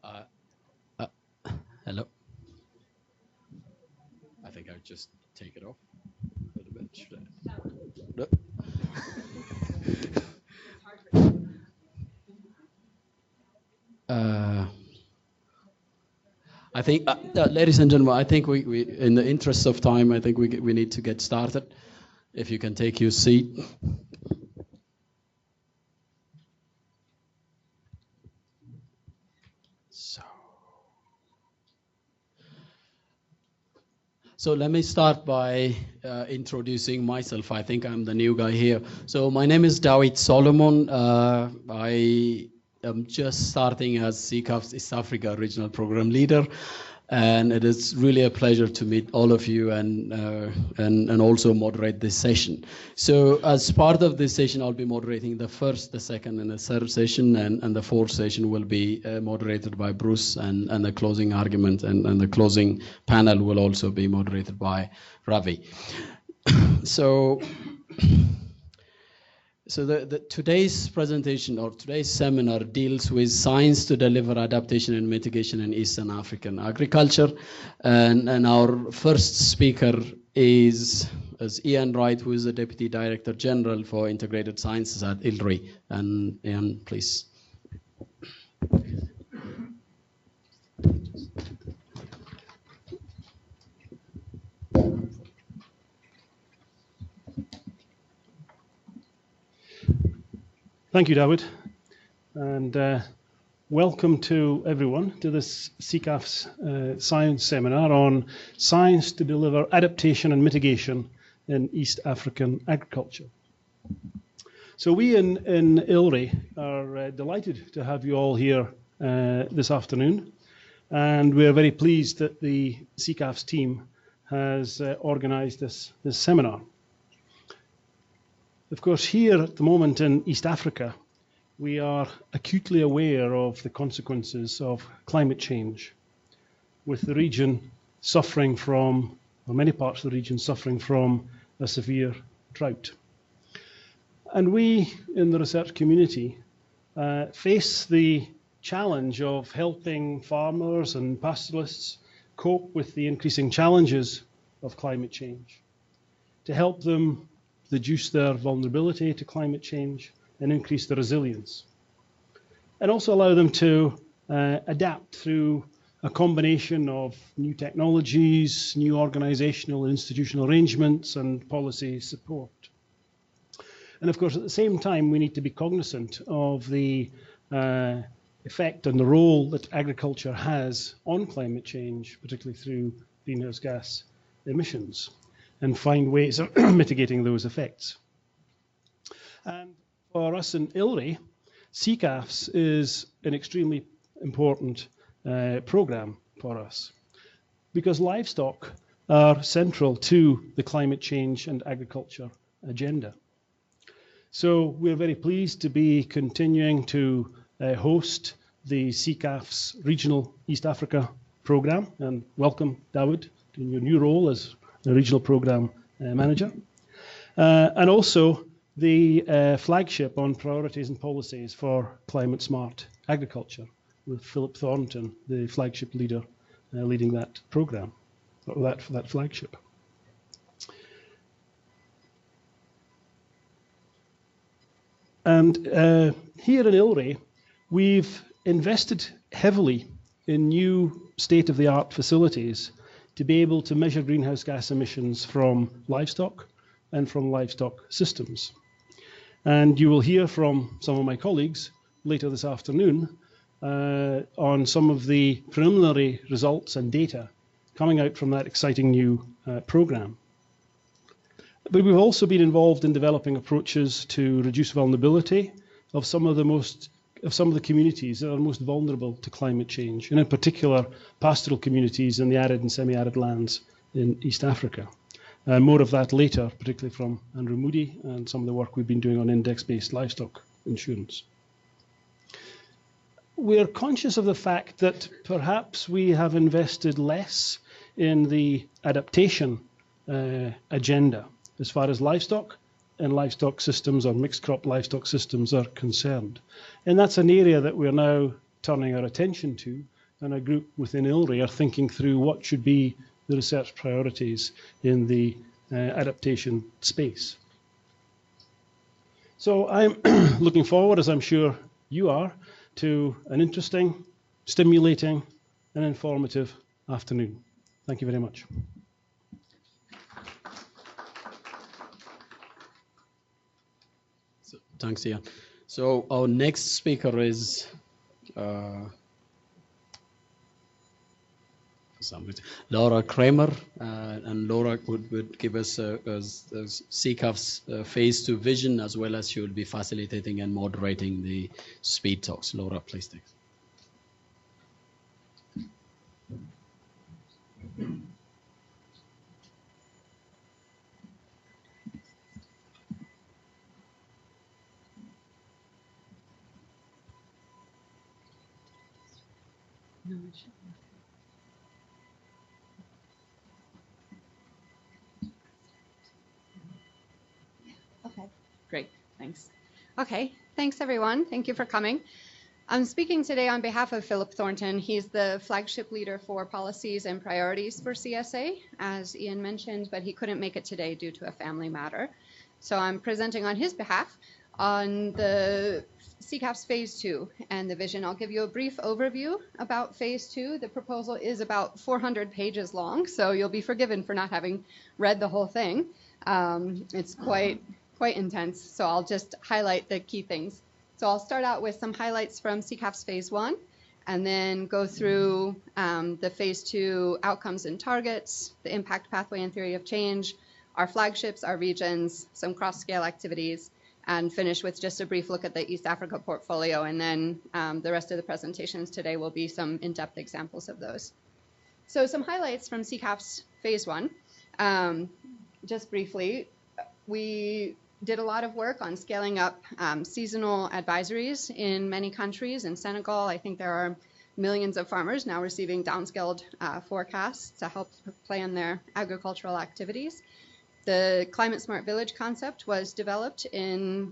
Uh, uh, Hello. I think I'll just take it off a little bit. Should I? No. I think, ladies and gentlemen, I think we, in the interest of time, I think we need to get started. If you can take your seat. So let me start by introducing myself. I think I'm the new guy here. So my name is David Solomon. I am just starting as CCAFS East Africa Regional Program Leader. And it is really a pleasure to meet all of you and also moderate this session. So as part of this session, I'll be moderating the first, the second, and the third session, and the fourth session will be moderated by Bruce, and the closing argument and the closing panel will also be moderated by Ravi. So today's presentation or today's seminar deals with science to deliver adaptation and mitigation in Eastern African agriculture. And our first speaker is Ian Wright, who is the Deputy Director General for Integrated Sciences at ILRI. And Ian, please. Thank you, David, and welcome to everyone to this CCAFS Science Seminar on Science to Deliver Adaptation and Mitigation in East African Agriculture. So we in ILRI are delighted to have you all here this afternoon, and we're very pleased that the CCAFS team has organised this seminar. Of course, here at the moment in East Africa, we are acutely aware of the consequences of climate change, with the region suffering from, or many parts of the region suffering from, a severe drought. And we in the research community face the challenge of helping farmers and pastoralists cope with the increasing challenges of climate change, to help them reduce their vulnerability to climate change and increase their resilience, and also allow them to adapt through a combination of new technologies, new organizational and institutional arrangements, and policy support. And of course, at the same time, we need to be cognizant of the effect and the role that agriculture has on climate change, particularly through greenhouse gas emissions, and find ways of mitigating those effects. And for us in ILRI, CCAFS is an extremely important program for us, because livestock are central to the climate change and agriculture agenda. So we're very pleased to be continuing to host the CCAFS Regional East Africa program, and welcome, David, in your new role as the Regional Program Manager. And also the flagship on priorities and policies for climate smart agriculture, with Philip Thornton, the flagship leader, leading that program, or that flagship. And here in ILRI, we've invested heavily in new state-of-the-art facilities to be able to measure greenhouse gas emissions from livestock and from livestock systems. And you will hear from some of my colleagues later this afternoon on some of the preliminary results and data coming out from that exciting new program. But we've also been involved in developing approaches to reduce vulnerability of some of the communities that are most vulnerable to climate change, and in particular pastoral communities in the arid and semi-arid lands in East Africa. More of that later, particularly from Andrew Moody and some of the work we've been doing on index-based livestock insurance. We're conscious of the fact that perhaps we have invested less in the adaptation agenda as far as livestock and livestock systems or mixed crop livestock systems are concerned. And that's an area that we're now turning our attention to, and a group within ILRI are thinking through what should be the research priorities in the adaptation space. So I'm looking forward, as I'm sure you are, to an interesting, stimulating, and informative afternoon. Thank you very much. So, thanks, Ian. So our next speaker is Laura Kramer, and Laura would give us CCAFS Phase 2 vision, as well as she will be facilitating and moderating the speed talks. Laura, please take. Okay, great, thanks. Okay, thanks everyone. Thank you for coming. I'm speaking today on behalf of Philip Thornton. He's the flagship leader for policies and priorities for CSA, as Ian mentioned, but he couldn't make it today due to a family matter. So I'm presenting on his behalf on the CCAFS Phase 2 and the vision. I'll give you a brief overview about Phase 2. The proposal is about 400 pages long, so you'll be forgiven for not having read the whole thing. It's quite intense, so I'll just highlight the key things. So I'll start out with some highlights from CCAFS Phase 1, and then go through the Phase 2 outcomes and targets, the impact pathway and theory of change, our flagships, our regions, some cross-scale activities, and finish with just a brief look at the East Africa portfolio, and then the rest of the presentations today will be some in-depth examples of those. So some highlights from CCAFS Phase 1. Just briefly, we did a lot of work on scaling up seasonal advisories in many countries. In Senegal, I think there are millions of farmers now receiving downscaled forecasts to help plan their agricultural activities. The climate smart village concept was developed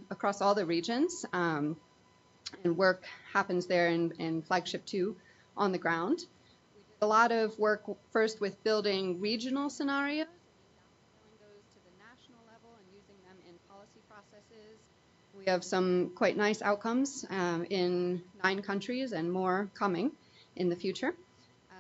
across all the regions, and work happens there in Flagship 2 on the ground. We did a lot of work first with building regional scenarios, We have some quite nice outcomes in 9 countries and more coming in the future.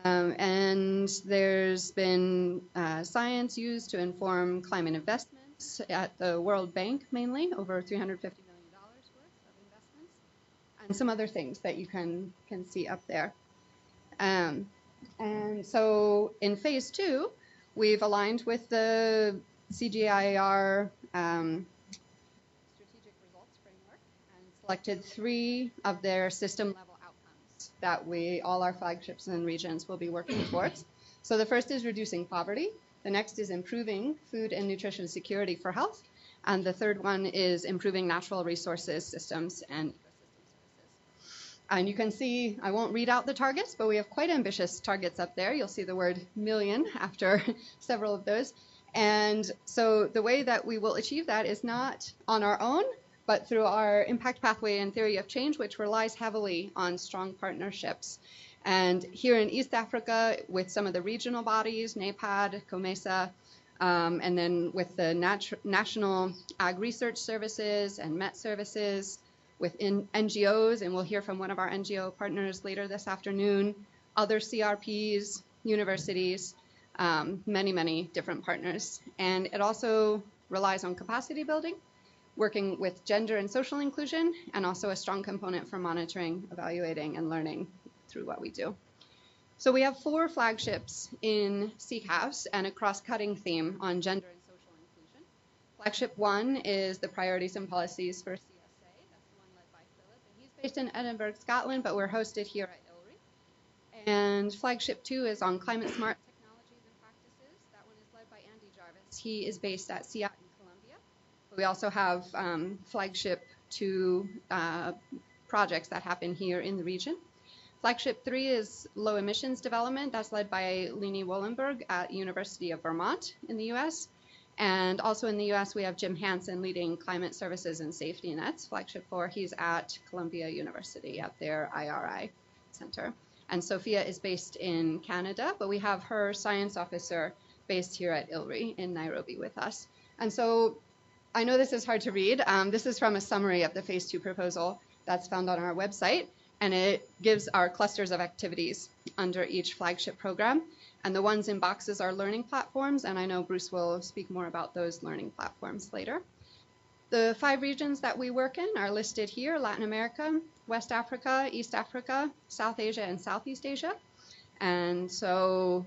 And there's been science used to inform climate investments at the World Bank mainly, over $350 million worth of investments, and some other things that you can see up there. And so in Phase 2, we've aligned with the CGIAR selected 3 of their system level outcomes that all our flagships and regions will be working towards. So the first is reducing poverty. The next is improving food and nutrition security for health. And the third one is improving natural resources systems and ecosystem services. And you can see, I won't read out the targets, but we have quite ambitious targets up there. You'll see the word million after several of those. And so the way that we will achieve that is not on our own, but through our impact pathway and theory of change, which relies heavily on strong partnerships. And here in East Africa, with some of the regional bodies, NAPAD, COMESA, and then with the National Ag Research Services and Met Services, with NGOs, and we'll hear from one of our NGO partners later this afternoon, other CRPs, universities, many, many different partners. And it also relies on capacity building, working with gender and social inclusion, and also a strong component for monitoring, evaluating, and learning through what we do. So we have 4 flagships in CCAFS and a cross-cutting theme on gender and social inclusion. Flagship 1 is the priorities and policies for CSA. That's the one led by Philip, and he's based in Edinburgh, Scotland, but we're hosted here at ILRI. And Flagship 2 is on climate smart technologies and practices. That one is led by Andy Jarvis. He is based at CIAT. We also have Flagship 2 projects that happen here in the region. Flagship 3 is low emissions development. That's led by Leni Wollenberg at University of Vermont in the US. And also in the US, we have Jim Hansen leading climate services and safety nets. Flagship 4, he's at Columbia University at their IRI Center. And Sophia is based in Canada, but we have her science officer based here at ILRI in Nairobi with us. And so I know this is hard to read. This is from a summary of the Phase 2 proposal that's found on our website, and it gives our clusters of activities under each flagship program. And the ones in boxes are learning platforms, and I know Bruce will speak more about those learning platforms later. The 5 regions that we work in are listed here: Latin America, West Africa, East Africa, South Asia, and Southeast Asia. And so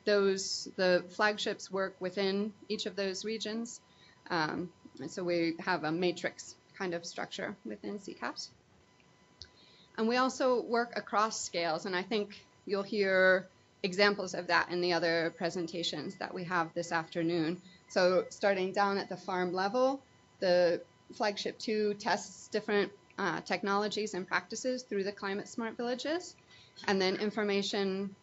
the flagships work within each of those regions. And so we have a matrix kind of structure within CCAFS. And we also work across scales, and I think you'll hear examples of that in the other presentations that we have this afternoon. So starting down at the farm level, the flagship 2 tests different technologies and practices through the climate smart villages, and then information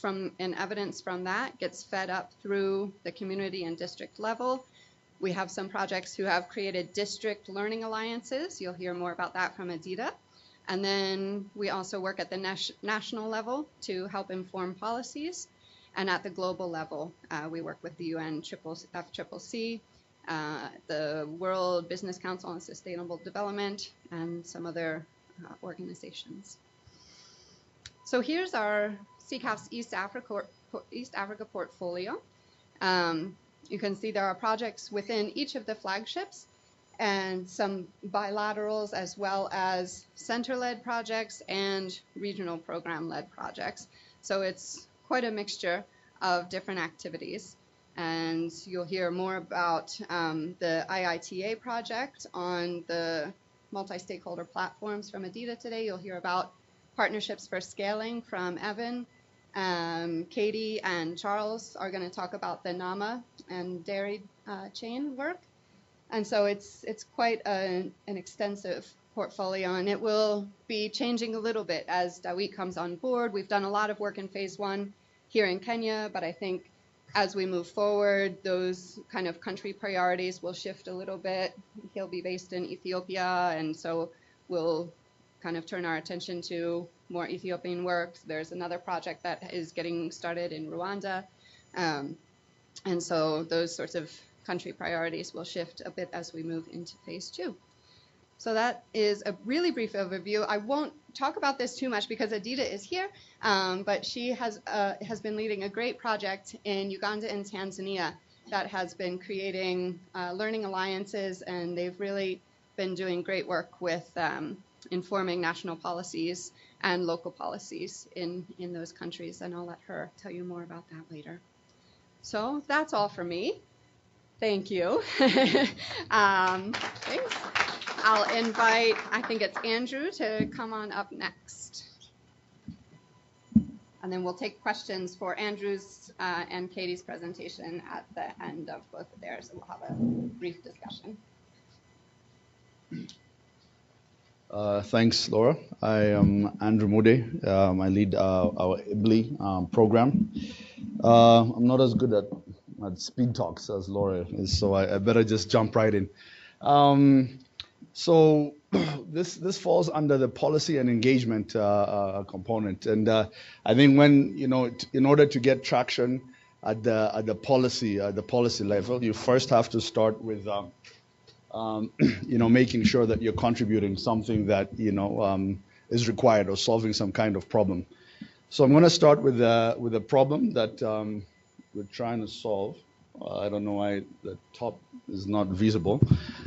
and evidence from that gets fed up through the community and district level. We have some projects who have created district learning alliances. You'll hear more about that from Adita. And then we also work at the national level to help inform policies. And at the global level, we work with the UN FCCC, the World Business Council on Sustainable Development, and some other organizations. So here's our CCAFS East Africa portfolio. You can see there are projects within each of the flagships, and some bilaterals, as well as center-led projects and regional program-led projects. So it's quite a mixture of different activities. And you'll hear more about the IITA project on the multi-stakeholder platforms from Adita today. You'll hear about partnerships for scaling from Evan. Katie and Charles are going to talk about the NAMA and dairy chain work. And so it's quite an extensive portfolio, and it will be changing a little bit as Dawit comes on board. We've done a lot of work in Phase 1 here in Kenya, but I think as we move forward, those kind of country priorities will shift a little bit. He'll be based in Ethiopia, and so we'll kind of turn our attention to more Ethiopian work. There's another project that is getting started in Rwanda. And so those sorts of country priorities will shift a bit as we move into Phase 2. So that is a really brief overview. I won't talk about this too much because Adita is here, but she has been leading a great project in Uganda and Tanzania that has been creating learning alliances, and they've really been doing great work with informing national policies and local policies in those countries, and I'll let her tell you more about that later. So that's all for me. Thank you. Thanks. I'll invite, I think it's Andrew, to come on up next. And then we'll take questions for Andrew's and Katie's presentation at the end of both of theirs. So we'll have a brief discussion. Thanks, Laura. I am Andrew Moody. I lead our IBLI program. I'm not as good at speed talks as Laura is, so I better just jump right in. So this falls under the policy and engagement component, and I think when in order to get traction at the policy level, you first have to start with making sure that you're contributing something that is required or solving some kind of problem. So I'm going to start with a problem that we're trying to solve. I don't know why the top is not visible,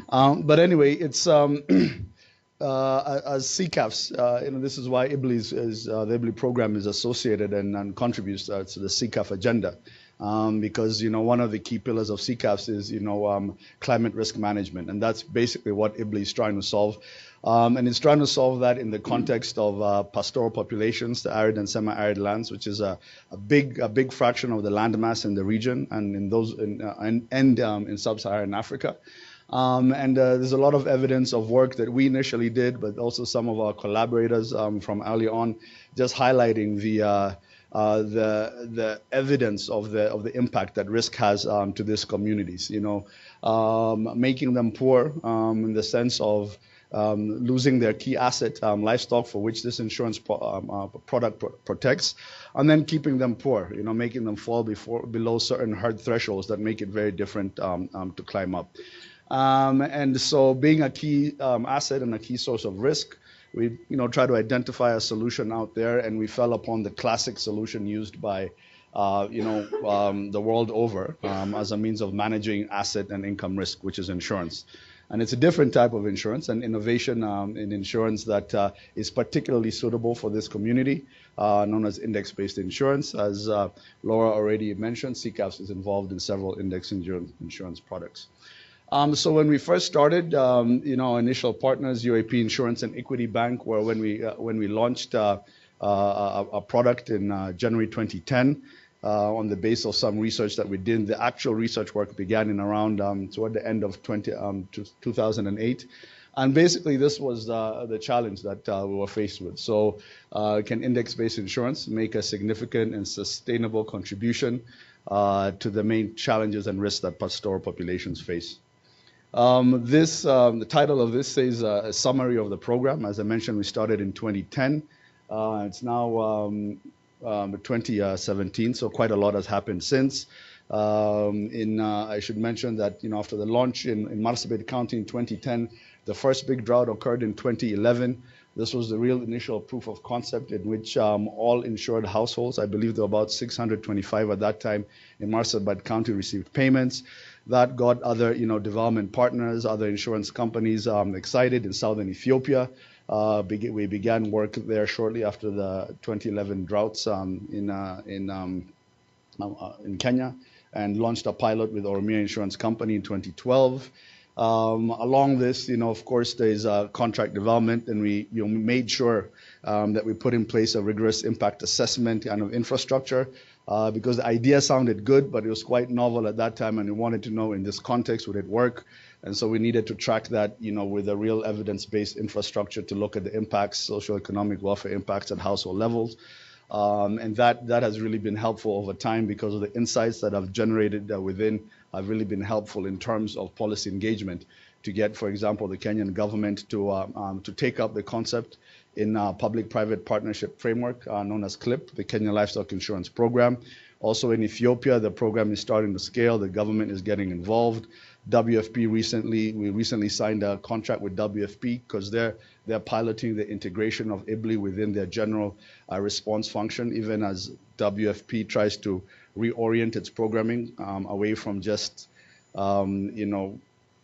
but anyway, it's as CCAFS. This is why IBLI the IBLI program is associated and contributes to the CCAF agenda. Because one of the key pillars of CCAFS is climate risk management, and that's basically what IBLI is trying to solve, and it's trying to solve that in the context of pastoral populations, the arid and semi-arid lands, which is a big fraction of the landmass in the region, and in those in sub-Saharan Africa. And there's a lot of evidence of work that we initially did, but also some of our collaborators from early on, just highlighting the evidence of the impact that risk has to these communities, making them poor in the sense of losing their key asset, livestock, for which this insurance product protects, and then keeping them poor, making them fall below certain herd thresholds that make it very different to climb up. And so being a key asset and a key source of risk, we try to identify a solution out there, and we fell upon the classic solution used by the world over as a means of managing asset and income risk, which is insurance. And it's a different type of insurance, an innovation in insurance that is particularly suitable for this community, known as index-based insurance. As Laura already mentioned, CCAFS is involved in several index insurance products. So when we first started, our initial partners, UAP Insurance and Equity Bank, were when we launched a product in January 2010 on the basis of some research that we did. The actual research work began in around toward the end of 2008. And basically, this was the challenge that we were faced with. So can index-based insurance make a significant and sustainable contribution to the main challenges and risks that pastoral populations face? The title of this says a summary of the program. As I mentioned, we started in 2010. It's now 2017, so quite a lot has happened since. I should mention that after the launch in Marsabit County in 2010, the first big drought occurred in 2011. This was the real initial proof of concept in which all insured households, I believe there were about 625 at that time in Marsabit County, received payments. That got other development partners, other insurance companies excited. In southern Ethiopia, we began work there shortly after the 2011 droughts in Kenya, and launched a pilot with Oromia Insurance Company in 2012. Along this, of course, there's contract development, and we made sure that we put in place a rigorous impact assessment kind of infrastructure, because the idea sounded good, but it was quite novel at that time, and we wanted to know in this context, would it work? And so we needed to track that, with a real evidence-based infrastructure to look at the impacts, socioeconomic welfare impacts at household levels. And that has really been helpful over time, because of the insights that I've generated within have really been helpful in terms of policy engagement to get, for example, the Kenyan government to take up the concept in public-private partnership framework known as CLIP, the Kenya Livestock Insurance Program. Also in Ethiopia, the program is starting to scale. The government is getting involved. WFP we recently signed a contract with WFP because they're piloting the integration of IBLI within their general response function, even as WFP tries to reorient its programming away from just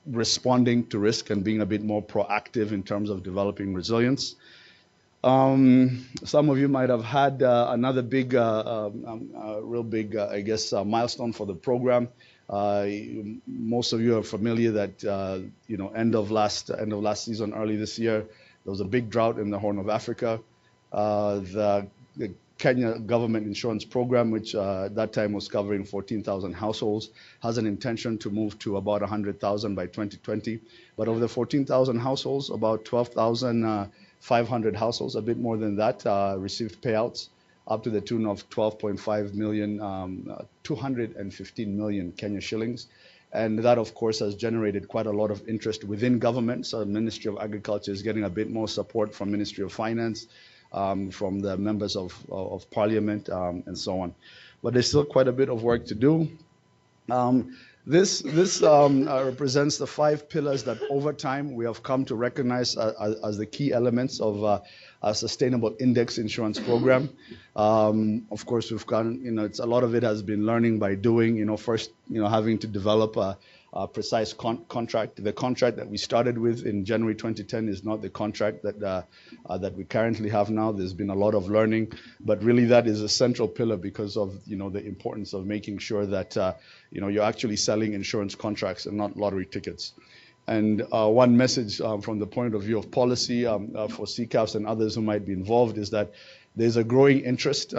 responding to risk and being a bit more proactive in terms of developing resilience. Some of you might have had another big, real big, milestone for the program. Most of you are familiar that end of last season, early this year, there was a big drought in the Horn of Africa. The Kenya government insurance program, which at that time was covering 14,000 households, has an intention to move to about 100,000 by 2020. But of the 14,000 households, about 12,500 households, a bit more than that, received payouts up to the tune of 12.5 million, 215 million Kenya shillings. And that, of course, has generated quite a lot of interest within government. So the Ministry of Agriculture is getting a bit more support from Ministry of Finance, from the members of Parliament, and so on. But there's still quite a bit of work to do. This represents the 5 pillars that over time we have come to recognize as the key elements of a sustainable index insurance program. Of course, we've gone, it's a lot of it has been learning by doing, first, having to develop a precise contract. The contract that we started with in January 2010 is not the contract that we currently have now. There's been a lot of learning, but really that is a central pillar because of, the importance of making sure that, you're actually selling insurance contracts and not lottery tickets. And one message from the point of view of policy for CCAFS and others who might be involved is that there's a growing interest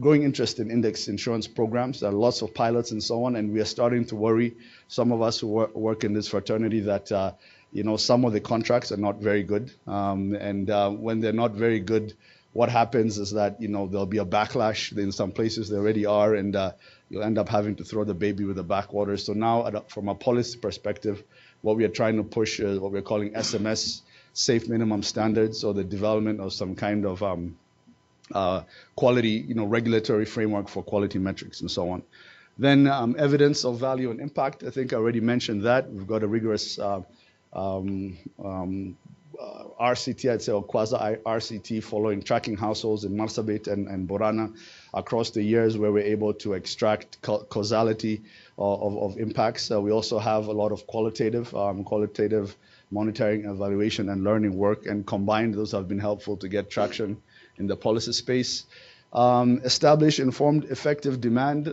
growing interest in index insurance programs. There are lots of pilots and so on, and we are starting to worry, some of us who work in this fraternity, that some of the contracts are not very good. When they're not very good, what happens is that, there'll be a backlash. In some places they already are, and you'll end up having to throw the baby with the bathwater. So now, from a policy perspective, what we are trying to push is what we're calling SMS, safe minimum standards, or the development of some kind of quality, regulatory framework for quality metrics and so on. Then evidence of value and impact. I think I already mentioned that. We've got a rigorous RCT, I'd say, or quasi-RCT, following tracking households in Marsabit and Borana across the years, where we're able to extract causality of impacts. We also have a lot of qualitative monitoring, evaluation, and learning work, and combined, those have been helpful to get traction in the policy space. Establish informed, effective demand.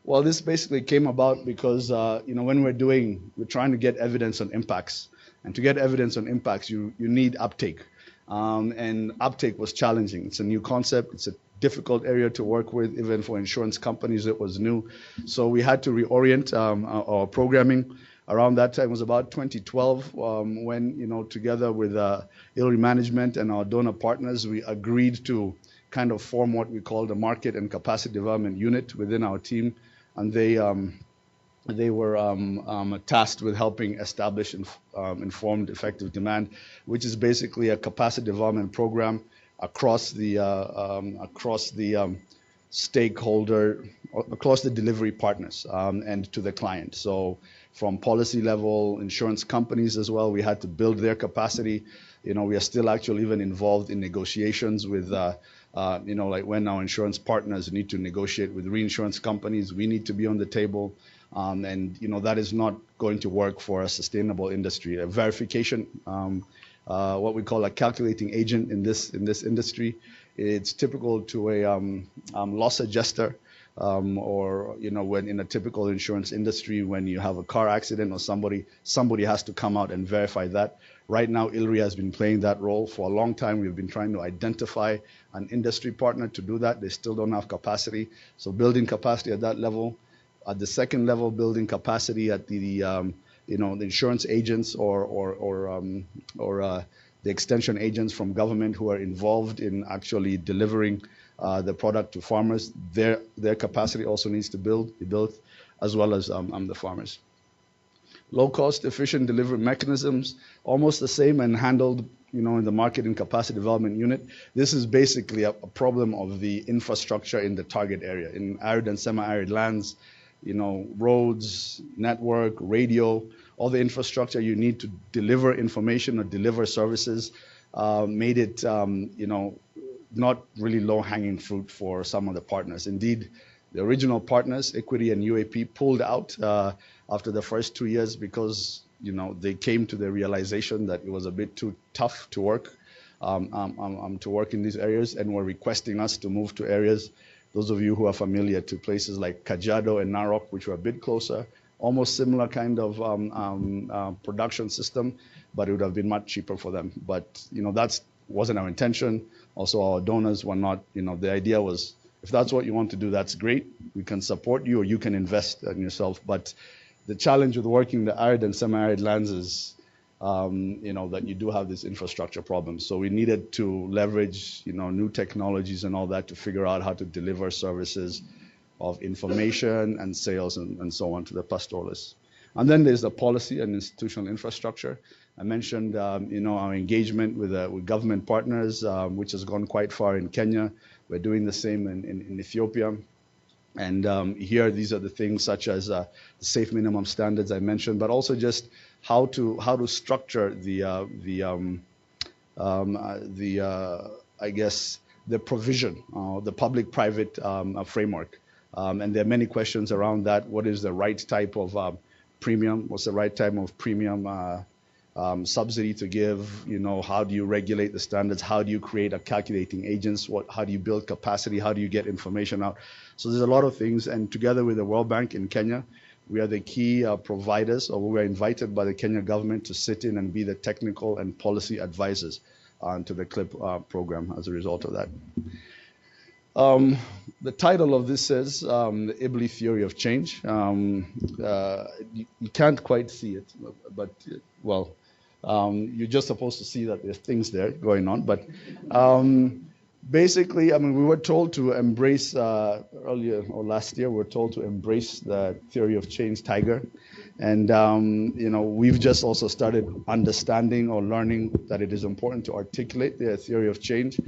Well, this basically came about because when we're trying to get evidence on impacts, and to get evidence on impacts, you need uptake, and uptake was challenging. It's a new concept. It's a difficult area to work with, even for insurance companies. It was new, so we had to reorient our programming. Around that time, it was about 2012, when together with ILRI management and our donor partners, we agreed to kind of form what we call the Market and Capacity Development Unit within our team, and they were tasked with helping establish informed, effective demand, which is basically a capacity development program across the stakeholder, across the delivery partners, and to the client. So from policy level, insurance companies as well, we had to build their capacity. We are still actually even involved in negotiations with, like when our insurance partners need to negotiate with reinsurance companies, we need to be on the table. And that is not going to work for a sustainable industry. A verification, what we call a calculating agent in this industry, it's typical to a loss adjuster, or when in a typical insurance industry, when you have a car accident or somebody has to come out and verify that. Right now, ILRI has been playing that role for a long time. We've been trying to identify an industry partner to do that. They still don't have capacity. So building capacity at that level. At the second level, building capacity at the insurance agents or the extension agents from government who are involved in actually delivering the product to farmers. Their capacity also needs to be built, as well as the farmers. Low cost, efficient delivery mechanisms, almost the same and handled in the Market and Capacity Development Unit. This is basically a problem of the infrastructure in the target area. In arid and semi-arid lands, roads, network, radio, all the infrastructure you need to deliver information or deliver services made it, not really low-hanging fruit for some of the partners. Indeed, the original partners, Equity and UAP, pulled out after the first 2 years because, they came to the realization that it was a bit too tough to work in these areas, and were requesting us to move to areas. Those of you who are familiar to places like Kajiado and Narok, which were a bit closer, almost similar kind of production system, but it would have been much cheaper for them. But that wasn't our intention. Also, our donors were not. The idea was, if that's what you want to do, that's great. We can support you, or you can invest in yourself. But the challenge with working in the arid and semi-arid lands is, that you do have this infrastructure problem. So we needed to leverage, new technologies and all that to figure out how to deliver services of information and sales and so on to the pastoralists. And then there's the policy and institutional infrastructure. I mentioned, our engagement with government partners, which has gone quite far in Kenya. We're doing the same in Ethiopia. And here, these are the things such as the safe minimum standards I mentioned, but also just how to structure the provision, the public-private framework. And there are many questions around that. What is the right type of premium? What's the right type of premium subsidy to give? How do you regulate the standards? How do you create a calculating agents? How do you build capacity? How do you get information out? So there's a lot of things. And together with the World Bank in Kenya, we are the key providers, or we were invited by the Kenya government to sit in and be the technical and policy advisors to the CLIP program as a result of that. The title of this says the Ibley Theory of Change. You can't quite see it, but you're just supposed to see that there's things there going on. But Basically, I mean, we were told to embrace, earlier or last year, we were told to embrace the theory of change, Tiger. And, you know, we've just also started understanding or learning that it is important to articulate the theory of change.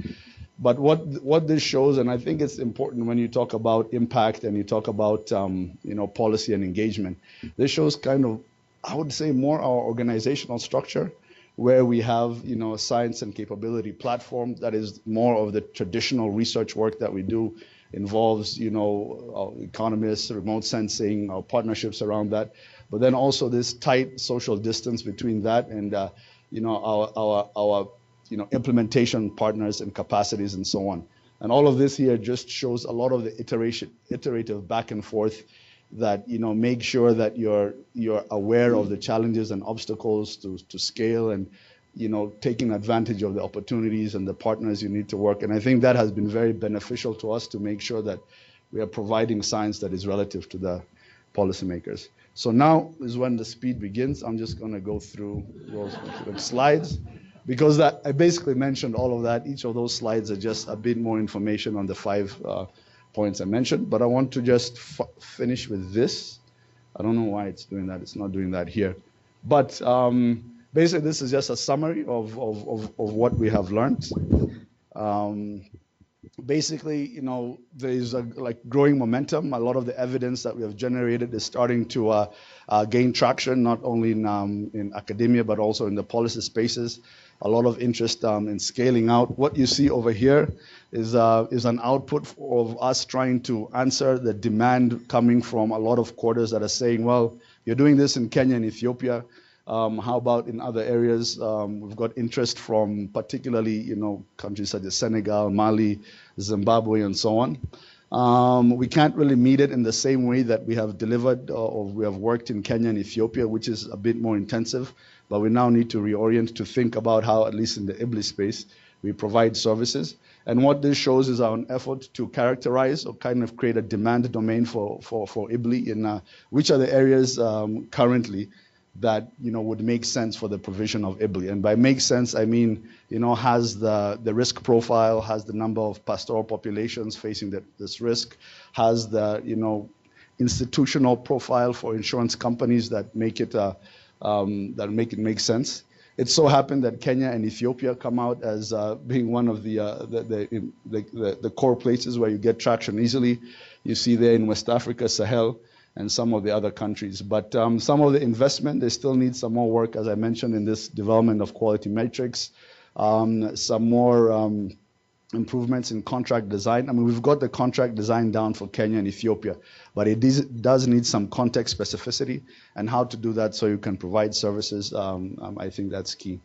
But what this shows, and I think it's important when you talk about impact and you talk about, you know, policy and engagement, this shows kind of, I would say, more our organizational structure, where we have, you know, a science and capability platform that is more of the traditional research work that we do, involves, you know, economists, remote sensing, our partnerships around that, but then also this tight social distance between that and, you know, our you know, implementation partners and capacities and so on. And all of this here just shows a lot of the iterative back and forth that, you know, make sure that you're aware of the challenges and obstacles to scale and, you know, taking advantage of the opportunities and the partners you need to work. And I think that has been very beneficial to us to make sure that we are providing science that is relative to the policymakers. So now is when the speed begins. I'm just going to go through those slides, because I basically mentioned all of that. Each of those slides are just a bit more information on the 5 points I mentioned, but I want to just finish with this. I don't know why it's doing that. It's not doing that here. But basically, this is just a summary of what we have learned. Basically, you know, there is a growing momentum. A lot of the evidence that we have generated is starting to gain traction, not only in academia, but also in the policy spaces. A lot of interest in scaling out. What you see over here is an output of us trying to answer the demand coming from a lot of quarters that are saying, well, you're doing this in Kenya and Ethiopia. How about in other areas? We've got interest from particularly, you know, countries such as Senegal, Mali, Zimbabwe, and so on. We can't really meet it in the same way that we have delivered or we have worked in Kenya and Ethiopia, which is a bit more intensive. But we now need to reorient to think about how, at least in the IBLI space, we provide services. And what this shows is our effort to characterize or kind of create a demand domain for IBLI in which are the areas currently that, you know, would make sense for the provision of IBLI. And by make sense, I mean, you know, has the risk profile, has the number of pastoral populations facing this risk, has the, you know, institutional profile for insurance companies that make it make sense. It so happened that Kenya and Ethiopia come out as being one of the core places where you get traction easily. You see there in West Africa, Sahel, and some of the other countries. But some of the investment, they still need some more work, as I mentioned, in this development of quality metrics, some more improvements in contract design. I mean, we've got the contract design down for Kenya and Ethiopia, but it does need some context specificity and how to do that so you can provide services. I think that's key.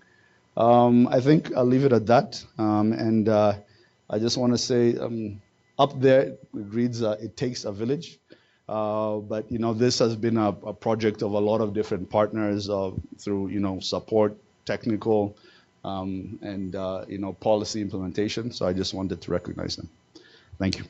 I think I'll leave it at that. And I just want to say, up there, it reads, it takes a village. But, you know, this has been a project of a lot of different partners through, you know, support, technical, and, you know, policy implementation. So I just wanted to recognize them. Thank you.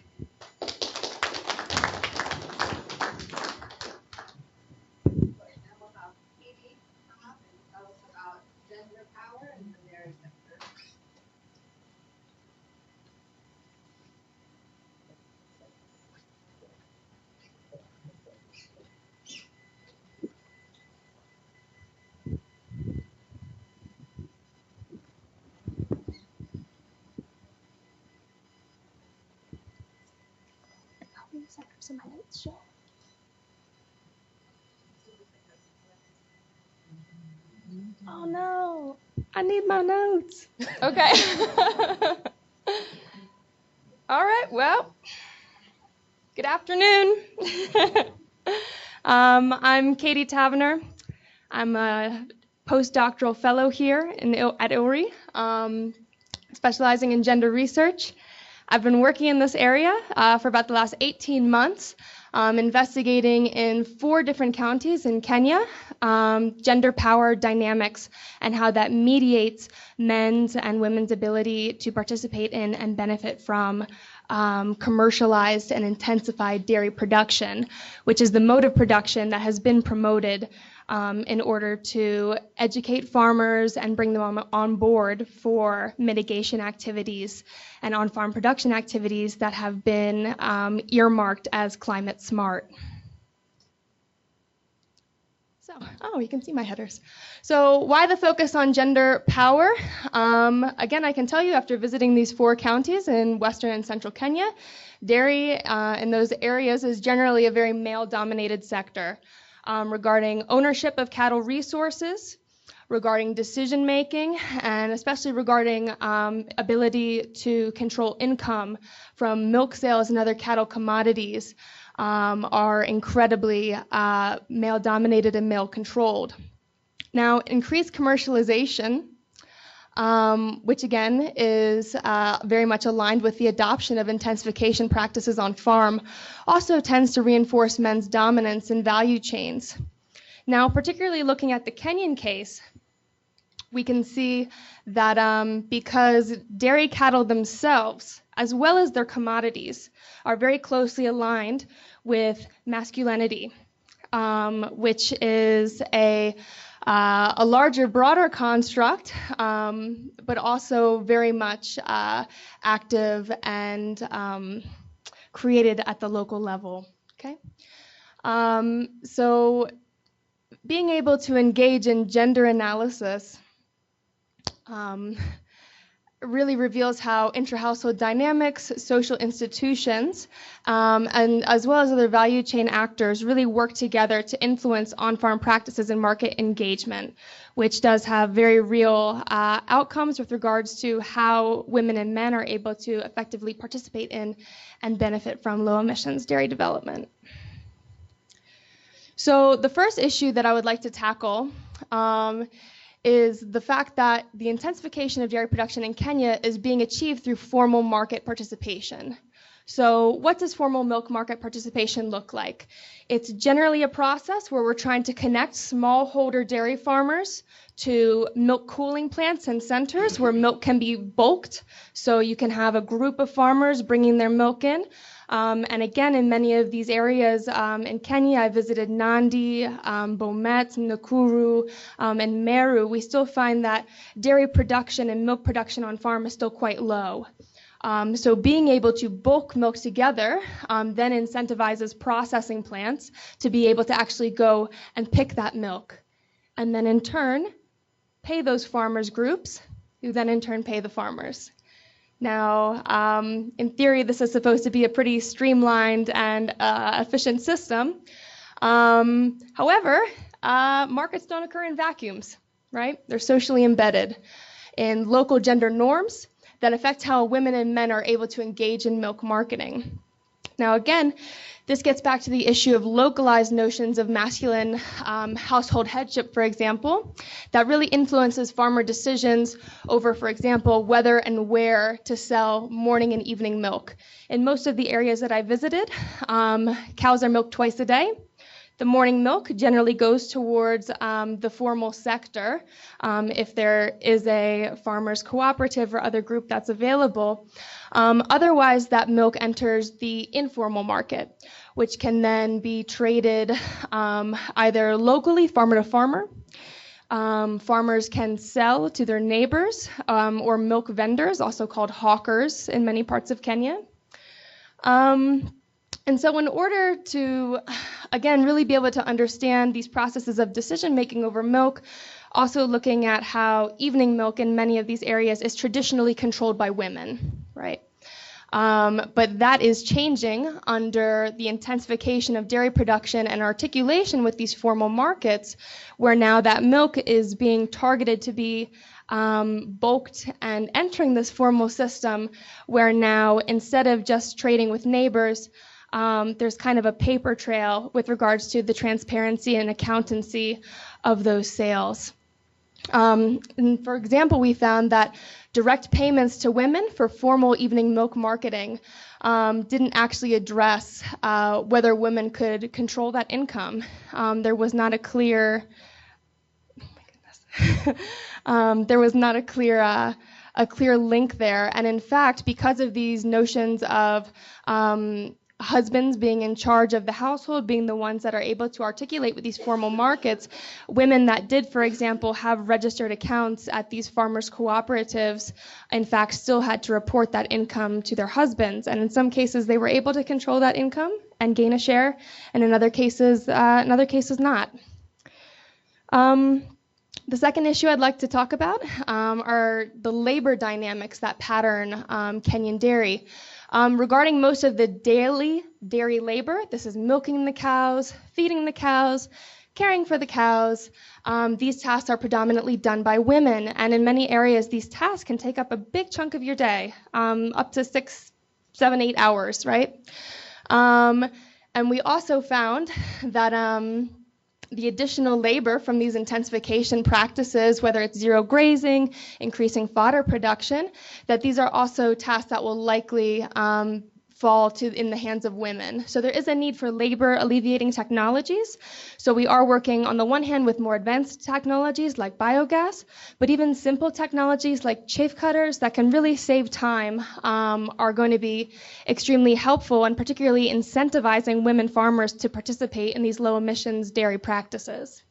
Oh no, I need my notes. Okay. All right, well, good afternoon. I'm Katie Taverner. I'm a postdoctoral fellow here at ILRI, specializing in gender research. I've been working in this area for about the last 18 months, investigating in 4 different counties in Kenya, gender power dynamics and how that mediates men's and women's ability to participate in and benefit from commercialized and intensified dairy production, which is the mode of production that has been promoted in order to educate farmers and bring them on board for mitigation activities and on-farm production activities that have been earmarked as climate smart. So, oh, you can see my headers. So why the focus on gender power? Again, I can tell you after visiting these 4 counties in western and central Kenya, dairy in those areas is generally a very male-dominated sector. Regarding ownership of cattle resources, regarding decision making, and especially regarding ability to control income from milk sales and other cattle commodities are incredibly male-dominated and male-controlled. Now, increased commercialization, which again is very much aligned with the adoption of intensification practices on farm, also tends to reinforce men's dominance in value chains. Now, particularly looking at the Kenyan case, we can see that because dairy cattle themselves, as well as their commodities, are very closely aligned with masculinity, which is a larger, broader construct, but also very much active and created at the local level. Okay, so being able to engage in gender analysis really reveals how intra-household dynamics, social institutions, and as well as other value chain actors really work together to influence on-farm practices and market engagement, which does have very real outcomes with regards to how women and men are able to effectively participate in and benefit from low emissions dairy development. So the first issue that I would like to tackle is the fact that the intensification of dairy production in Kenya is being achieved through formal market participation. So what does formal milk market participation look like? It's generally a process where we're trying to connect smallholder dairy farmers to milk cooling plants and centers where milk can be bulked. So you can have a group of farmers bringing their milk in. And again, in many of these areas in Kenya, I visited Nandi, Bomet, Nakuru, and Meru. We still find that dairy production and milk production on farm is still quite low. So being able to bulk milk together then incentivizes processing plants to be able to actually go and pick that milk. And then in turn, pay those farmers groups, who then in turn pay the farmers. Now, in theory, this is supposed to be a pretty streamlined and efficient system. However, markets don't occur in vacuums, right? They're socially embedded in local gender norms that affect how women and men are able to engage in milk marketing. Now, again, this gets back to the issue of localized notions of masculine household headship, for example, that really influences farmer decisions over, for example, whether and where to sell morning and evening milk. In most of the areas that I visited, cows are milked twice a day. The morning milk generally goes towards the formal sector if there is a farmers cooperative or other group that's available. Otherwise, that milk enters the informal market, which can then be traded either locally, farmer to farmer. Farmers can sell to their neighbors or milk vendors, also called hawkers in many parts of Kenya. And so in order to, again, really be able to understand these processes of decision-making over milk, also looking at how evening milk in many of these areas is traditionally controlled by women, right? But that is changing under the intensification of dairy production and articulation with these formal markets, where now that milk is being targeted to be bulked and entering this formal system, where now instead of just trading with neighbors, there's kind of a paper trail with regards to the transparency and accountancy of those sales. And for example, we found that direct payments to women for formal evening milk marketing didn't actually address whether women could control that income. There was not a clear, there was not a clear link there. And in fact, because of these notions of husbands being in charge of the household, being the ones that are able to articulate with these formal markets, women that did, for example, have registered accounts at these farmers cooperatives, in fact, still had to report that income to their husbands. And in some cases, they were able to control that income and gain a share, and in other cases not. The second issue I'd like to talk about are the labor dynamics that pattern Kenyan dairy. Regarding most of the daily dairy labor, this is milking the cows, feeding the cows, caring for the cows. These tasks are predominantly done by women, and in many areas, these tasks can take up a big chunk of your day, up to 6, 7, 8 hours, right? And we also found that the additional labor from these intensification practices, whether it's zero grazing, increasing fodder production, that these are also tasks that will likely fall in the hands of women. So there is a need for labor alleviating technologies. So we are working on the one hand with more advanced technologies like biogas, but even simple technologies like chafe cutters that can really save time are going to be extremely helpful, and particularly incentivizing women farmers to participate in these low emissions dairy practices.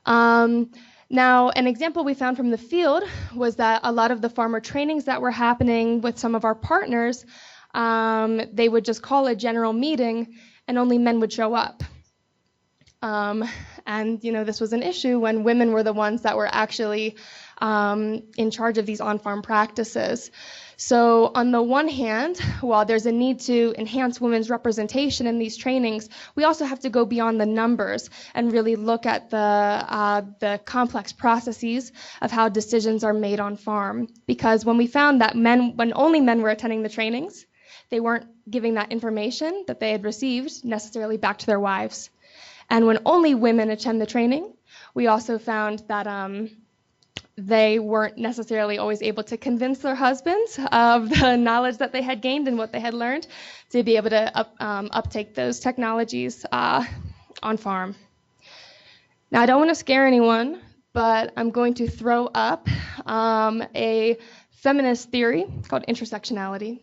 Now, an example we found from the field was that a lot of the farmer trainings that were happening with some of our partners, they would just call a general meeting and only men would show up. And this was an issue when women were the ones that were actually in charge of these on-farm practices. So on the one hand, while there's a need to enhance women's representation in these trainings, we also have to go beyond the numbers and really look at the complex processes of how decisions are made on farm. Because when we found that when only men were attending the trainings, they weren't giving that information that they had received necessarily back to their wives. And when only women attend the training, we also found that they weren't necessarily always able to convince their husbands of the knowledge that they had gained and what they had learned to be able to uptake those technologies on farm. Now, I don't want to scare anyone, but I'm going to throw up a feminist theory called intersectionality.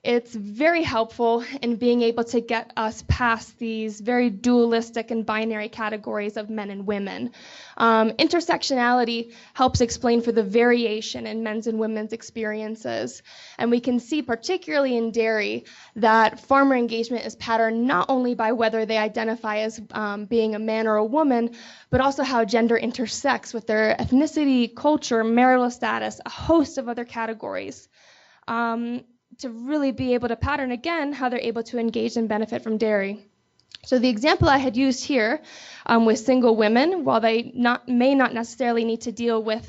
It's very helpful in being able to get us past these very dualistic and binary categories of men and women. Intersectionality helps explain for the variation in men's and women's experiences. And we can see, particularly in dairy, that farmer engagement is patterned not only by whether they identify as being a man or a woman, but also how gender intersects with their ethnicity, culture, marital status, a host of other categories. To really be able to pattern again how they're able to engage and benefit from dairy. So the example I had used here with single women, while they may not necessarily need to deal with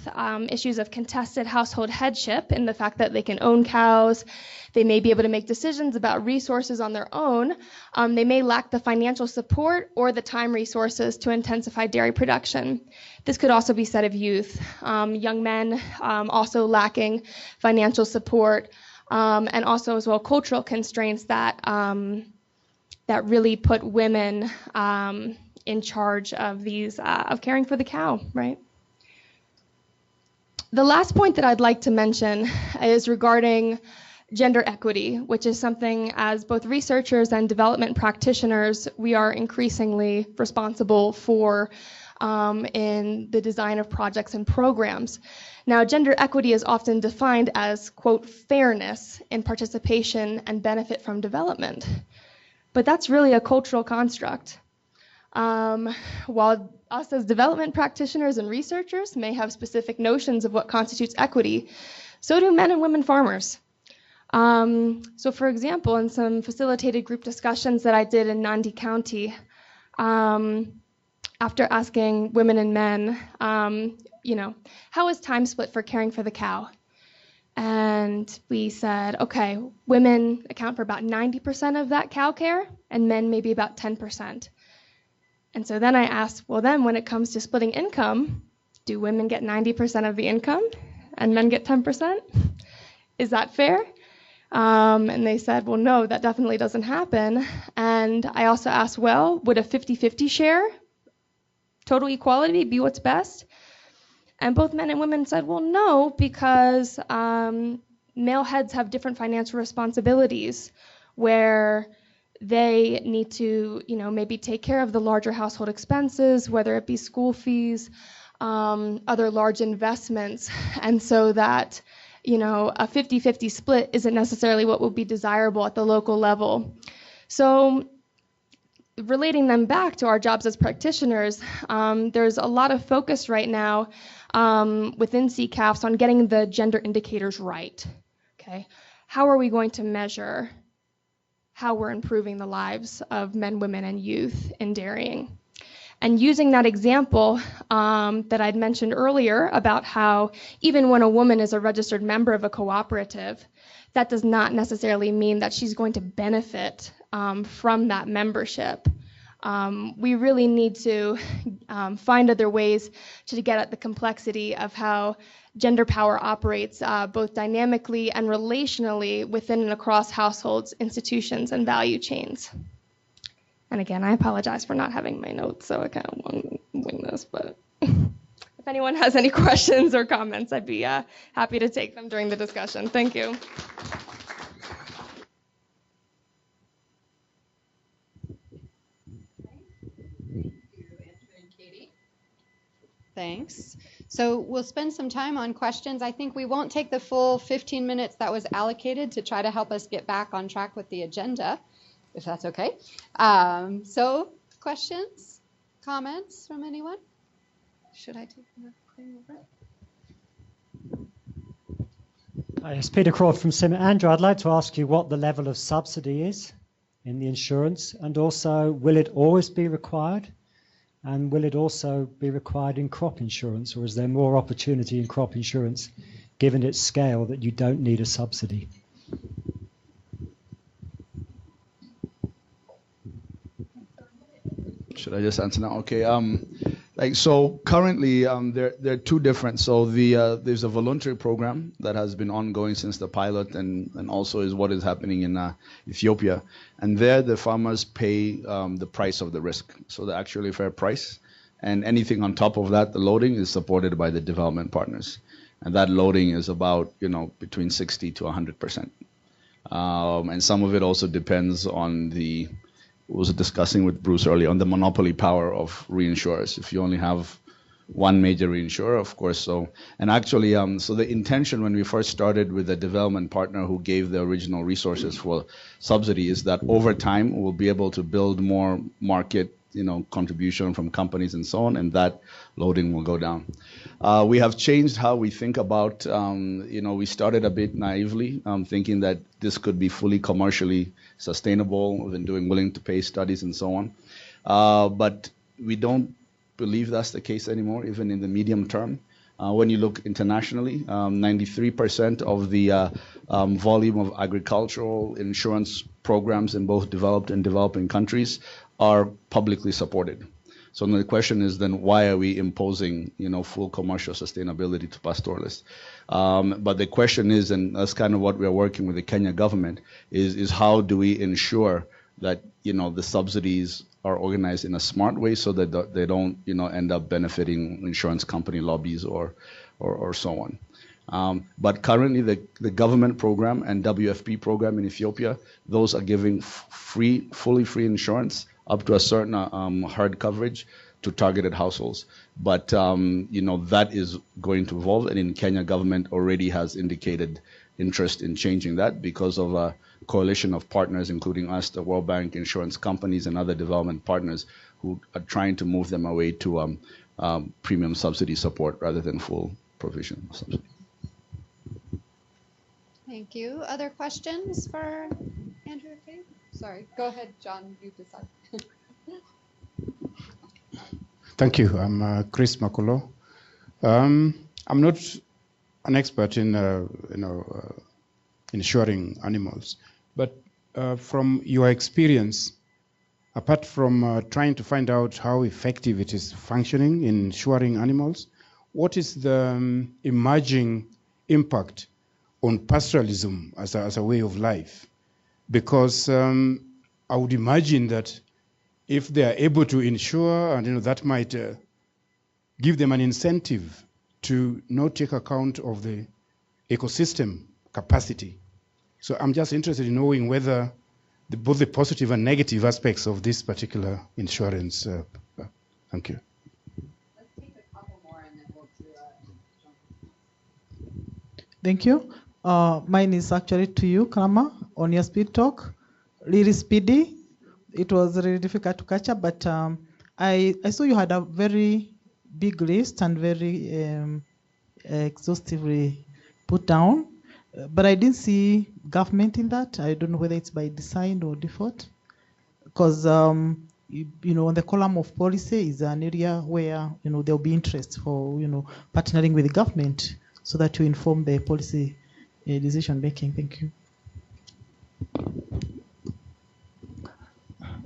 issues of contested household headship in the fact that they can own cows, they may be able to make decisions about resources on their own, they may lack the financial support or the time resources to intensify dairy production. This could also be said of youth. Young men also lacking financial support, and also as well cultural constraints that that really put women in charge of these of caring for the cow, right? The last point that I'd like to mention is regarding gender equity, which is something as both researchers and development practitioners we are increasingly responsible for in the design of projects and programs. Now, gender equity is often defined as, quote, fairness in participation and benefit from development. But that's really a cultural construct. While us as development practitioners and researchers may have specific notions of what constitutes equity, so do men and women farmers. So for example, in some facilitated group discussions that I did in Nandi County, after asking women and men, how is time split for caring for the cow? And we said, okay, women account for about 90% of that cow care, and men maybe about 10%. And so then I asked, well then when it comes to splitting income, do women get 90% of the income and men get 10%? Is that fair? And they said, well, no, that definitely doesn't happen. And I also asked, well, would a 50-50 share, total equality, be what's best? And both men and women said, well, no, because male heads have different financial responsibilities, where they need to, maybe take care of the larger household expenses, whether it be school fees, other large investments, and so that, a 50-50 split isn't necessarily what would be desirable at the local level. So relating them back to our jobs as practitioners, there's a lot of focus right now within CCAFS on getting the gender indicators right. Okay, how are we going to measure how we're improving the lives of men, women, and youth in dairying? And using that example that I'd mentioned earlier about how even when a woman is a registered member of a cooperative, that does not necessarily mean that she's going to benefit from that membership. We really need to find other ways to get at the complexity of how gender power operates both dynamically and relationally within and across households, institutions, and value chains. And again, I apologize for not having my notes, so I kind of want to wing this, but if anyone has any questions or comments, I'd be happy to take them during the discussion. Thank you. Thanks. So we'll spend some time on questions. I think we won't take the full 15 minutes that was allocated to try to help us get back on track with the agenda, if that's okay. So questions, comments from anyone? Should I take the thing over? Hi, it's Peter Crawford from Sim. Andrew, I'd like to ask you what the level of subsidy is in the insurance, and also will it always be required? And will it also be required in crop insurance, or is there more opportunity in crop insurance, given its scale, that you don't need a subsidy? Should I just answer now? Okay. So currently there are two different. So there's a voluntary program that has been ongoing since the pilot, and also is what is happening in Ethiopia. And there the farmers pay the price of the risk, so the actually fair price. And anything on top of that, the loading, is supported by the development partners. And that loading is about between 60 to 100%. And some of it also depends on the, was discussing with Bruce earlier, on the monopoly power of reinsurers. If you only have one major reinsurer, of course. So, and actually, so the intention when we first started with the development partner who gave the original resources for subsidy is that over time we'll be able to build more market, contribution from companies and so on, and that loading will go down. We have changed how we think about, we started a bit naively, thinking that this could be fully commercially sustainable, and doing willing to pay studies and so on. But we don't believe that's the case anymore, even in the medium term. When you look internationally, 93% of the volume of agricultural insurance programs in both developed and developing countries are publicly supported. So the question is then, why are we imposing, full commercial sustainability to pastoralists? But the question is, and that's kind of what we are working with the Kenya government, is how do we ensure that, the subsidies are organized in a smart way so that they don't, end up benefiting insurance company lobbies or so on. But currently the government program and WFP program in Ethiopia, those are giving fully free insurance up to a certain herd coverage to targeted households. But, that is going to evolve, and in Kenya, government already has indicated interest in changing that because of a coalition of partners, including us, the World Bank, insurance companies, and other development partners who are trying to move them away to premium subsidy support rather than full provision of subsidy. Thank you. Other questions for Andrew? Okay. Sorry. Go ahead, John. You decide. Thank you. I'm Chris Makolo. I'm not an expert in insuring animals, but from your experience, apart from trying to find out how effective it is functioning in insuring animals, what is the emerging impact on pastoralism as a way of life? Because I would imagine that if they are able to insure, and that might give them an incentive to not take account of the ecosystem capacity. So I'm just interested in knowing whether both the positive and negative aspects of this particular insurance. Thank you. Let's take a couple more and then we'll do Thank you. Mine is actually to you, Kama, on your speed talk. Really speedy. It was really difficult to catch up, but I saw you had a very big list and very exhaustively put down, but I didn't see government in that. I don't know whether it's by design or default, because you know, on the column of policy is an area where, you know, there'll be interest for, you know, partnering with the government so that you inform the policy decision making. Thank you.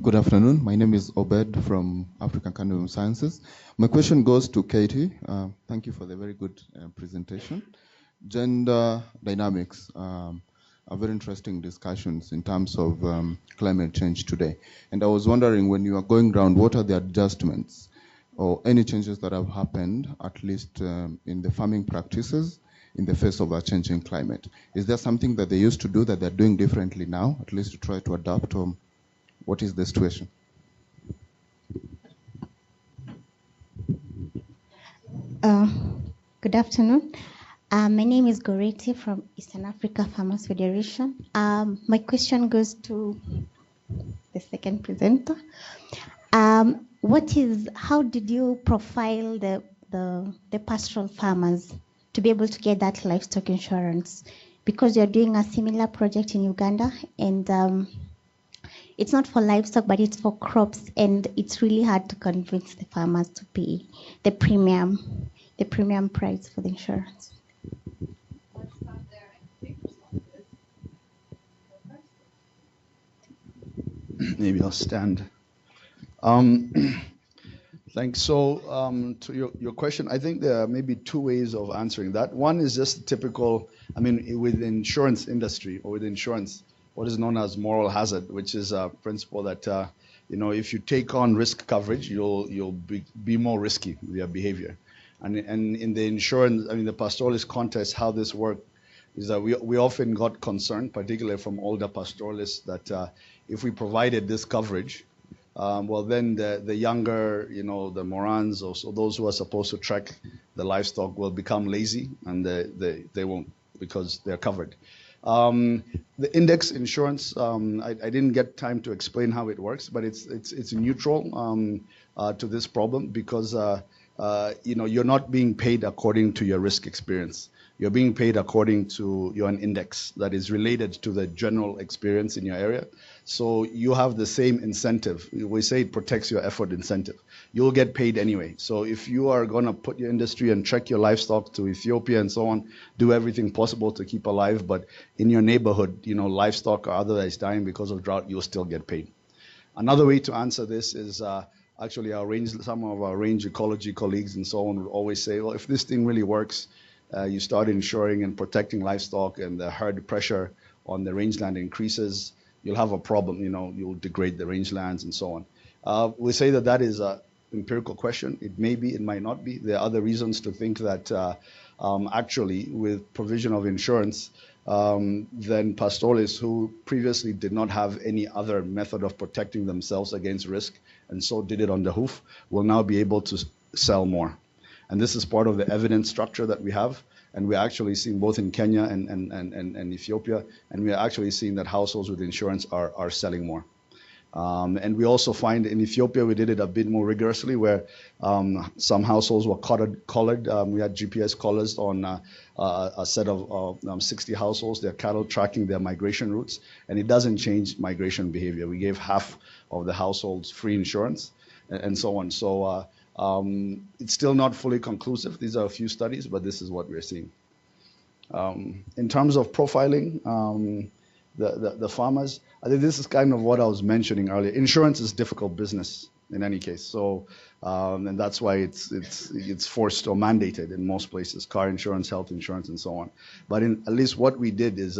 Good afternoon. My name is Obed from African Academy of Sciences. My question goes to Katie. Thank you for the very good presentation. Gender dynamics are very interesting discussions in terms of climate change today. And I was wondering, when you are going around, what are the adjustments or any changes that have happened, at least in the farming practices in the face of a changing climate? Is there something that they used to do that they're doing differently now, at least to try to adapt? Or what is the situation? Good afternoon. My name is Goreti from Eastern Africa Farmers Federation. My question goes to the second presenter. How did you profile the pastoral farmers to be able to get that livestock insurance? Because you're doing a similar project in Uganda, and it's not for livestock, but it's for crops, and it's really hard to convince the farmers to pay the premium price for the insurance. Let's stop there and take responses. Maybe I'll stand. Thanks. So to your question, I think there are maybe two ways of answering that. One is just typical, I mean, with the insurance industry or with insurance, what is known as moral hazard, which is a principle that, you know, if you take on risk coverage, you'll be more risky with your behavior. And in the insurance, I mean, the pastoralist context, how this works is that we often got concerned, particularly from older pastoralists, that if we provided this coverage, well, then the younger, you know, the Morans, or so those who are supposed to track the livestock will become lazy, and they won't, because they're covered. The index insurance, I didn't get time to explain how it works, but it's neutral to this problem, because you know, you're not being paid according to your risk experience. You're being paid according to your index that is related to the general experience in your area. So you have the same incentive. We say it protects your effort incentive. You'll get paid anyway. So if you are going to put your industry and trek your livestock to Ethiopia and so on, do everything possible to keep alive, but in your neighborhood, you know, livestock are otherwise dying because of drought, you'll still get paid. Another way to answer this is actually some of our range ecology colleagues and so on would always say, well, if this thing really works, you start insuring and protecting livestock, and the herd pressure on the rangeland increases, you'll have a problem, you know, you'll degrade the rangelands and so on. We say that is an empirical question. It may be, it might not be. There are other reasons to think that actually with provision of insurance, then pastoralists who previously did not have any other method of protecting themselves against risk, and so did it on the hoof, will now be able to sell more. And this is part of the evidence structure that we have. And we're actually seeing both in Kenya and Ethiopia, and we are actually seeing that households with insurance are selling more. And we also find in Ethiopia, we did it a bit more rigorously, where some households were collared. We had GPS collars on a set of 60 households, their cattle tracking their migration routes, and it doesn't change migration behavior. We gave half of the households free insurance and so on. So it's still not fully conclusive. These are a few studies, but this is what we're seeing. In terms of profiling the farmers, I think this is kind of what I was mentioning earlier. Insurance is difficult business in any case. So, and that's why it's forced or mandated in most places, car insurance, health insurance, and so on. But at least what we did is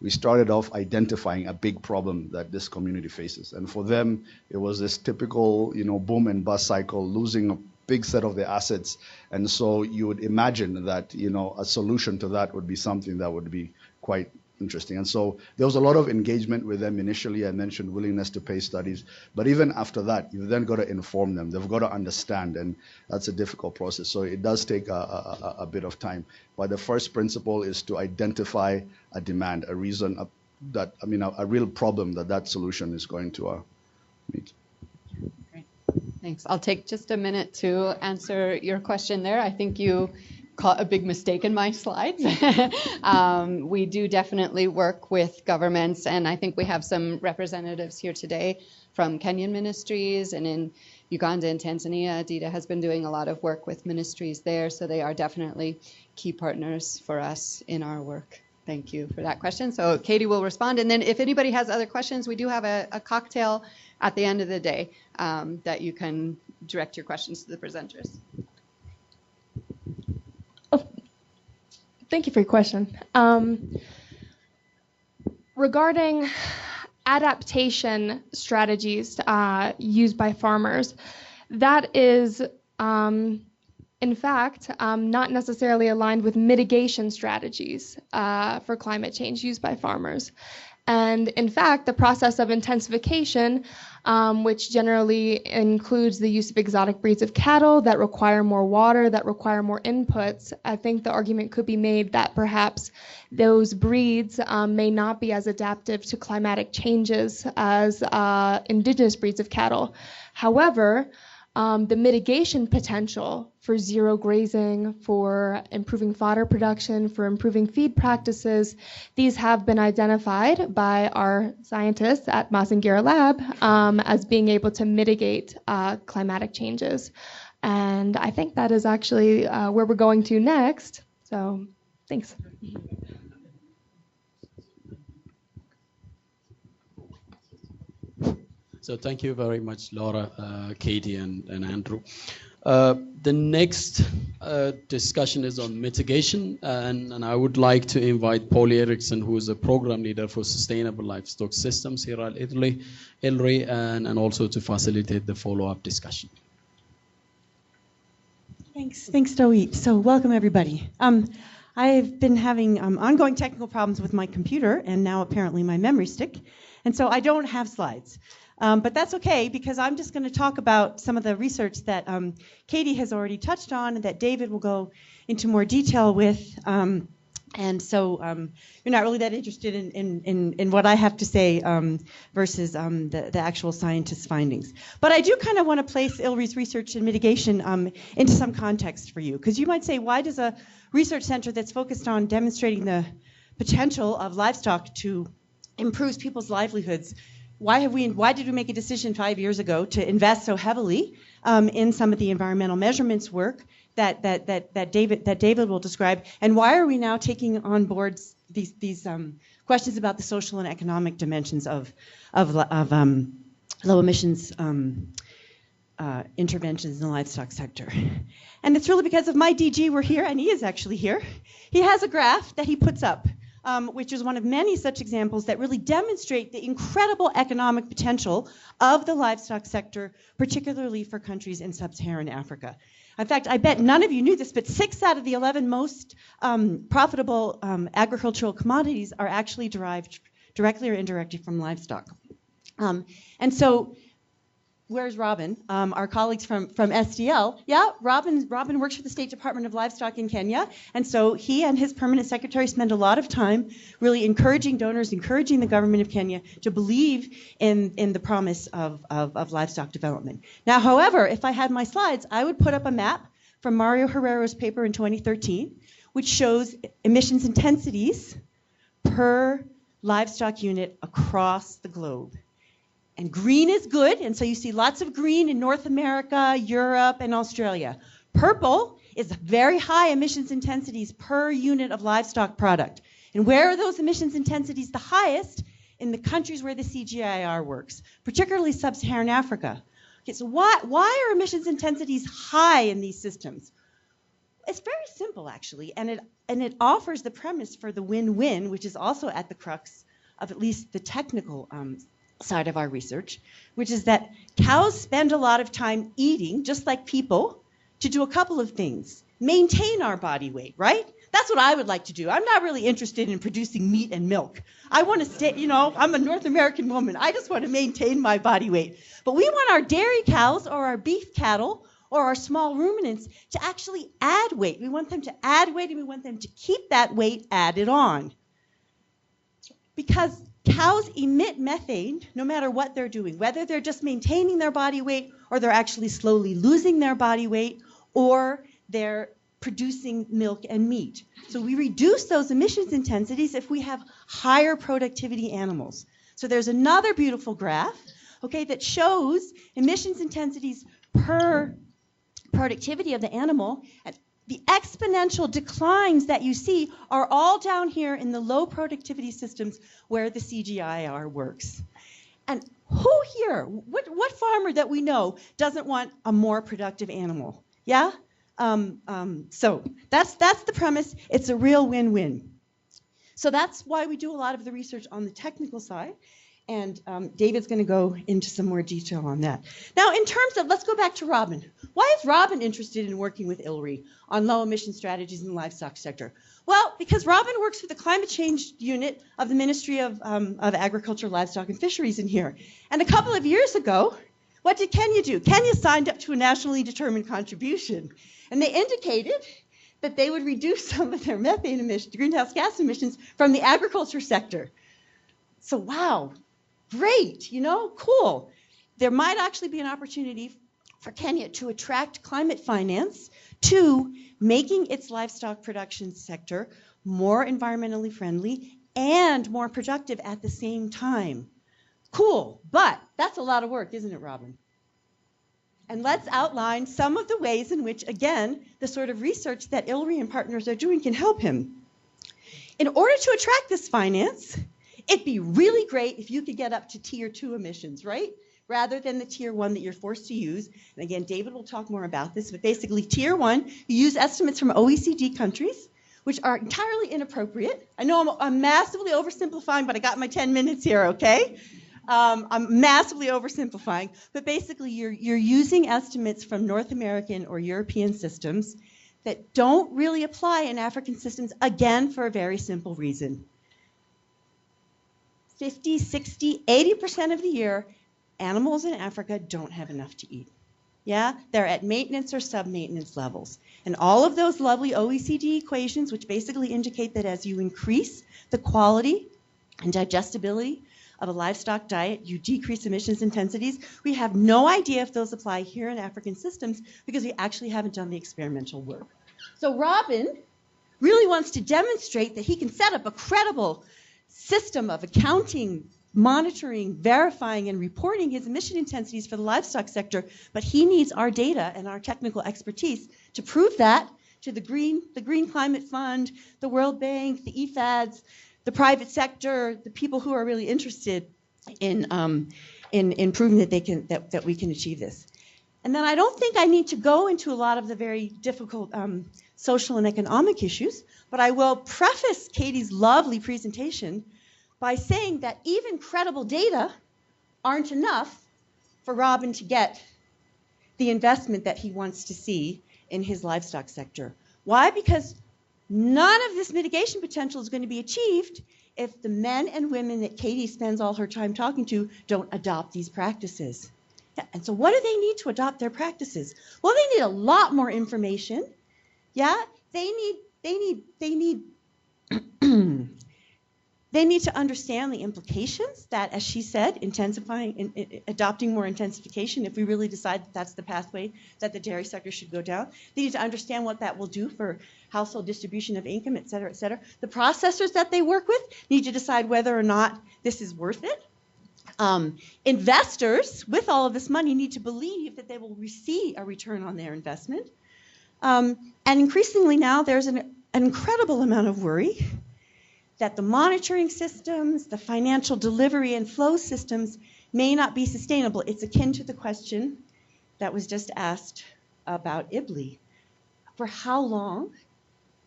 we started off identifying a big problem that this community faces. And for them, it was this typical, you know, boom and bust cycle, losing a big set of their assets. And so you would imagine that, you know, a solution to that would be something that would be quite interesting. And so there was a lot of engagement with them initially. I mentioned willingness to pay studies, but even after that, you've then got to inform them. They've got to understand, and that's a difficult process. So it does take a bit of time. But the first principle is to identify a demand, a reason, a real problem that solution is going to meet. Thanks. I'll take just a minute to answer your question there. I think you caught a big mistake in my slides. We do definitely work with governments, and I think we have some representatives here today from Kenyan ministries, and in Uganda and Tanzania, Adida has been doing a lot of work with ministries there, so they are definitely key partners for us in our work. Thank you for that question. So Katie will respond, and then if anybody has other questions, we do have a cocktail at the end of the day that you can direct your questions to the presenters. Thank you for your question. Regarding adaptation strategies used by farmers, that is, in fact, not necessarily aligned with mitigation strategies for climate change used by farmers. And in fact, the process of intensification, which generally includes the use of exotic breeds of cattle that require more water, that require more inputs, I think the argument could be made that perhaps those breeds may not be as adaptive to climatic changes as indigenous breeds of cattle. However, the mitigation potential for zero grazing, for improving fodder production, for improving feed practices, these have been identified by our scientists at Mazingira Lab as being able to mitigate climatic changes. And I think that is actually where we're going to next. So thanks. So thank you very much, Laura, Katie, and Andrew. The next discussion is on mitigation, and I would like to invite Paul Eriksson, who is a program leader for sustainable livestock systems here at ILRI, and also to facilitate the follow-up discussion. Thanks, Dawit. So welcome, everybody. I've been having ongoing technical problems with my computer, and now apparently my memory stick, and so I don't have slides. But that's okay, because I'm just going to talk about some of the research that Katie has already touched on and that David will go into more detail with. And so you're not really that interested in what I have to say versus the actual scientists' findings. But I do kind of want to place ILRI's research and mitigation into some context for you. Because you might say, why does a research center that's focused on demonstrating the potential of livestock to improve people's livelihoods, why did we make a decision 5 years ago to invest so heavily in some of the environmental measurements work that David will describe, and why are we now taking on board these questions about the social and economic dimensions of low emissions interventions in the livestock sector? And it's really because of my DG we're here, and he is actually here. He has a graph that he puts up, which is one of many such examples that really demonstrate the incredible economic potential of the livestock sector, particularly for countries in sub-Saharan Africa. In fact, I bet none of you knew this, but 6 out of the 11 most profitable agricultural commodities are actually derived directly or indirectly from livestock. And so, where's Robin? Our colleagues from SDL. Yeah, Robin works for the State Department of Livestock in Kenya, and so he and his permanent secretary spend a lot of time really encouraging donors, encouraging the government of Kenya to believe in the promise of livestock development. Now, however, if I had my slides, I would put up a map from Mario Herrero's paper in 2013, which shows emissions intensities per livestock unit across the globe. And green is good, and so you see lots of green in North America, Europe, and Australia. Purple is very high emissions intensities per unit of livestock product. And where are those emissions intensities the highest? In the countries where the CGIAR works, particularly sub-Saharan Africa. Okay, so why are emissions intensities high in these systems? It's very simple, actually, and it offers the premise for the win-win, which is also at the crux of at least the technical side of our research, which is that cows spend a lot of time eating, just like people, to do a couple of things. maintain our body weight, right? That's what I would like to do. I'm not really interested in producing meat and milk. I want to stay, I'm a North American woman. I just want to maintain my body weight. But we want our dairy cows or our beef cattle or our small ruminants to actually add weight. We want them to add weight, and we want them to keep that weight added on. Because cows emit methane no matter what they're doing, whether they're just maintaining their body weight or they're actually slowly losing their body weight or they're producing milk and meat. So we reduce those emissions intensities if we have higher productivity animals. So there's another beautiful graph, okay, that shows emissions intensities per productivity of the animal. And the exponential declines that you see are all down here in the low productivity systems where the CGIAR works. And who here, what farmer that we know doesn't want a more productive animal? Yeah? So that's the premise. It's a real win-win. So that's why we do a lot of the research on the technical side. And David's going to go into some more detail on that. Now, in terms of, let's go back to Robin. Why is Robin interested in working with ILRI on low emission strategies in the livestock sector? Well, because Robin works for the climate change unit of the Ministry of Agriculture, Livestock and Fisheries in here. And a couple of years ago, what did Kenya do? Kenya signed up to a nationally determined contribution. And they indicated that they would reduce some of their methane emissions, greenhouse gas emissions from the agriculture sector. So wow, great, cool. There might actually be an opportunity for Kenya to attract climate finance to making its livestock production sector more environmentally friendly and more productive at the same time. Cool, but that's a lot of work, isn't it, Robin? And let's outline some of the ways in which, again, the sort of research that ILRI and partners are doing can help him. In order to attract this finance, it'd be really great if you could get up to tier 2 emissions, right? Rather than the tier 1 that you're forced to use. And again, David will talk more about this, but basically tier 1, you use estimates from OECD countries, which are entirely inappropriate. I know I'm massively oversimplifying, but I got my 10 minutes here, okay? I'm massively oversimplifying, but basically you're using estimates from North American or European systems that don't really apply in African systems, again, for a very simple reason. 50, 60, 80% of the year, animals in Africa don't have enough to eat. Yeah, they're at maintenance or sub-maintenance levels. And all of those lovely OECD equations, which basically indicate that as you increase the quality and digestibility of a livestock diet, you decrease emissions intensities. We have no idea if those apply here in African systems because we actually haven't done the experimental work. So Robin really wants to demonstrate that he can set up a credible system of accounting, monitoring, verifying, and reporting his emission intensities for the livestock sector, but he needs our data and our technical expertise to prove that to the Green Climate Fund, the World Bank, the EFADs, the private sector, the people who are really interested in proving that we can achieve this. And then I don't think I need to go into a lot of the very difficult social and economic issues, but I will preface Katie's lovely presentation by saying that even credible data aren't enough for Robin to get the investment that he wants to see in his livestock sector. Why? Because none of this mitigation potential is going to be achieved if the men and women that Katie spends all her time talking to don't adopt these practices. Yeah, and so what do they need to adopt their practices? Well, they need a lot more information. Yeah, they need they need to understand the implications that, as she said, adopting more intensification, if we really decide that that's the pathway that the dairy sector should go down. They need to understand what that will do for household distribution of income, et cetera, et cetera. The processors that they work with need to decide whether or not this is worth it. Investors with all of this money need to believe that they will receive a return on their investment. And increasingly now there's an incredible amount of worry that the monitoring systems, the financial delivery and flow systems may not be sustainable. It's akin to the question that was just asked about IBLI. For how long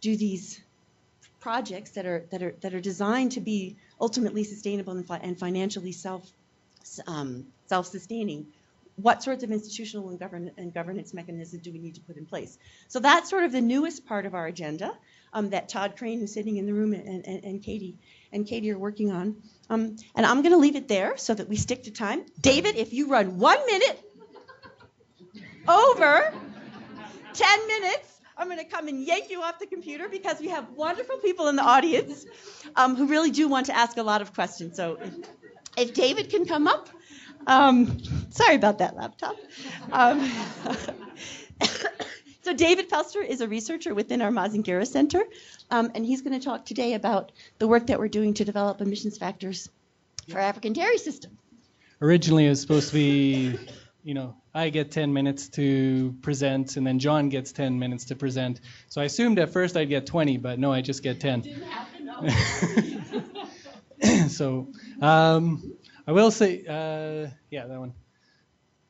do these projects that are designed to be ultimately sustainable and financially self-sustaining, what sorts of institutional and governance mechanisms do we need to put in place? So that's sort of the newest part of our agenda that Todd Crane, who's sitting in the room, and Katie are working on. And I'm going to leave it there so that we stick to time. David, if you run 1 minute over 10 minutes, I'm going to come and yank you off the computer, because we have wonderful people in the audience who really do want to ask a lot of questions. So if David can come up. Sorry about that laptop. So David Pelster is a researcher within our Mazingira Center, and he's going to talk today about the work that we're doing to develop emissions factors for African dairy system. Originally, it was supposed to be, I get 10 minutes to present, and then John gets 10 minutes to present. So I assumed at first I'd get 20, but no, I just get 10. Didn't happen, no. So I will say, yeah, that one.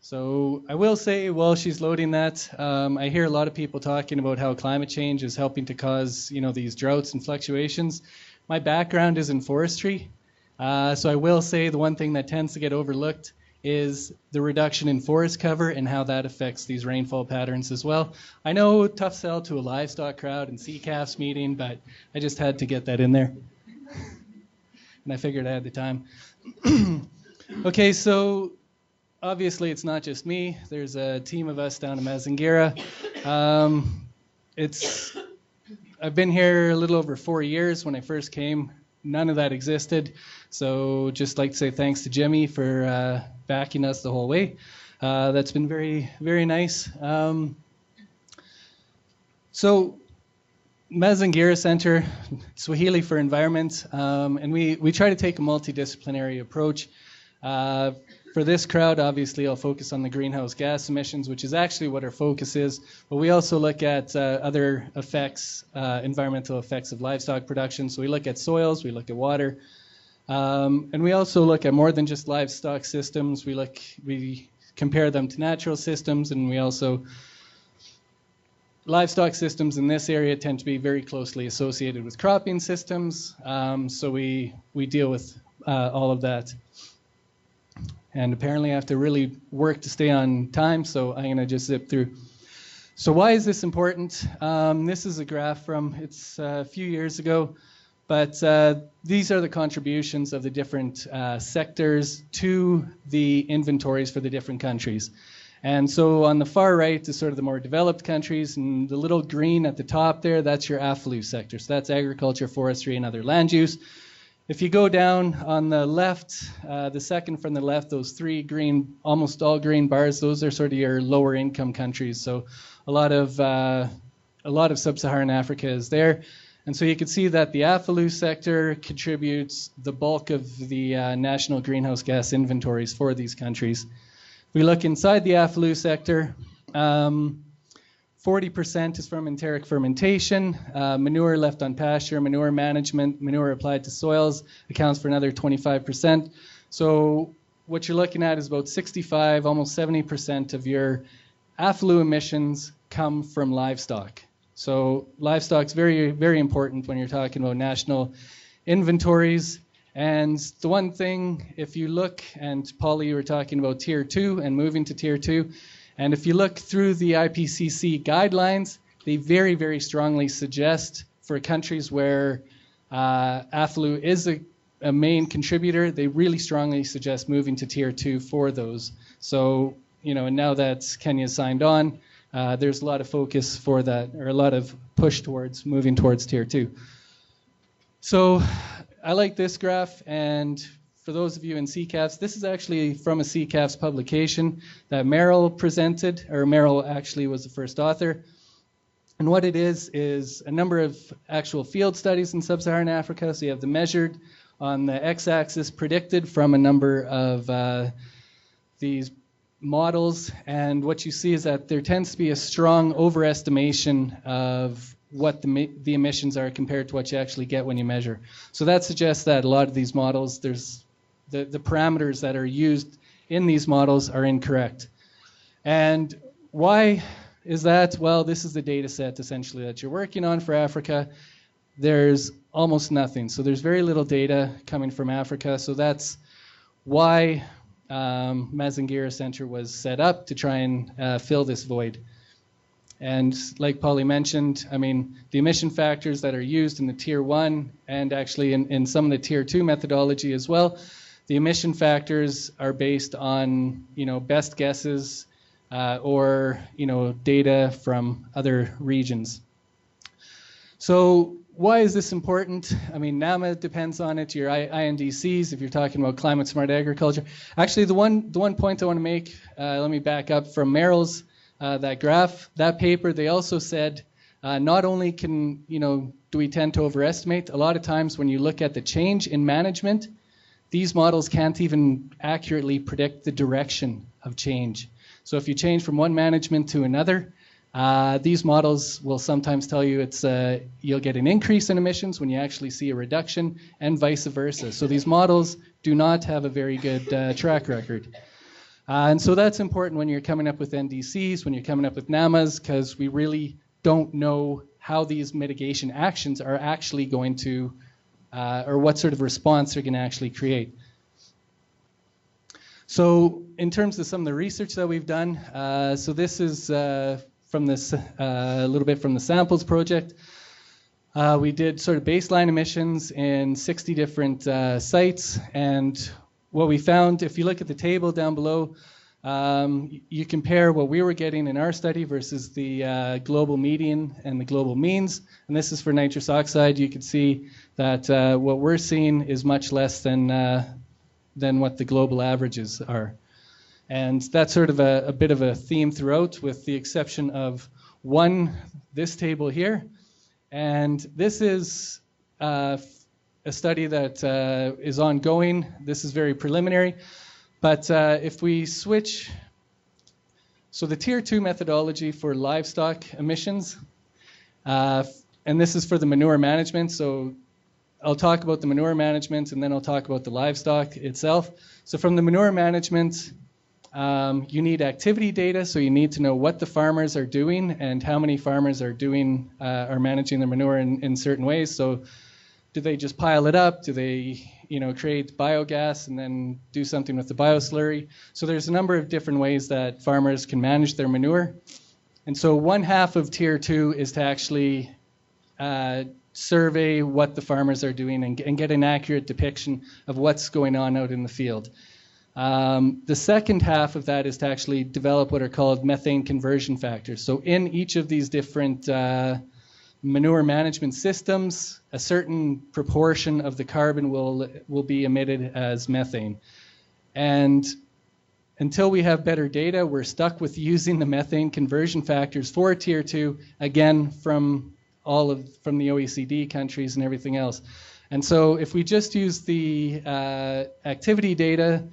So I will say, while she's loading that, I hear a lot of people talking about how climate change is helping to cause, these droughts and fluctuations. My background is in forestry, so I will say the one thing that tends to get overlooked is the reduction in forest cover and how that affects these rainfall patterns as well. I know, tough sell to a livestock crowd and CCAFS meeting, but I just had to get that in there. And I figured I had the time. Okay, so obviously it's not just me. There's a team of us down in Mazingira. I've been here a little over 4 years. When I first came, none of that existed. So just like to say thanks to Jimmy for backing us the whole way. That's been very, very nice. So Mazingira Center, Swahili for Environment, and we try to take a multidisciplinary approach. For this crowd, obviously, I'll focus on the greenhouse gas emissions, which is actually what our focus is. But we also look at other effects, environmental effects of livestock production. So we look at soils, we look at water, and we also look at more than just livestock systems. We compare them to natural systems, and we also livestock systems in this area tend to be very closely associated with cropping systems. So we deal with all of that. And apparently I have to really work to stay on time, so I'm going to just zip through. So why is this important? This is a graph from, it's a few years ago, but these are the contributions of the different sectors to the inventories for the different countries. And so on the far right is sort of the more developed countries, and the little green at the top there, that's your AFLU sector. So that's agriculture, forestry, and other land use. If you go down on the left, the second from the left, those three green, almost all green bars, those are sort of your lower income countries. So a lot of sub-Saharan Africa is there. And so you can see that the AFLU sector contributes the bulk of the national greenhouse gas inventories for these countries. If we look inside the AFLU sector, 40% is from enteric fermentation, manure left on pasture, manure management, manure applied to soils accounts for another 25%. So what you're looking at is about 65, almost 70% of your AFLU emissions come from livestock. So livestock's very, very important when you're talking about national inventories. And the one thing, if you look, and Paula, you were talking about Tier 2 and moving to Tier 2, and if you look through the IPCC guidelines, they very, very strongly suggest for countries where AFLU is a main contributor, they really strongly suggest moving to Tier 2 for those. So, and now that Kenya signed on, there's a lot of focus for that, or a lot of push towards moving towards Tier 2. So I like this graph, and for those of you in CCAFS, this is actually from a CCAFS publication that Merrill presented, or Merrill actually was the first author. And what it is a number of actual field studies in sub-Saharan Africa. So you have the measured on the x-axis, predicted from a number of these models. And what you see is that there tends to be a strong overestimation of what the emissions are compared to what you actually get when you measure. So that suggests that a lot of these models, there's the parameters that are used in these models are incorrect. And why is that? Well, this is the data set essentially that you're working on for Africa. There's almost nothing. So there's very little data coming from Africa. So that's why Mazingira Center was set up to try and fill this void. And like Polly mentioned, I mean, the emission factors that are used in the Tier 1 and actually in some of the Tier 2 methodology as well, the emission factors are based on, best guesses or, data from other regions. So why is this important? I mean, NAMA depends on it, your INDCs, if you're talking about climate smart agriculture. Actually, the one point I want to make, let me back up from Merrill's, that graph, that paper, they also said not only can, do we tend to overestimate, a lot of times when you look at the change in management, these models can't even accurately predict the direction of change. So if you change from one management to another, these models will sometimes tell you you'll get an increase in emissions when you actually see a reduction, and vice versa. So these models do not have a very good track record. And so that's important when you're coming up with NDCs, when you're coming up with NAMAs, because we really don't know how these mitigation actions are actually going to, or what sort of response they're going to actually create. So in terms of some of the research that we've done, so this is from this, a little bit from the samples project. We did sort of baseline emissions in 60 different sites, and what we found, if you look at the table down below, you compare what we were getting in our study versus the global median and the global means, and this is for nitrous oxide. You can see that what we're seeing is much less than what the global averages are. And that's sort of a bit of a theme throughout, with the exception of this table here. And this is a study that is ongoing. This is very preliminary. But if we switch, so the Tier 2 methodology for livestock emissions, and this is for the manure management. So I'll talk about the manure management and then I'll talk about the livestock itself. So from the manure management, you need activity data, so you need to know what the farmers are doing and how many farmers are managing their manure in certain ways. So do they just pile it up? Do they, create biogas and then do something with the bioslurry? So there's a number of different ways that farmers can manage their manure. And so one half of Tier 2 is to actually survey what the farmers are doing and get an accurate depiction of what's going on out in the field. The second half of that is to actually develop what are called methane conversion factors. So in each of these different manure management systems, a certain proportion of the carbon will be emitted as methane. And until we have better data, we're stuck with using the methane conversion factors for Tier 2, again, from the OECD countries and everything else. And so if we just use the activity data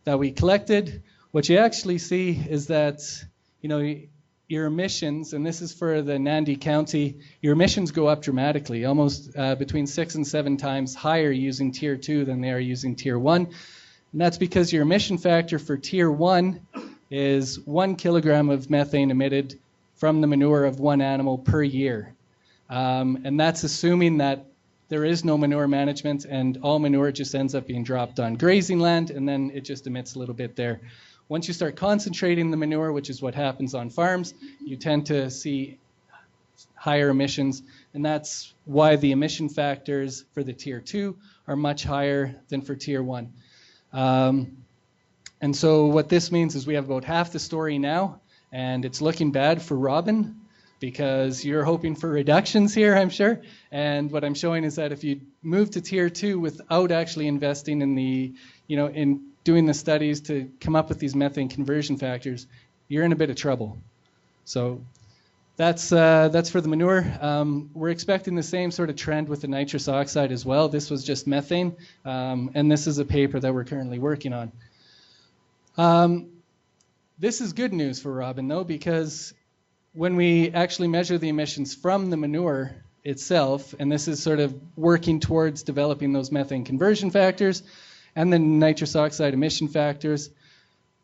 that we collected, what you actually see is that, your emissions, and this is for the Nandi County, your emissions go up dramatically, almost between 6 and 7 times higher using Tier 2 than they are using Tier 1. And that's because your emission factor for Tier 1 is 1 kilogram of methane emitted from the manure of one animal per year. And that's assuming that there is no manure management and all manure just ends up being dropped on grazing land, and then it just emits a little bit there. Once you start concentrating the manure, which is what happens on farms, you tend to see higher emissions, and that's why the emission factors for the Tier 2 are much higher than for Tier 1. And so what this means is we have about half the story now, and it's looking bad for Robin, because you're hoping for reductions here, I'm sure. And what I'm showing is that if you move to Tier 2 without actually investing in in doing the studies to come up with these methane conversion factors, you're in a bit of trouble. So that's for the manure. We're expecting the same sort of trend with the nitrous oxide as well. This was just methane, and this is a paper that we're currently working on. This is good news for Robin, though, because when we actually measure the emissions from the manure itself, and this is sort of working towards developing those methane conversion factors and the nitrous oxide emission factors,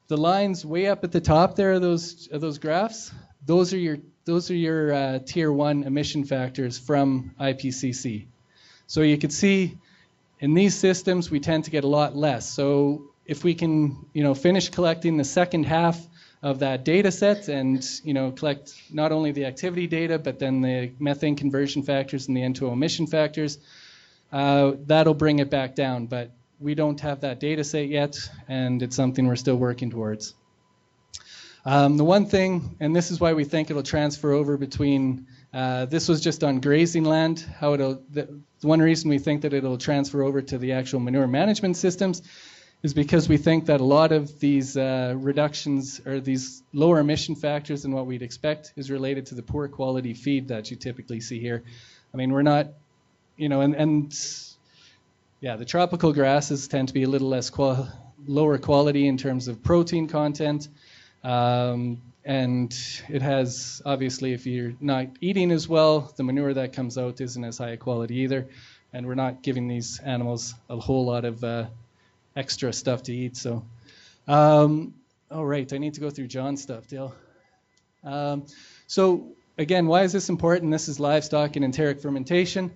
the lines way up at the top there are those graphs. Those are your Tier 1 emission factors from IPCC. So you can see in these systems we tend to get a lot less. So if we can, finish collecting the second half of that data set and, collect not only the activity data, but then the methane conversion factors and the N2O emission factors, that'll bring it back down. But we don't have that data set yet, and it's something we're still working towards. The one thing, and this is why we think it'll transfer over between, this was just on grazing land, the one reason we think that it'll transfer over to the actual manure management systems is because we think that a lot of these reductions or these lower emission factors than what we'd expect is related to the poor quality feed that you typically see here. I mean, we're not, the tropical grasses tend to be a little less lower quality in terms of protein content. And it has, obviously, if you're not eating as well, the manure that comes out isn't as high a quality either. And we're not giving these animals a whole lot of extra stuff to eat. So, all right, I need to go through John's stuff, Dale. So, again, why is this important? This is livestock and enteric fermentation.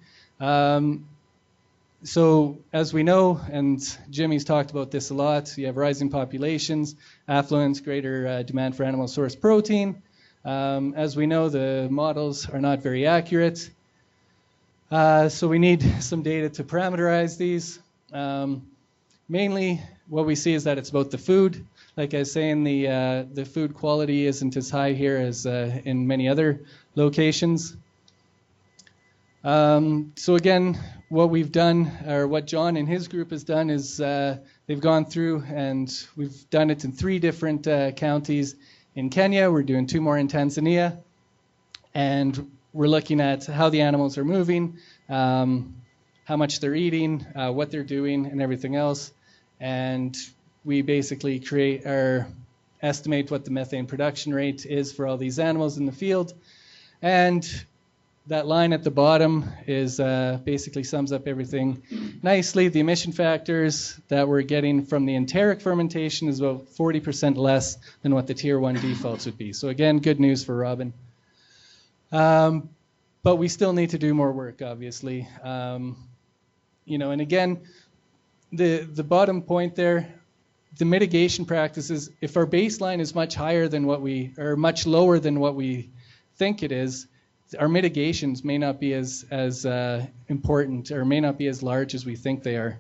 So, as we know, and Jimmy's talked about this a lot, you have rising populations, affluence, greater demand for animal source protein. As we know, the models are not very accurate. So we need some data to parameterize these. Mainly, what we see is that it's about the food. Like I was saying, the food quality isn't as high here as in many other locations. So again, what we've done, or what John and his group has done, is they've gone through and we've done it in 3 different counties in Kenya. We're doing 2 more in Tanzania. And we're looking at how the animals are moving, how much they're eating, what they're doing, and everything else. And we basically estimate what the methane production rate is for all these animals in the field. And that line at the bottom is basically sums up everything nicely. The emission factors that we're getting from the enteric fermentation is about 40% less than what the Tier 1 defaults would be. So again, good news for Robin. But we still need to do more work, obviously. And again, the bottom point there, the mitigation practices, if our baseline is much higher than much lower than what we think it is, our mitigations may not be as important or may not be as large as we think they are.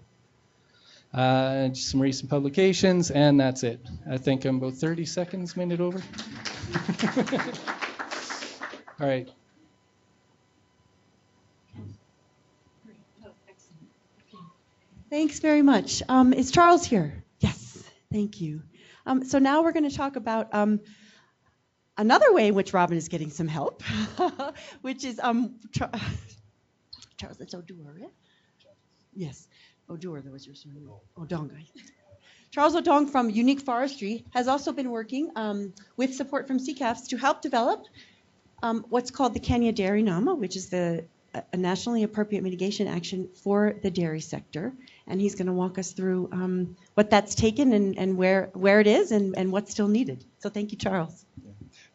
Just some recent publications, and that's it. I think I'm about 30 seconds, minute over. All right. Thanks very much. Is Charles here? Yes, thank you. So now we're going to talk about another way in which Robin is getting some help, which is Charles, that's Odor, yeah? Yes, Odor, that was your surname. Odong. Charles Odong from Unique Forestry has also been working with support from CCAFS to help develop what's called the Kenya Dairy NAMA, which is a nationally appropriate mitigation action for the dairy sector. And he's going to walk us through what that's taken and where it is and what's still needed. So thank you, Charles.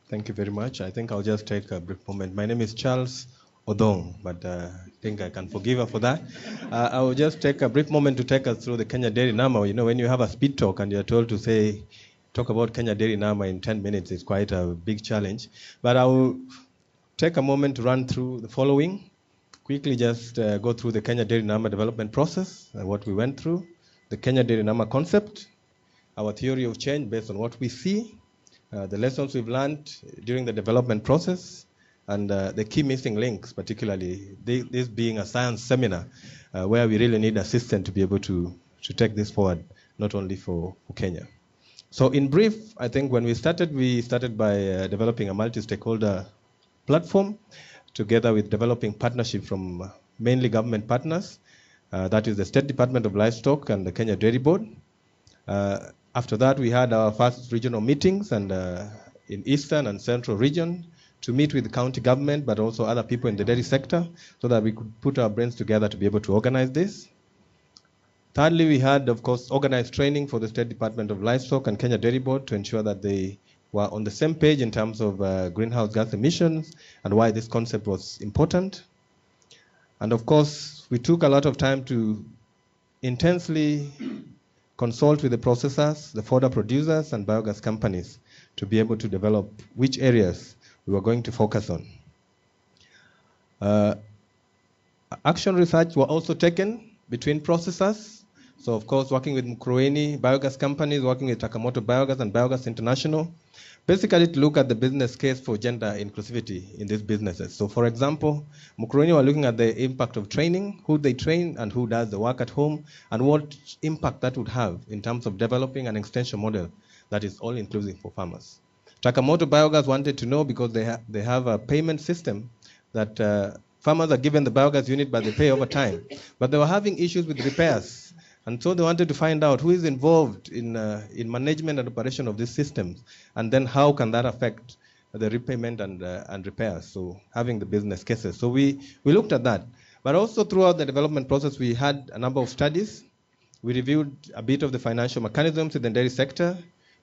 Thank you very much. I think I'll just take a brief moment. My name is Charles Odong, but I think I can forgive her for that. I will just take a brief moment to take us through the Kenya Dairy NAMA. You know, when you have a speed talk and you're told to talk about Kenya Dairy NAMA in 10 minutes, it's quite a big challenge. But I will take a moment to run through the following. Quickly just go through the Kenya Dairy NAMA development process and what we went through, the Kenya Dairy NAMA concept, our theory of change based on what we see, the lessons we've learned during the development process, and the key missing links, particularly this being a science seminar where we really need assistance to be able to take this forward, not only for Kenya. So in brief, I think when we started by developing a multi-stakeholder platform together with developing partnership from mainly government partners, that is the State Department of Livestock and the Kenya Dairy Board. After that, we had our first regional meetings and in Eastern and Central region to meet with the county government, but also other people in the dairy sector, so that we could put our brains together to be able to organize this. Thirdly, we had, of course, organized training for the State Department of Livestock and Kenya Dairy Board to ensure that they were on the same page in terms of greenhouse gas emissions and why this concept was important. And of course, we took a lot of time to intensely consult with the processors, the fodder producers, and biogas companies to be able to develop which areas we were going to focus on. Action research were also taken between processors. So of course, working with Mkuruweni biogas companies, working with Takamoto Biogas and Biogas International, basically to look at the business case for gender inclusivity in these businesses. So for example, Mkuruweni were looking at the impact of training, who they train and who does the work at home, and what impact that would have in terms of developing an extension model that is all inclusive for farmers. Takamoto Biogas wanted to know, because they have a payment system that farmers are given the biogas unit, but they pay over time. But they were having issues with repairs. And so they wanted to find out who is involved in management and operation of these systems, and then how can that affect the repayment and repairs, so having the business cases. So we looked at that. But also throughout the development process, we had a number of studies. We reviewed a bit of the financial mechanisms in the dairy sector.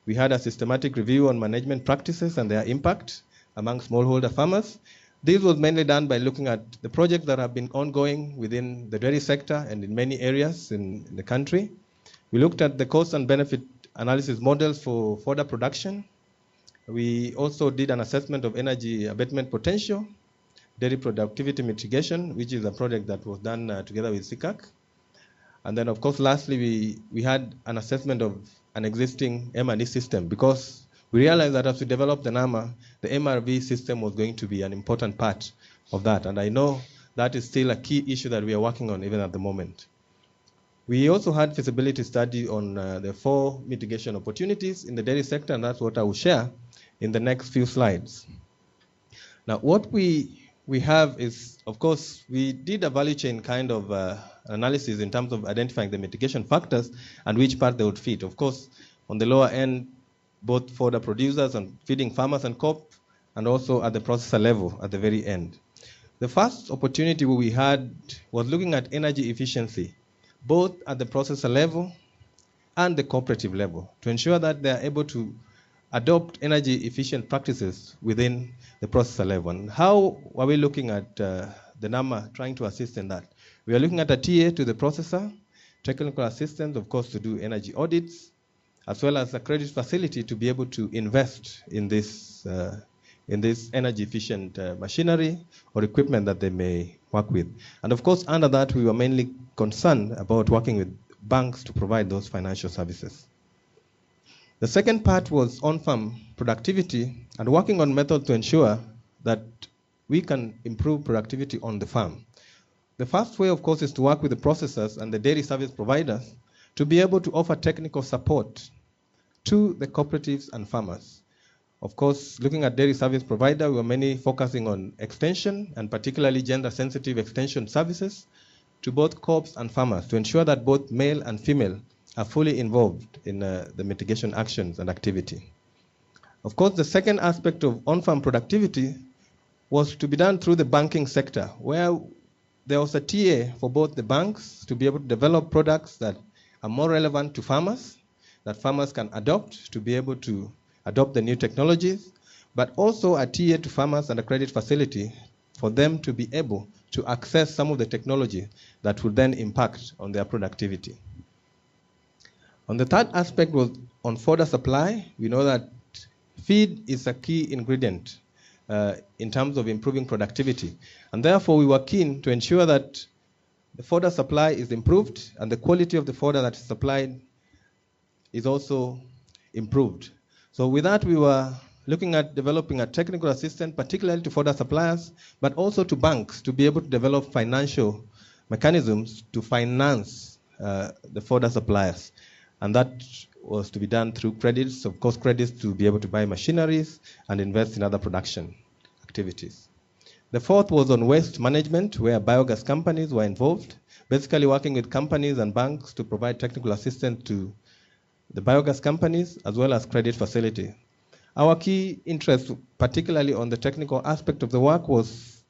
We had a systematic review on management practices and their impact among smallholder farmers. This was mainly done by looking at the projects that have been ongoing within the dairy sector and in many areas in the country. We looked at the cost and benefit analysis models for fodder production. We also did an assessment of energy abatement potential, dairy productivity mitigation, which is a project that was done together with CCAC. And then, of course, lastly, we had an assessment of an existing M&E system, because we realized that as we developed the NAMA, the MRV system was going to be an important part of that. And I know that is still a key issue that we are working on even at the moment. We also had feasibility study on the 4 mitigation opportunities in the dairy sector, and that's what I will share in the next few slides. Now, what we have is, of course, we did a value chain kind of analysis in terms of identifying the mitigation factors and which part they would fit. Of course, on the lower end, both for the producers and feeding farmers and COP, and also at the processor level at the very end. The first opportunity we had was looking at energy efficiency, both at the processor level and the cooperative level, to ensure that they are able to adopt energy efficient practices within the processor level. And how are we looking at the NAMA trying to assist in that? We are looking at a TA to the processor, technical assistance, of course, to do energy audits, as well as a credit facility to be able to invest in this energy efficient machinery or equipment that they may work with. And of course, under that, we were mainly concerned about working with banks to provide those financial services. The second part was on-farm productivity and working on methods to ensure that we can improve productivity on the farm. The first way, of course, is to work with the processors and the dairy service providers to be able to offer technical support to the cooperatives and farmers. Of course, looking at dairy service provider, we were mainly focusing on extension, and particularly gender-sensitive extension services to both co-ops and farmers, to ensure that both male and female are fully involved in the mitigation actions and activity. Of course, the second aspect of on-farm productivity was to be done through the banking sector, where there was a TA for both the banks to be able to develop products that are more relevant to farmers, that farmers can adopt to be able to adopt the new technologies, but also a TA to farmers and a credit facility for them to be able to access some of the technology that will then impact on their productivity. On the third aspect was on fodder supply. We know that feed is a key ingredient in terms of improving productivity. And therefore, we were keen to ensure that the fodder supply is improved and the quality of the fodder that is supplied is also improved. So with that, we were looking at developing a technical assistance, particularly to fodder suppliers, but also to banks to be able to develop financial mechanisms to finance the fodder suppliers. And that was to be done through credits, of course, credits to be able to buy machineries and invest in other production activities. The fourth was on waste management, where biogas companies were involved, basically working with companies and banks to provide technical assistance to the biogas companies, as well as credit facility. Our key interest, particularly on the technical aspect of the work, was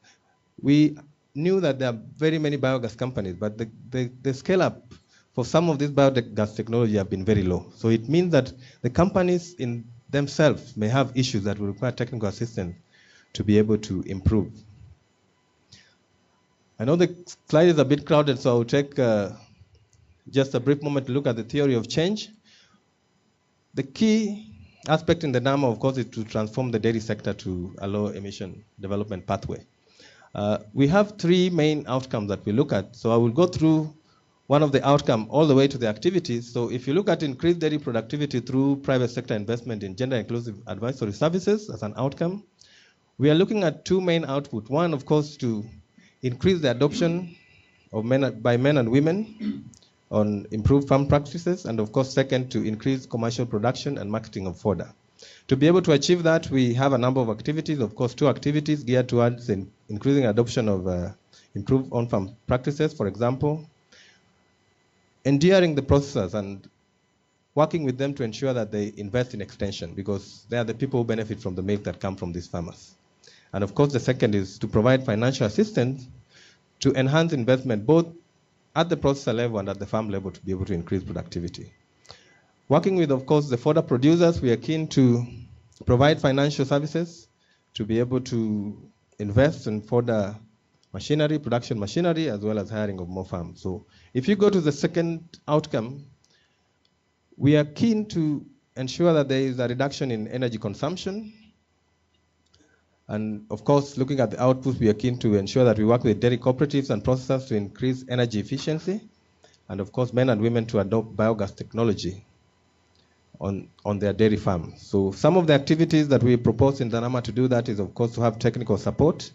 we knew that there are very many biogas companies, but the scale up for some of this biogas technology have been very low. So it means that the companies in themselves may have issues that will require technical assistance to be able to improve. I know the slide is a bit crowded, so I'll take just a brief moment to look at the theory of change. The key aspect in the NAMA, of course, is to transform the dairy sector to a low emission development pathway. We have three main outcomes that we look at. So I will go through one of the outcomes all the way to the activities. So if you look at increased dairy productivity through private sector investment in gender inclusive advisory services as an outcome, we are looking at two main outputs. One, of course, to increase the adoption of by men and women on improved farm practices, and of course, second, to increase commercial production and marketing of fodder. To be able to achieve that, we have a number of activities, of course, two activities geared towards increasing adoption of improved on-farm practices, for example, endearing the processors and working with them to ensure that they invest in extension, because they are the people who benefit from the milk that come from these farmers. And of course, the second is to provide financial assistance to enhance investment both at the processor level and at the farm level to be able to increase productivity. Working with, of course, the fodder producers, we are keen to provide financial services to be able to invest in fodder machinery, production machinery, as well as hiring of more farms. So if you go to the second outcome, we are keen to ensure that there is a reduction in energy consumption. And of course, looking at the outputs, we are keen to ensure that we work with dairy cooperatives and processors to increase energy efficiency. And of course, men and women to adopt biogas technology on their dairy farms. So some of the activities that we propose in the NAMA to do that is, of course, to have technical support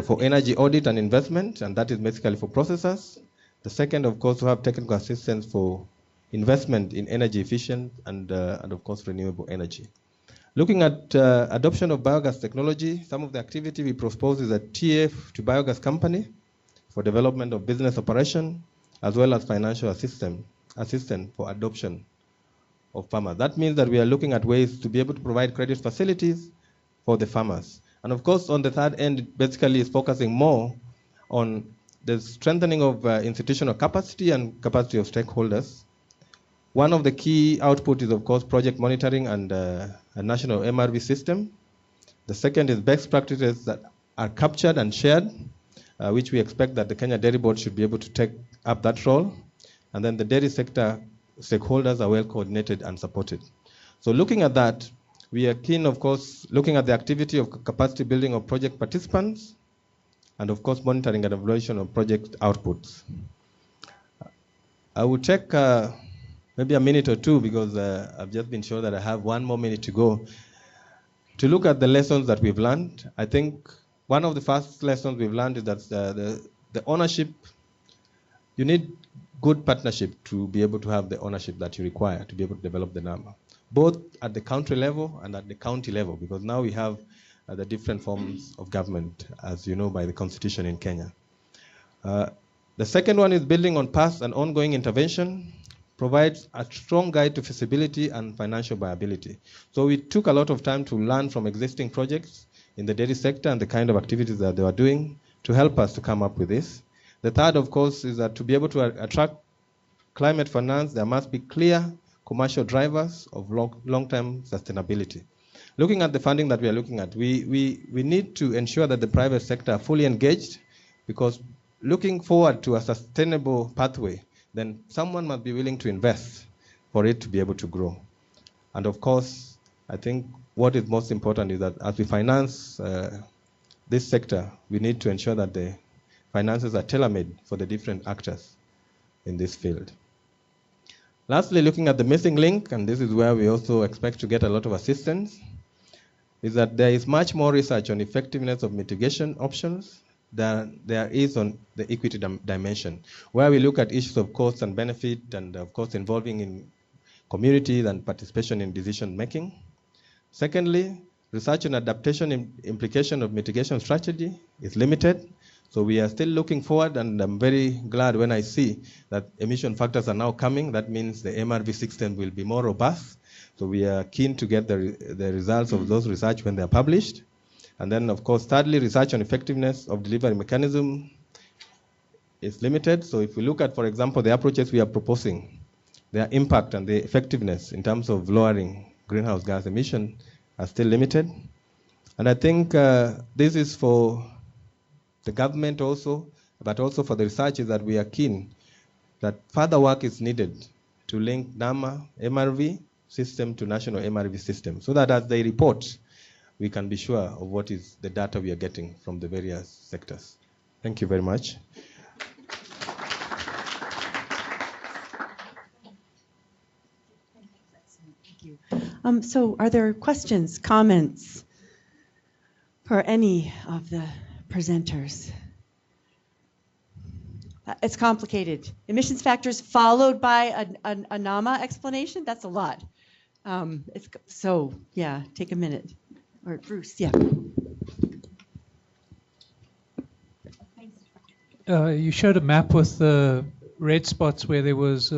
for energy audit and investment, and that is basically for processors. The second, of course, to have technical assistance for investment in energy efficient and of course, renewable energy. Looking at adoption of biogas technology, some of the activity we propose is a TF to biogas company for development of business operation, as well as financial assistance for adoption of farmers. That means that we are looking at ways to be able to provide credit facilities for the farmers. And of course, on the third end, it basically is focusing more on the strengthening of institutional capacity and capacity of stakeholders. One of the key outputs is, of course, project monitoring and a national MRV system. The second is best practices that are captured and shared, which we expect that the Kenya Dairy Board should be able to take up that role. And then the dairy sector stakeholders are well coordinated and supported. So looking at that, we are keen, of course, looking at the activity of capacity building of project participants, and of course, monitoring and evaluation of project outputs. I will take maybe a minute or two, because I've just been sure that I have one more minute to go, to look at the lessons that we've learned. I think one of the first lessons we've learned is that the ownership, you need good partnership to be able to have the ownership that you require to be able to develop the NAMA, both at the country level and at the county level, because now we have the different forms of government, as you know, by the constitution in Kenya. The second one is building on past and ongoing intervention, provides a strong guide to feasibility and financial viability. So we took a lot of time to learn from existing projects in the dairy sector and the kind of activities that they were doing to help us to come up with this. The third, of course, is that to be able to attract climate finance, there must be clear commercial drivers of long-term sustainability. Looking at the funding that we are looking at, we need to ensure that the private sector are fully engaged, because looking forward to a sustainable pathway, then someone must be willing to invest for it to be able to grow. And of course, I think what is most important is that as we finance this sector, we need to ensure that the finances are tailor-made for the different actors in this field. Lastly, looking at the missing link, and this is where we also expect to get a lot of assistance, is that there is much more research on effectiveness of mitigation options than there is on the equity dimension, where we look at issues of cost and benefit, and of course involving in communities and participation in decision making. Secondly, research on adaptation implication of mitigation strategy is limited. So we are still looking forward, and I'm very glad when I see that emission factors are now coming. That means the MRV system will be more robust. So we are keen to get the results of those research when they are published. And then, of course, thirdly, research on effectiveness of delivery mechanism is limited. So if we look at, for example, the approaches we are proposing, their impact and the effectiveness in terms of lowering greenhouse gas emission are still limited. And I think this is for the government also, but also for the researchers, that we are keen that further work is needed to link NAMA MRV system to national MRV system, so that as they report, we can be sure of what is the data we are getting from the various sectors. Thank you very much. Thank you. So are there questions, comments for any of the presenters? It's complicated. Emissions factors followed by a NAMA explanation, that's a lot. So yeah, take a minute. Or Bruce, yeah. You showed a map with the red spots where there was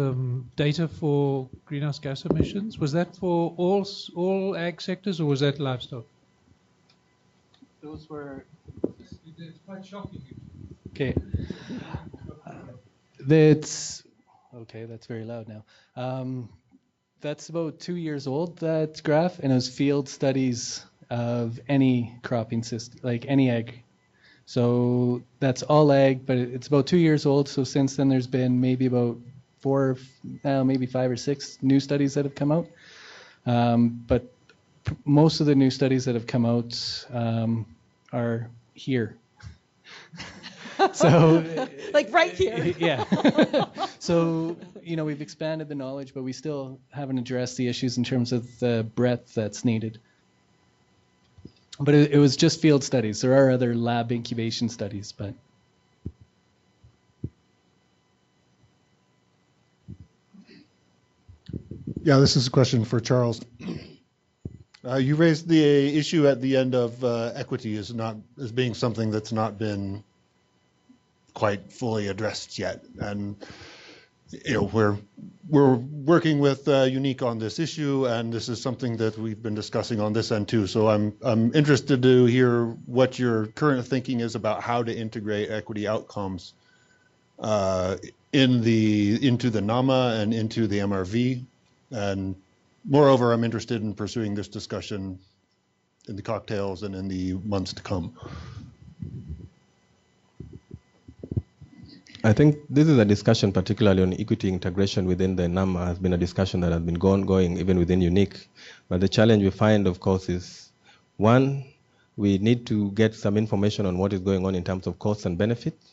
data for greenhouse gas emissions. Was that for all ag sectors, or was that livestock? Those were. It's quite shocking. Okay. That's okay. That's very loud now. That's about 2 years old, that graph, and it was field studies of any cropping system, like any ag. So that's all ag, but it's about 2 years old. So since then, there's been maybe about maybe 5 or 6 new studies that have come out. But most of the new studies that have come out are here. So like right here. Yeah. So, we've expanded the knowledge, but we still haven't addressed the issues in terms of the breadth that's needed. But it was just field studies. There are other lab incubation studies, but. Yeah, this is a question for Charles. You raised the issue at the end of equity as being something that's not been quite fully addressed yet, and we're working with Unique on this issue, and this is something that we've been discussing on this end too. So I'm interested to hear what your current thinking is about how to integrate equity outcomes into the NAMA and into the MRV, and moreover, I'm interested in pursuing this discussion in the cocktails and in the months to come. I think this is a discussion, particularly on equity integration within the NAMA, has been a discussion that has been going even within Unique. But the challenge we find, of course, is one, we need to get some information on what is going on in terms of costs and benefits.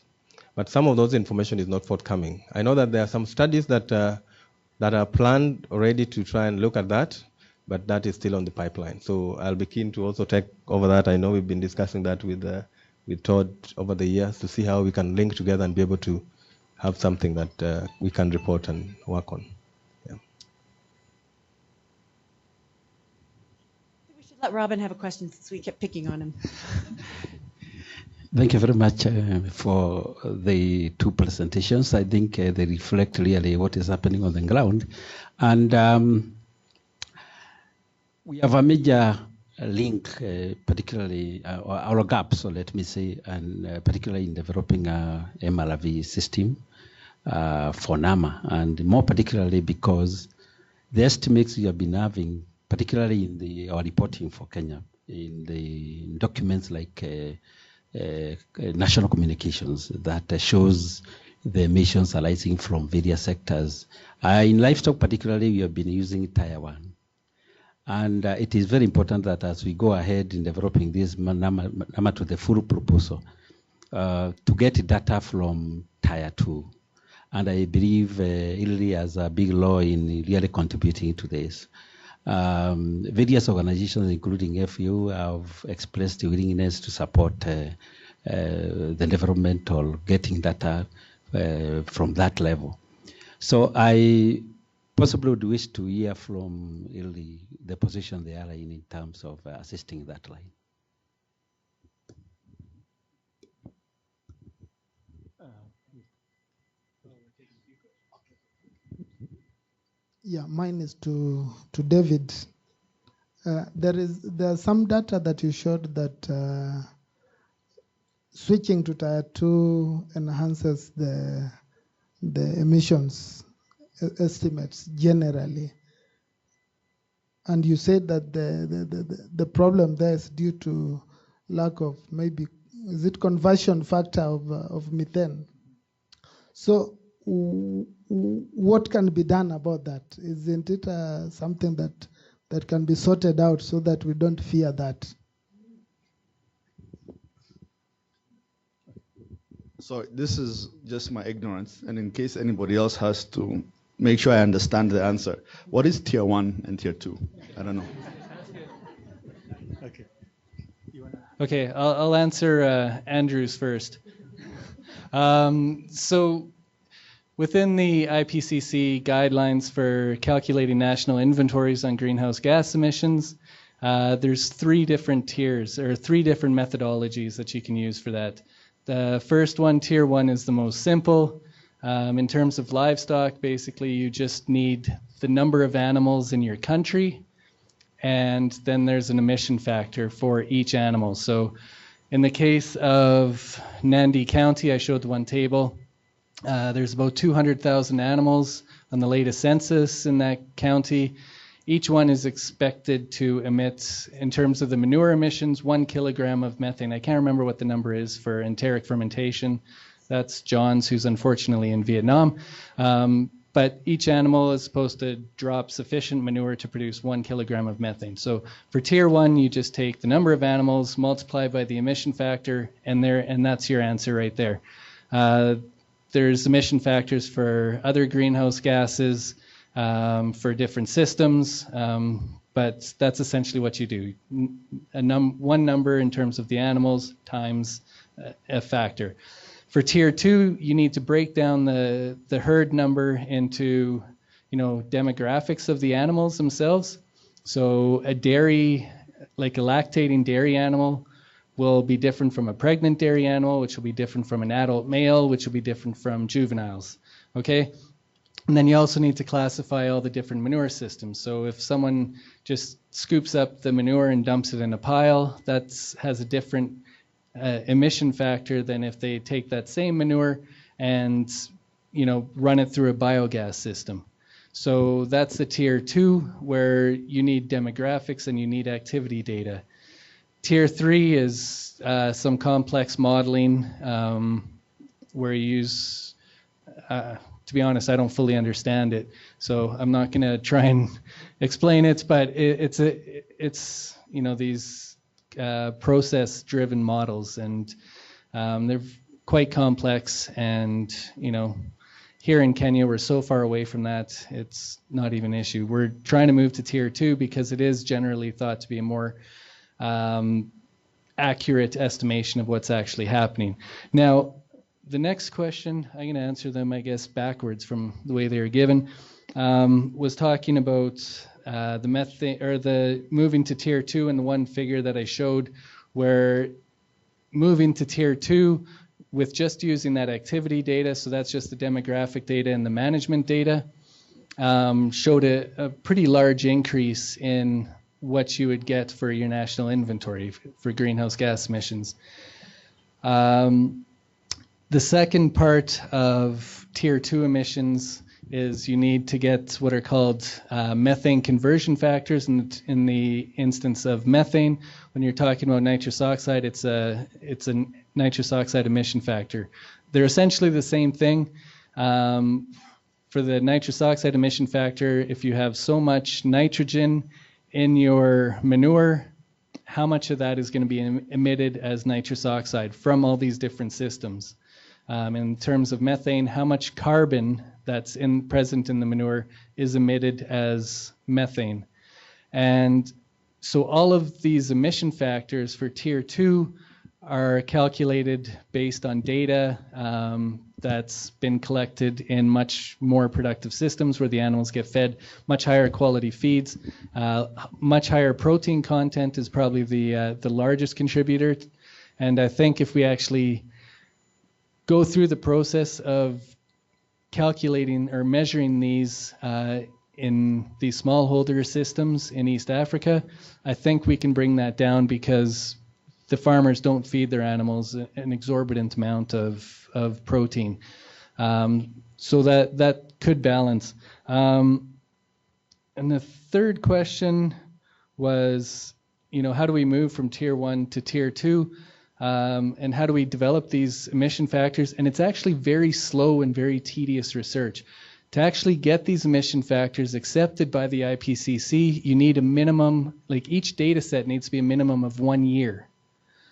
But some of those information is not forthcoming. I know that there are some studies that are planned already to try and look at that, but that is still on the pipeline. So I'll be keen to also take over that. I know we've been discussing that with Todd over the years to see how we can link together and be able to have something that we can report and work on. Yeah. We should let Robin have a question since we kept picking on him. Thank you very much for the 2 presentations. I think they reflect really what is happening on the ground. And we have a major link, particularly, or gap, so let me say, and particularly in developing a MRV system for NAMA, and more particularly because the estimates we have been having, particularly in our reporting for Kenya, in the documents like national communications that shows the emissions arising from various sectors. In livestock particularly, we have been using Tier 1. And it is very important that as we go ahead in developing this NAMA to the full proposal, to get data from Tier 2. And I believe ILRI has a big role in really contributing to this. Various organizations, including FU, have expressed willingness to support the development or getting data from that level. So I possibly would wish to hear from ILRI the position they are in terms of assisting that line. Yeah, mine is to David. There's some data that you showed that switching to Tier 2 enhances the emissions estimates generally. And you said that the problem there is due to lack of maybe, is it conversion factor of methane? So what can be done about that? Isn't it something that can be sorted out so that we don't fear that? So this is just my ignorance, and in case anybody else has to make sure I understand the answer. What is tier 1 and tier 2? I don't know. Okay. Okay, I'll answer Andrew's first. So within the IPCC guidelines for calculating national inventories on greenhouse gas emissions, there's 3 different tiers or 3 different methodologies that you can use for that. The first one, tier 1, is the most simple. In terms of livestock, basically you just need the number of animals in your country, and then there's an emission factor for each animal. So in the case of Nandi County, I showed the one table. There's about 200,000 animals on the latest census in that county. Each one is expected to emit, in terms of the manure emissions, 1 kilogram of methane. I can't remember what the number is for enteric fermentation. That's John's, who's unfortunately in Vietnam. But each animal is supposed to drop sufficient manure to produce 1 kilogram of methane. So for tier 1, you just take the number of animals, multiply by the emission factor, and that's your answer right there. There's emission factors for other greenhouse gases, for different systems, but that's essentially what you do. One number in terms of the animals times a factor. For tier 2, you need to break down the herd number into, demographics of the animals themselves. So a dairy, like a lactating dairy animal, will be different from a pregnant dairy animal, which will be different from an adult male, which will be different from juveniles. Okay? And then you also need to classify all the different manure systems. So if someone just scoops up the manure and dumps it in a pile, that has a different emission factor than if they take that same manure and run it through a biogas system. So that's the tier 2, where you need demographics and you need activity data. Tier 3 is some complex modeling where you use, to be honest, I don't fully understand it, so I'm not going to try and explain it, but it's these process-driven models, and they're quite complex, and here in Kenya we're so far away from that, it's not even an issue. We're trying to move to tier 2 because it is generally thought to be a more accurate estimation of what's actually happening. Now, the next question, I'm going to answer them, I guess, backwards from the way they were given, was talking about the methane, or the moving to tier 2, and the one figure that I showed where moving to tier 2 with just using that activity data, so that's just the demographic data and the management data, showed a pretty large increase in what you would get for your national inventory for greenhouse gas emissions. The second part of tier 2 emissions is you need to get what are called methane conversion factors. In the instance of methane, when you're talking about nitrous oxide, it's a nitrous oxide emission factor. They're essentially the same thing. For the nitrous oxide emission factor, if you have so much nitrogen in your manure, how much of that is going to be emitted as nitrous oxide from all these different systems? In terms of methane, how much carbon that's present in the manure is emitted as methane? And so all of these emission factors for tier 2 are calculated based on data that's been collected in much more productive systems where the animals get fed much higher quality feeds. Much higher protein content is probably the largest contributor. And I think if we actually go through the process of calculating or measuring these in these smallholder systems in East Africa, I think we can bring that down, because the farmers don't feed their animals an exorbitant amount of protein. So that could balance. And the third question was, how do we move from tier 1 to tier 2? and how do we develop these emission factors. And it's actually very slow and very tedious research. To actually get these emission factors accepted by the IPCC, you need a minimum, like each data set needs to be a minimum of 1 year.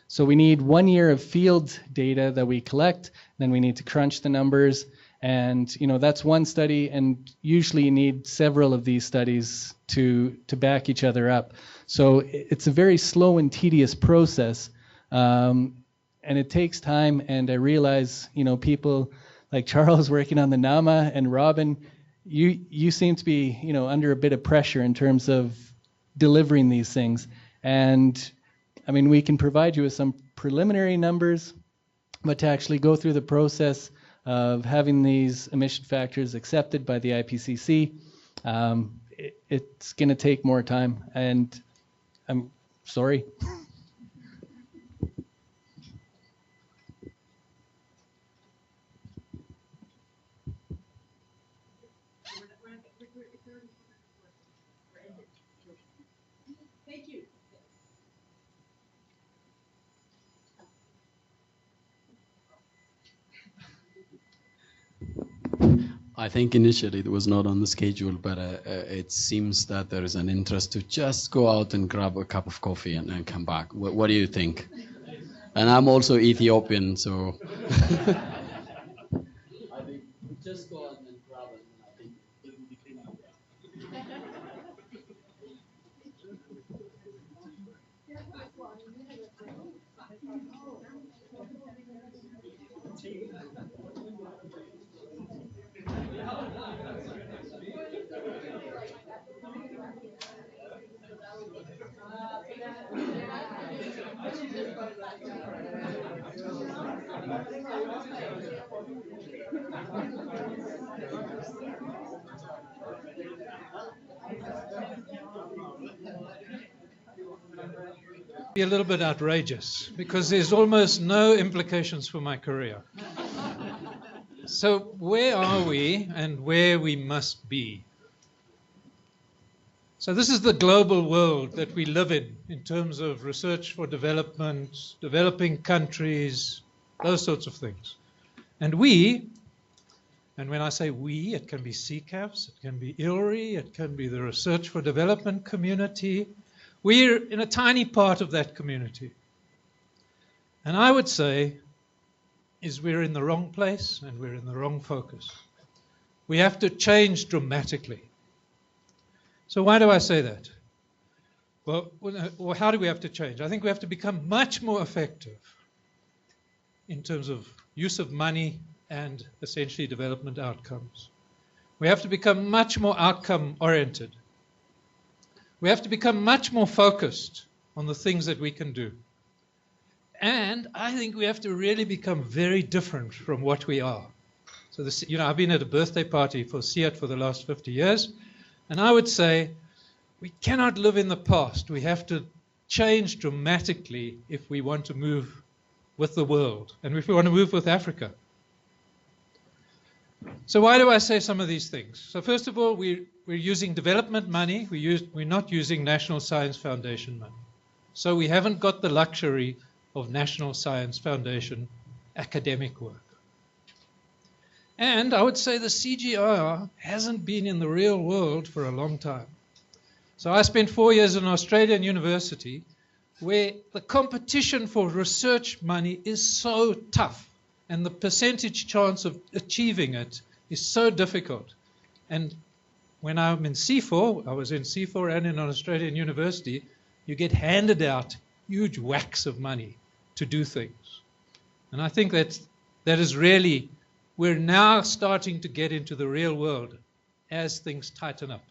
So we need 1 year of field data that we collect, then we need to crunch the numbers, and that's one study, and usually you need several of these studies to back each other up. So it's a very slow and tedious process, and it takes time, and I realize, people like Charles working on the NAMA and Robin, you seem to be, under a bit of pressure in terms of delivering these things. And I mean, we can provide you with some preliminary numbers, but to actually go through the process of having these emission factors accepted by the IPCC, it's going to take more time, and I'm sorry. Thank you. I think initially it was not on the schedule, but it seems that there is an interest to just go out and grab a cup of coffee and come back. What do you think? And I'm also Ethiopian, so. I think just go out and grab it, and I think it will be clean up. Be a little bit outrageous because there's almost no implications for my career. So where are we and where we must be? So this is the global world that we live in terms of research for development, developing countries, those sorts of things. And we, and when I say we, it can be CCAFS, it can be ILRI, it can be the research for development community. We're in a tiny part of that community. And I would say is we're in the wrong place and we're in the wrong focus. We have to change dramatically. So why do I say that? Well, how do we have to change? I think we have to become much more effective in terms of use of money and essentially development outcomes. We have to become much more outcome-oriented. We have to become much more focused on the things that we can do. And I think we have to really become very different from what we are. So this, I've been at a birthday party for SEAT for the last 50 years, and I would say we cannot live in the past. We have to change dramatically if we want to move with the world and if we want to move with Africa. So why do I say some of these things? So first of all, we're using development money. We're not using National Science Foundation money. So we haven't got the luxury of National Science Foundation academic work. And I would say the CGIAR hasn't been in the real world for a long time. So I spent 4 years in Australian university where the competition for research money is so tough and the percentage chance of achieving it is so difficult. And when I'm in C4, I was in C4 and in an Australian university, you get handed out huge whacks of money to do things. And I think that is really, we're now starting to get into the real world as things tighten up.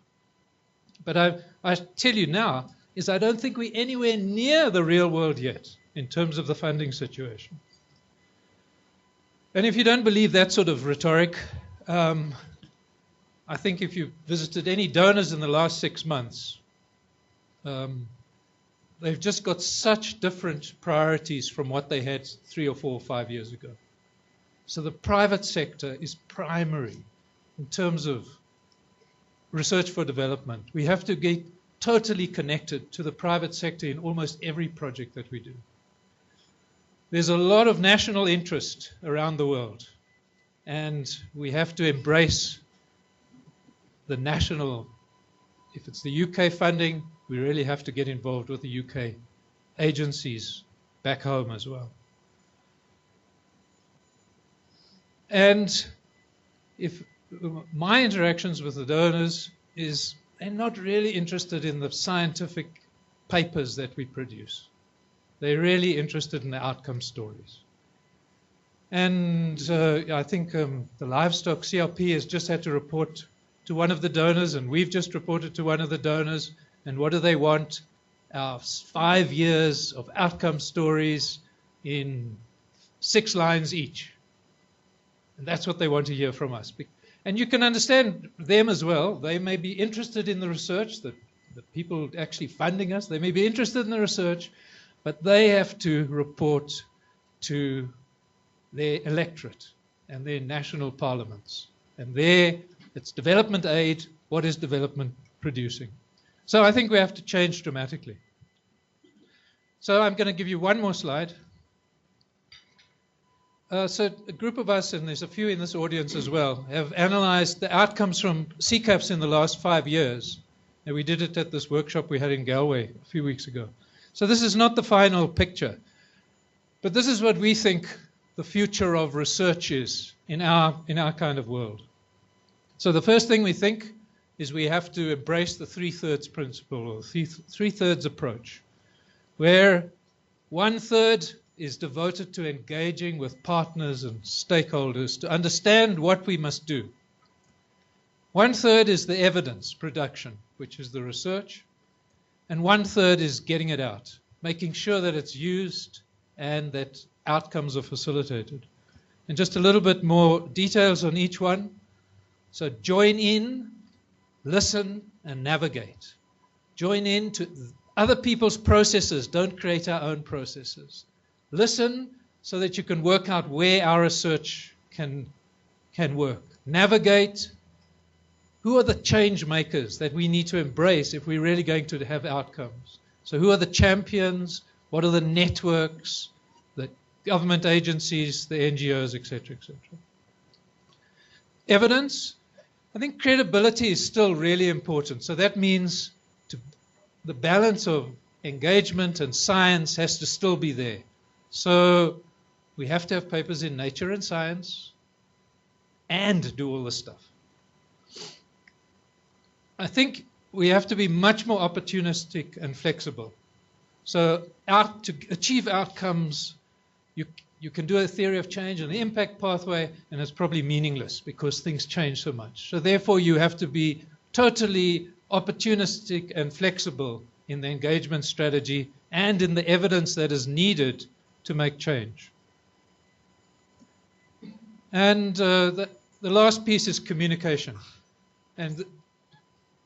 But I tell you now, is I don't think we're anywhere near the real world yet in terms of the funding situation. And if you don't believe that sort of rhetoric, I think if you've visited any donors in the last 6 months, they've just got such different priorities from what they had 3 or 4 or 5 years ago. So the private sector is primary in terms of research for development. We have to get totally connected to the private sector in almost every project that we do. there's a lot of national interest around the world, and we have to embrace the national. If it's the UK funding, we really have to get involved with the UK agencies back home as well. And if my interactions with the donors is they're not really interested in the scientific papers that we produce. They're really interested in the outcome stories. And I think the livestock CRP has just had to report to one of the donors, and we've just reported to one of the donors. And what do they want? Our 5 years of outcome stories in 6 lines each. And that's what they want to hear from us. And you can understand them as well. They may be interested in the research, the people actually funding us. They may be interested in the research, but they have to report to their electorate and their national parliaments. And there, it's development aid. What is development producing? So I think we have to change dramatically. So I'm going to give you one more slide. So a group of us, and there's a few in this audience as well, have analyzed the outcomes from CCAFS in the last 5 years. And we did it at this workshop we had in Galway a few weeks ago. So this is not the final picture, but this is what we think the future of research is in our kind of world. So the first thing we think is we have to embrace the 3/3 principle, or 3/3 approach, where 1/3 is devoted to engaging with partners and stakeholders to understand what we must do. 1/3 is the evidence production, which is the research, and 1/3 is getting it out, making sure that it's used and that outcomes are facilitated. And just a little bit more details on each one. So join in, listen, and navigate. Join in to other people's processes. Don't create our own processes. Listen so that you can work out where our research can work. Navigate. Who are the change makers that we need to embrace if we're really going to have outcomes? So who are the champions? What are the networks, the government agencies, the NGOs, etc., etc. Evidence. I think credibility is still really important. So that means the balance of engagement and science has to still be there. So we have to have papers in Nature and Science and do all this stuff. I think we have to be much more opportunistic and flexible. So to achieve outcomes, you can do a theory of change and the impact pathway, and it's probably meaningless because things change so much. So therefore, you have to be totally opportunistic and flexible in the engagement strategy and in the evidence that is needed to make change. And the last piece is communication. And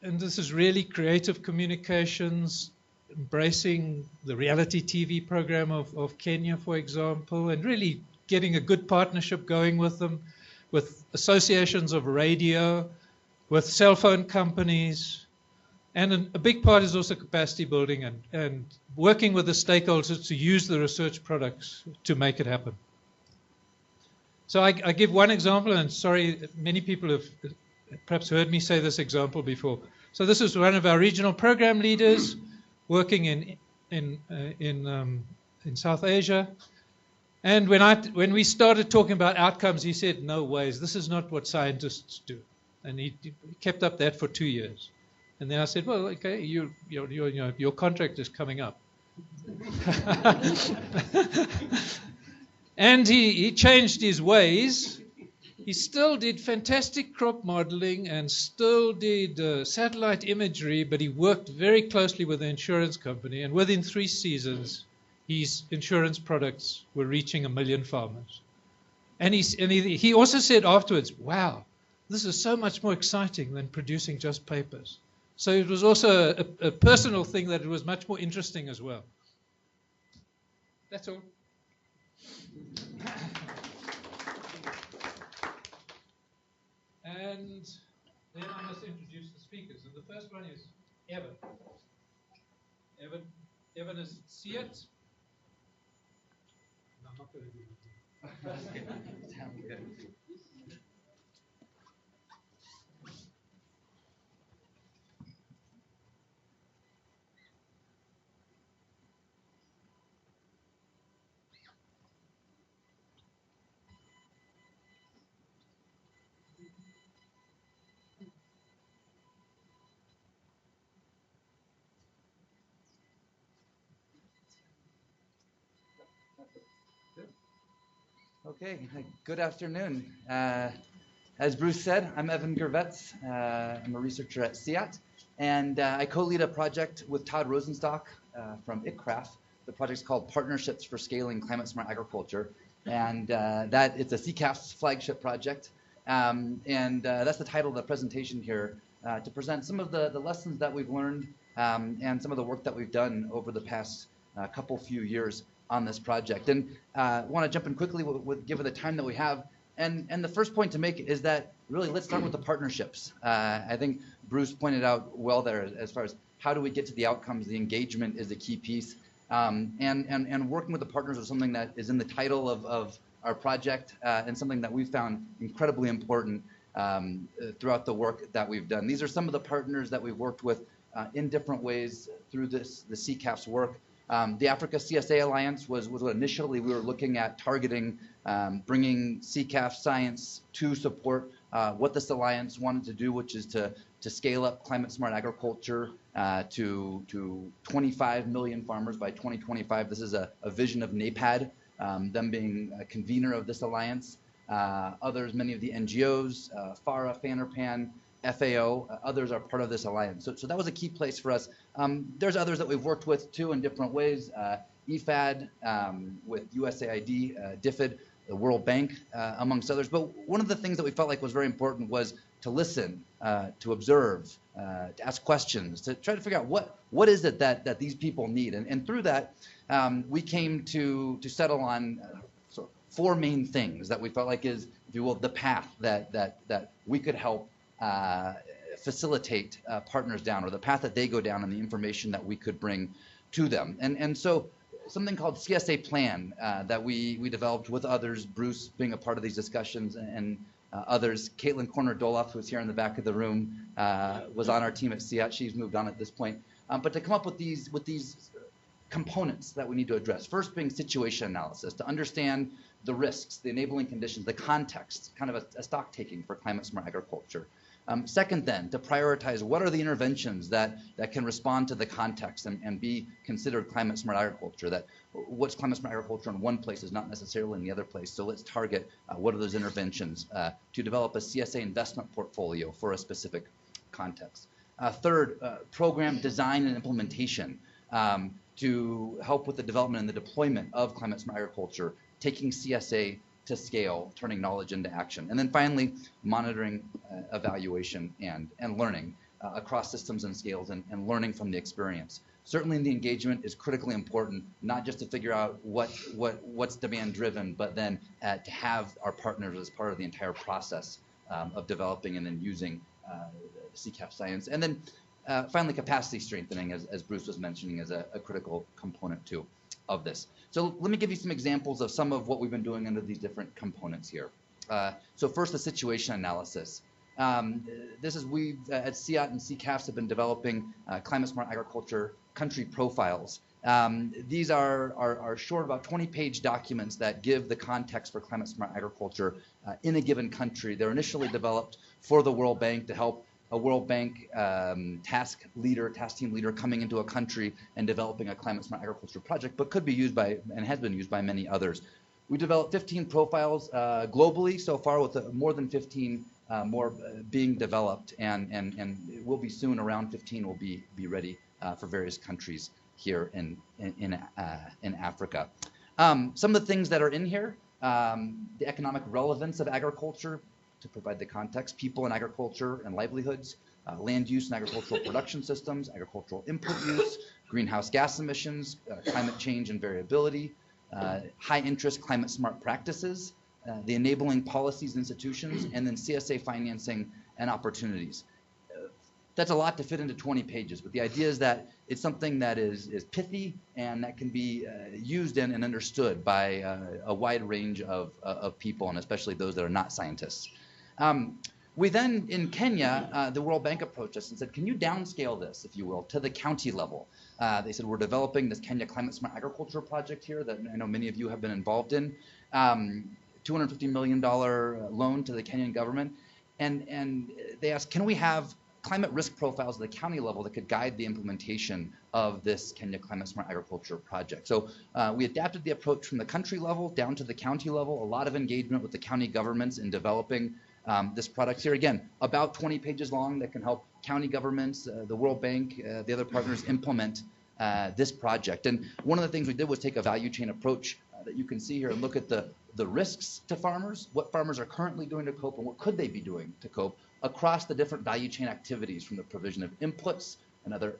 this is really creative communications, embracing the reality TV program of Kenya, for example, and really getting a good partnership going with them, with associations of radio, with cell phone companies. And a big part is also capacity building and working with the stakeholders to use the research products to make it happen. So I give one example, and sorry, many people have perhaps heard me say this example before. So this is one of our regional program leaders working in South Asia. And when we started talking about outcomes, he said, "No ways, this is not what scientists do." And he kept up that for 2 years. And then I said, "Well, okay, your contract is coming up." And he changed his ways. He still did fantastic crop modeling and still did satellite imagery, but he worked very closely with the insurance company. And within 3 seasons, his insurance products were reaching 1 million farmers. And he also said afterwards, "Wow, this is so much more exciting than producing just papers." So it was also a personal thing that it was much more interesting as well. That's all. And then I must introduce the speakers. And the first one is Evan. Evan is Siet. Okay, good afternoon. As Bruce said, I'm Evan Gervetz. I'm a researcher at CIAT, and I co-lead a project with Todd Rosenstock from ICCRAF. The project's called Partnerships for Scaling Climate Smart Agriculture, and it's a CCAFS flagship project. That's the title of the presentation here, to present some of the lessons that we've learned and some of the work that we've done over the past few years on this project. And I want to jump in quickly given the time that we have. And the first point to make is that really let's start with the partnerships. I think Bruce pointed out well there as far as how do we get to the outcomes. The engagement is a key piece. And working with the partners is something that is in the title of our project and something that we've found incredibly important throughout the work that we've done. These are some of the partners that we've worked with in different ways through the CCAFS work. The Africa CSA Alliance was what initially we were looking at targeting, bringing CCAFS science to support what this alliance wanted to do, which is to scale up climate smart agriculture to 25 million farmers by 2025. This is a vision of NAPAD, them being a convener of this alliance. Others, many of the NGOs, FARA, FANERPAN, FAO, others are part of this alliance. So that was a key place for us. There's others that we've worked with too in different ways. EFAD with USAID, DFID, the World Bank, amongst others. But one of the things that we felt like was very important was to listen, to observe, to ask questions, to try to figure out what is it that these people need. And through that, we came to settle on sort of four main things that we felt like is, if you will, the path that we could help facilitate partners down, or the path that they go down, and the information that we could bring to them. And so something called CSA Plan that we developed with others, Bruce being a part of these discussions, and others. Caitlin Corner-Doloff, who's here in the back of the room, was on our team at CIAT. She's moved on at this point. But to come up with these components that we need to address. First being situation analysis, to understand the risks, the enabling conditions, the context, kind of a stock taking for climate smart agriculture. Second then, to prioritize what are the interventions that can respond to the context and be considered climate smart agriculture, that what's climate smart agriculture in one place is not necessarily in the other place. So let's target what are those interventions to develop a CSA investment portfolio for a specific context. Third, program design and implementation to help with the development and the deployment of climate smart agriculture, taking CSA to scale, turning knowledge into action. And then finally, monitoring, evaluation, and learning across systems and scales, and learning from the experience. Certainly the engagement is critically important, not just to figure out what's demand driven, but then to have our partners as part of the entire process of developing and then using CCAFS science. And then finally, capacity strengthening, as Bruce was mentioning, is a critical component too of this. So let me give you some examples of some of what we've been doing under these different components here. So first, the situation analysis. This is we at CIAT and CCAFS have been developing climate smart agriculture country profiles. These are short, about 20-page documents that give the context for climate smart agriculture in a given country. They're initially developed for the World Bank to help a World Bank task team leader coming into a country and developing a climate smart agriculture project, but could be used by, and has been used by, many others. We developed 15 profiles globally so far, with more than 15 more being developed, and it will be soon, around 15 will be ready for various countries here in Africa. Some of the things that are in here, the economic relevance of agriculture, to provide the context, people in agriculture and livelihoods, land use and agricultural production systems, agricultural input use, greenhouse gas emissions, climate change and variability, high interest climate smart practices, the enabling policies and institutions, and then CSA financing and opportunities. that's a lot to fit into 20 pages, but the idea is that it's something that is pithy and that can be used and understood by a wide range of people, and especially those that are not scientists. We then, in Kenya, the World Bank approached us and said, can you downscale this, if you will, to the county level? They said, we're developing this Kenya Climate Smart Agriculture project here that I know many of you have been involved in. $250 million loan to the Kenyan government. And they asked, can we have climate risk profiles at the county level that could guide the implementation of this Kenya Climate Smart Agriculture project? So we adapted the approach from the country level down to the county level, a lot of engagement with the county governments in developing this product here. Again, about 20 pages long that can help county governments, the World Bank, the other partners implement this project. And one of the things we did was take a value chain approach that you can see here and look at the risks to farmers, what farmers are currently doing to cope, and what could they be doing to cope across the different value chain activities, from the provision of inputs and other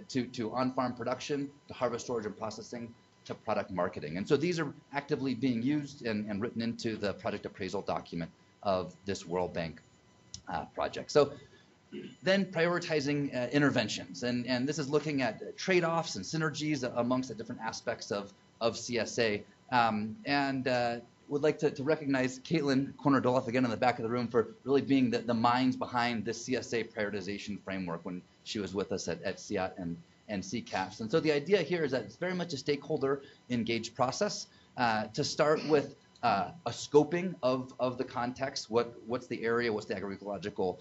to on-farm production, to harvest, storage, and processing, to product marketing. And so these are actively being used and written into the project appraisal document of this World Bank project. So then prioritizing interventions, and this is looking at trade-offs and synergies amongst the different aspects of CSA. Would like to recognize Caitlin Corner-Doloff again in the back of the room for really being the minds behind this CSA prioritization framework when she was with us at CIAT and CCAFS. And so the idea here is that it's very much a stakeholder engaged process to start with a scoping of the context. What's the area, what's the agroecological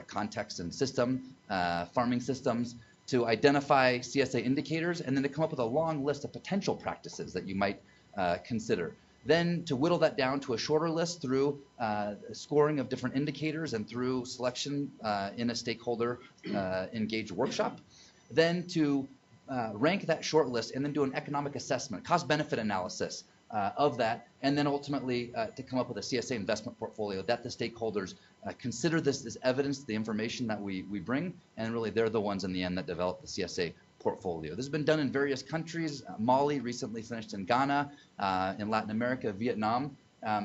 context and system, farming systems, to identify CSA indicators, and then to come up with a long list of potential practices that you might consider. Then to whittle that down to a shorter list through scoring of different indicators and through selection in a stakeholder engaged workshop. Then to rank that short list and then do an economic assessment, cost-benefit analysis of that, and then ultimately to come up with a CSA investment portfolio that the stakeholders consider this as evidence, the information that we bring, and really they're the ones in the end that develop the CSA portfolio. This has been done in various countries. Mali recently finished in Ghana, in Latin America, Vietnam.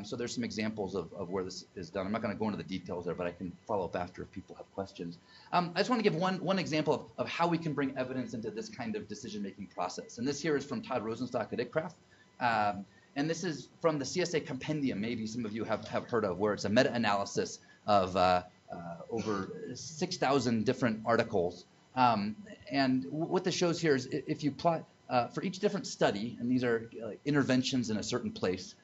So there's some examples of where this is done. I'm not going to go into the details there, but I can follow up after if people have questions. I just want to give one example of how we can bring evidence into this kind of decision-making process. And this here is from Todd Rosenstock at ICCRAF. And this is from the CSA Compendium, maybe some of you have heard of, where it's a meta-analysis of over 6,000 different articles. And what this shows here is if you plot for each different study, and these are interventions in a certain place,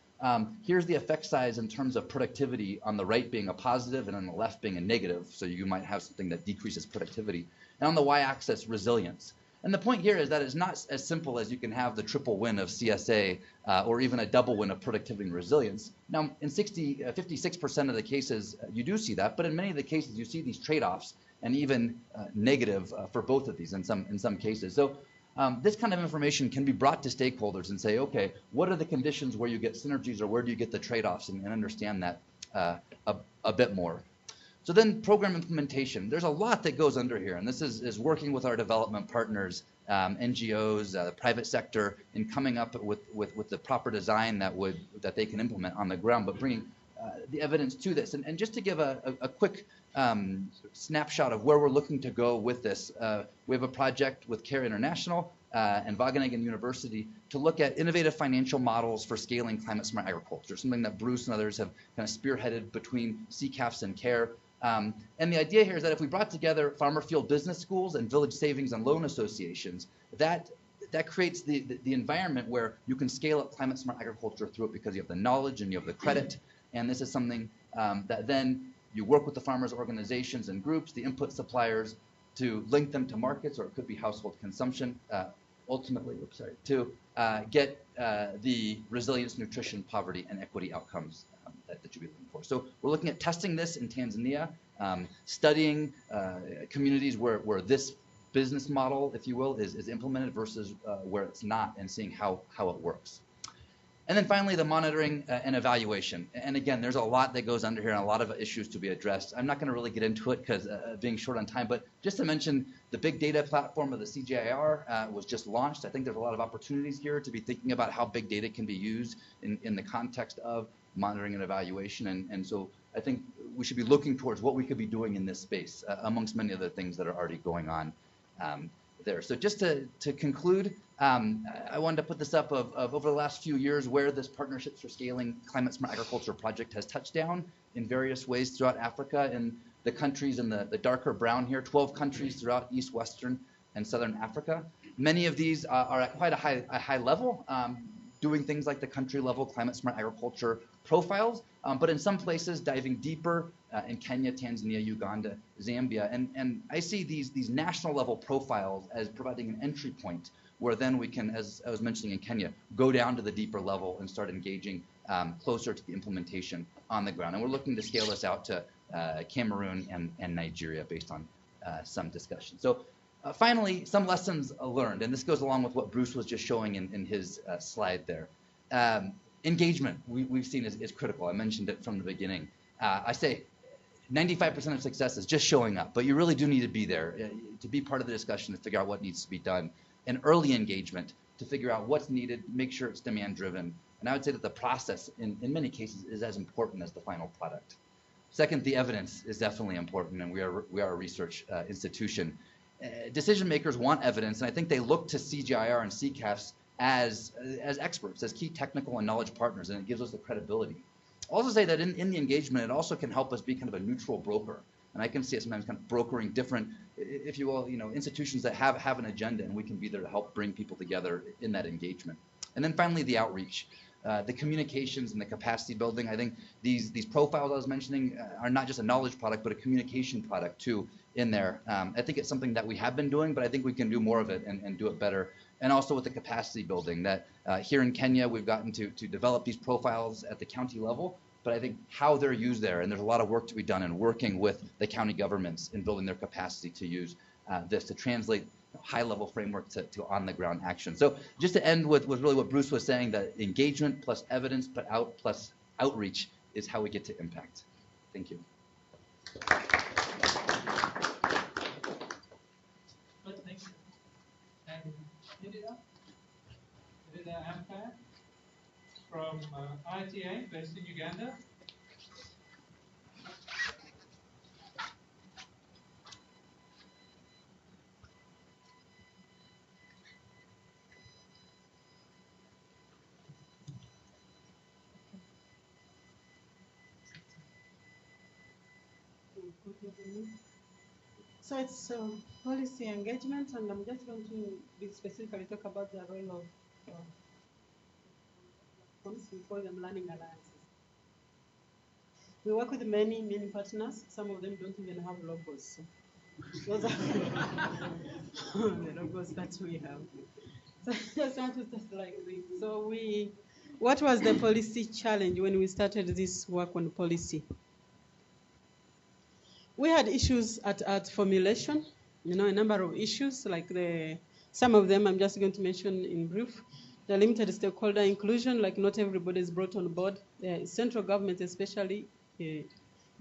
here's the effect size in terms of productivity, on the right being a positive and on the left being a negative. So you might have something that decreases productivity. And on the y-axis, resilience. And the point here is that it's not as simple as you can have the triple win of CSA or even a double win of productivity and resilience. Now, in 56% of the cases, you do see that, but in many of the cases, you see these trade-offs and even negative for both of these in some cases. So this kind of information can be brought to stakeholders and say, okay, what are the conditions where you get synergies or where do you get the trade-offs, and understand that a bit more. So then program implementation. There's a lot that goes under here, and this is working with our development partners, NGOs, the private sector, in coming up with the proper design that they can implement on the ground, but bringing the evidence to this. And just to give a quick snapshot of where we're looking to go with this, we have a project with CARE International and Wageningen University to look at innovative financial models for scaling climate smart agriculture, something that Bruce and others have kind of spearheaded between CCAFS and CARE. And the idea here is that if we brought together farmer field business schools and village savings and loan associations, that creates the environment where you can scale up climate smart agriculture through it because you have the knowledge and you have the credit. And this is something that then you work with the farmers' organizations and groups, the input suppliers, to link them to markets, or it could be household consumption, ultimately, to get the resilience, nutrition, poverty, and equity outcomes that you'll be looking for. So we're looking at testing this in Tanzania, studying communities where this business model, if you will, is implemented versus where it's not, and seeing how it works. And then finally, the monitoring and evaluation. And again, there's a lot that goes under here and a lot of issues to be addressed. I'm not going to really get into it because being short on time, but just to mention the big data platform of the CGIAR was just launched. I think there's a lot of opportunities here to be thinking about how big data can be used in the context of monitoring and evaluation. And so I think we should be looking towards what we could be doing in this space, amongst many other things that are already going on there. So just to conclude, I wanted to put this up of over the last few years where this Partnerships for Scaling Climate Smart Agriculture project has touched down in various ways throughout Africa. And the countries in the darker brown here, 12 countries throughout East, Western, and Southern Africa. Many of these are at quite a high level, doing things like the country level climate smart agriculture profiles, but in some places diving deeper in Kenya, Tanzania, Uganda, Zambia. And I see these national level profiles as providing an entry point where then we can, as I was mentioning in Kenya, go down to the deeper level and start engaging closer to the implementation on the ground. And we're looking to scale this out to Cameroon and Nigeria based on some discussion. So finally, some lessons learned, and this goes along with what Bruce was just showing in his slide there. Engagement, we've seen is critical. I mentioned it from the beginning. I say 95% of success is just showing up, but you really do need to be there to be part of the discussion, to figure out what needs to be done. And early engagement to figure out what's needed, make sure it's demand driven. And I would say that the process in many cases is as important as the final product. Second, the evidence is definitely important, and we are a research institution. Decision makers want evidence, and I think they look to CGIAR and CCAFS as experts, as key technical and knowledge partners, and it gives us the credibility. I'll also say that in the engagement, it also can help us be kind of a neutral broker. And I can see it sometimes kind of brokering different, if you will, institutions that have an agenda, and we can be there to help bring people together in that engagement. And then finally, the outreach. The communications and the capacity building. I think these profiles I was mentioning are not just a knowledge product, but a communication product too in there. I think it's something that we have been doing, but I think we can do more of it and do it better. And also with the capacity building that here in Kenya, we've gotten to develop these profiles at the county level, but I think how they're used there, and there's a lot of work to be done in working with the county governments in building their capacity to use this to translate high-level framework to on-the-ground action. So just to end with really what Bruce was saying, that engagement plus evidence plus outreach is how we get to impact. Thank you. Thank you. And Nidida Ampad from ITA, based in Uganda. So it's policy engagement, and I'm just going to specifically talk about the role of we call them learning alliances. We work with many partners. Some of them don't even have logos. So those are the logos that we have. So I just want to start like this. So what was the policy challenge when we started this work on policy? We had issues at formulation, a number of issues, like some of them I'm just going to mention in brief. The limited stakeholder inclusion, like not everybody is brought on board. The central government especially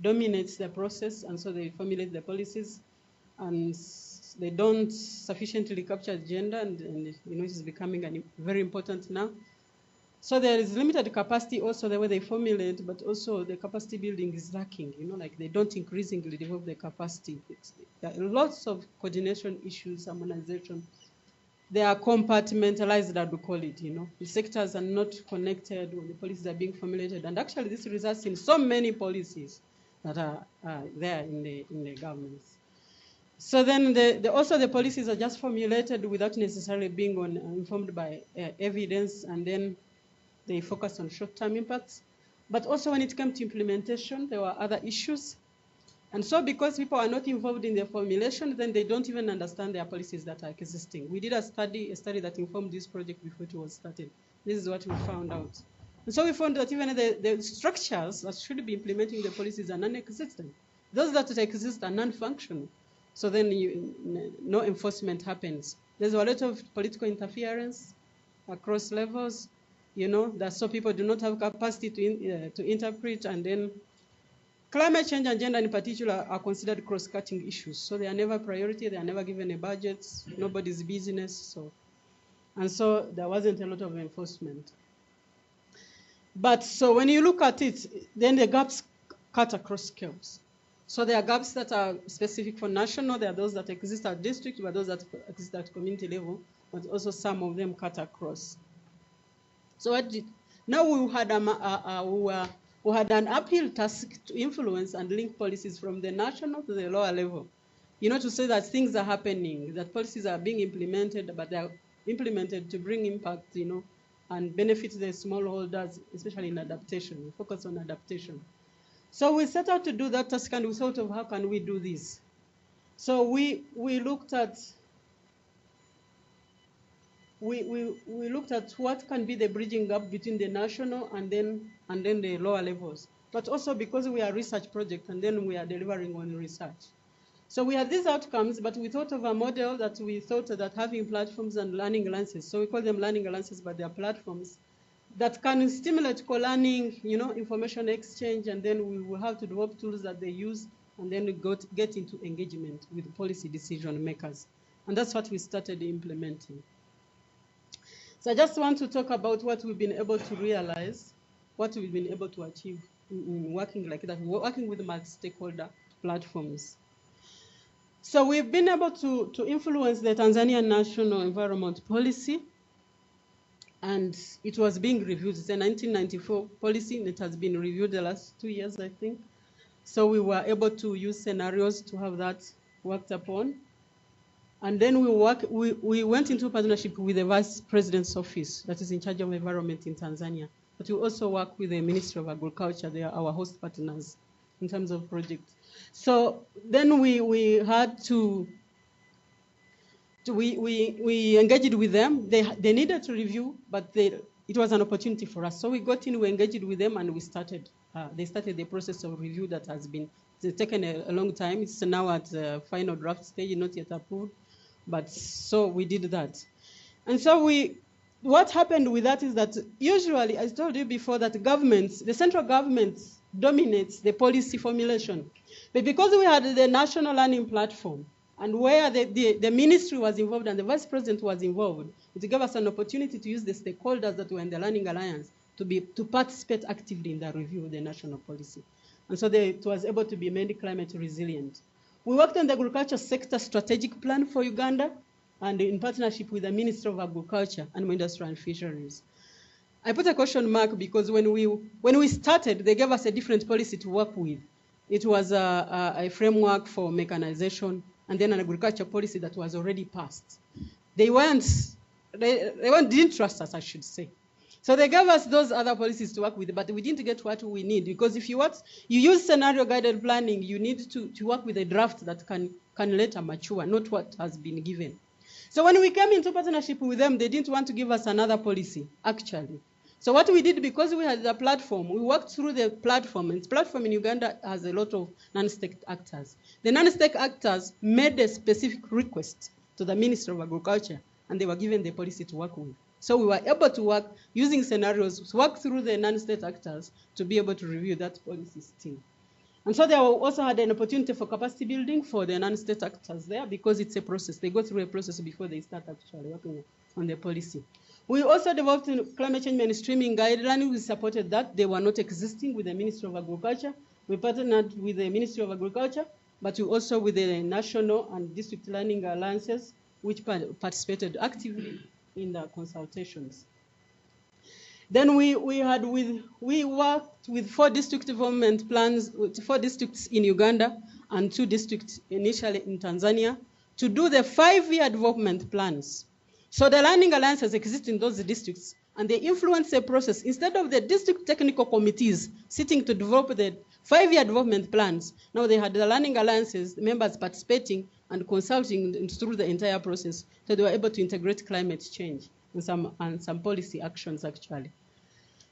dominates the process, and so they formulate the policies, and they don't sufficiently capture gender, and it is becoming very important now. So there is limited capacity also the way they formulate, but also the capacity building is lacking, like they don't increasingly develop the capacity. There are lots of coordination issues, harmonization. They are compartmentalized, I would call it, The sectors are not connected when the policies are being formulated. And actually this results in so many policies that are there in the governments. So then also the policies are just formulated without necessarily being informed by evidence, and then they focus on short-term impacts. But also when it came to implementation, there were other issues. And so because people are not involved in the formulation, then they don't even understand their policies that are existing. We did a study that informed this project before it was started. This is what we found out. And so we found that even the structures that should be implementing the policies are non-existent. Those that exist are non-functional. So then no enforcement happens. There's a lot of political interference across levels. That so people do not have capacity to interpret, and then climate change and gender in particular are considered cross-cutting issues. So they are never a priority, they are never given a budget, nobody's business. And so there wasn't a lot of enforcement. But so when you look at it, then the gaps cut across scales. So there are gaps that are specific for national, there are those that exist at district, but those that exist at community level, but also some of them cut across. So now we had an uphill task to influence and link policies from the national to the lower level. You know, to say that things are happening, that policies are being implemented, but they are implemented to bring impact, you know, and benefit the smallholders, especially in adaptation. We focus on adaptation. So we set out to do that task, and we thought of how can we do this. So we looked at what can be the bridging gap between the national and then the lower levels. But also because we are a research project and then we are delivering on research. So we had these outcomes, but we thought of a model that we thought that having platforms and learning alliances, so we call them learning alliances, but they are platforms that can stimulate co-learning, you know, information exchange, and then we will have to develop tools that they use, and then we get into engagement with policy decision makers. And that's what we started implementing. So I just want to talk about what we've been able to realize, what we've been able to achieve in working like that, working with multi-stakeholder platforms. So we've been able to influence the Tanzanian National Environment Policy, and it was being reviewed. It's a 1994 policy, and it has been reviewed the last 2 years, I think. So we were able to use scenarios to have that worked upon. And then we went into partnership with the Vice President's Office that is in charge of environment in Tanzania. But we also work with the Ministry of Agriculture. They are our host partners in terms of projects. So then we had to we engaged with them. They needed to review, but it was an opportunity for us. So we got in, we engaged with them, and we started. They started the process of review that has been taken a long time. It's now at the final draft stage, not yet approved. But so we did that. And so what happened with that is that usually, as I told you before, that the central government dominates the policy formulation. But because we had the national learning platform, and where the ministry was involved and the vice president was involved, it gave us an opportunity to use the stakeholders that were in the Learning Alliance to participate actively in the review of the national policy. And so it was able to be made climate resilient. We worked on the agriculture sector strategic plan for Uganda, and in partnership with the Ministry of Agriculture and Industry and Fisheries. I put a question mark because when we started, they gave us a different policy to work with. It was a framework for mechanization, and then an agriculture policy that was already passed. They didn't trust us, I should say. So they gave us those other policies to work with, but we didn't get what we need, because if you use scenario-guided planning, you need to work with a draft that can later mature, not what has been given. So when we came into partnership with them, they didn't want to give us another policy, actually. So what we did, because we had the platform, we worked through the platform, and the platform in Uganda has a lot of non-state actors. The non-state actors made a specific request to the Ministry of Agriculture, and they were given the policy to work with. So we were able to work using scenarios, work through the non-state actors to be able to review that policy still. And so they also had an opportunity for capacity building for the non-state actors there, because it's a process. They go through a process before they start actually working on the policy. We also developed a climate change mainstreaming guideline. We supported that. They were not existing with the Ministry of Agriculture. We partnered with the Ministry of Agriculture, but we also with the national and district learning alliances, which participated actively in the consultations. Then we worked with 4 district development plans, 4 districts in Uganda and 2 districts initially in Tanzania, to do the 5-year development plans. So the learning alliances exist in those districts, and they influence the process. Instead of the district technical committees sitting to develop the 5-year development plans, now they had the learning alliances, the members participating and consulting through the entire process, so they were able to integrate climate change and some policy actions actually.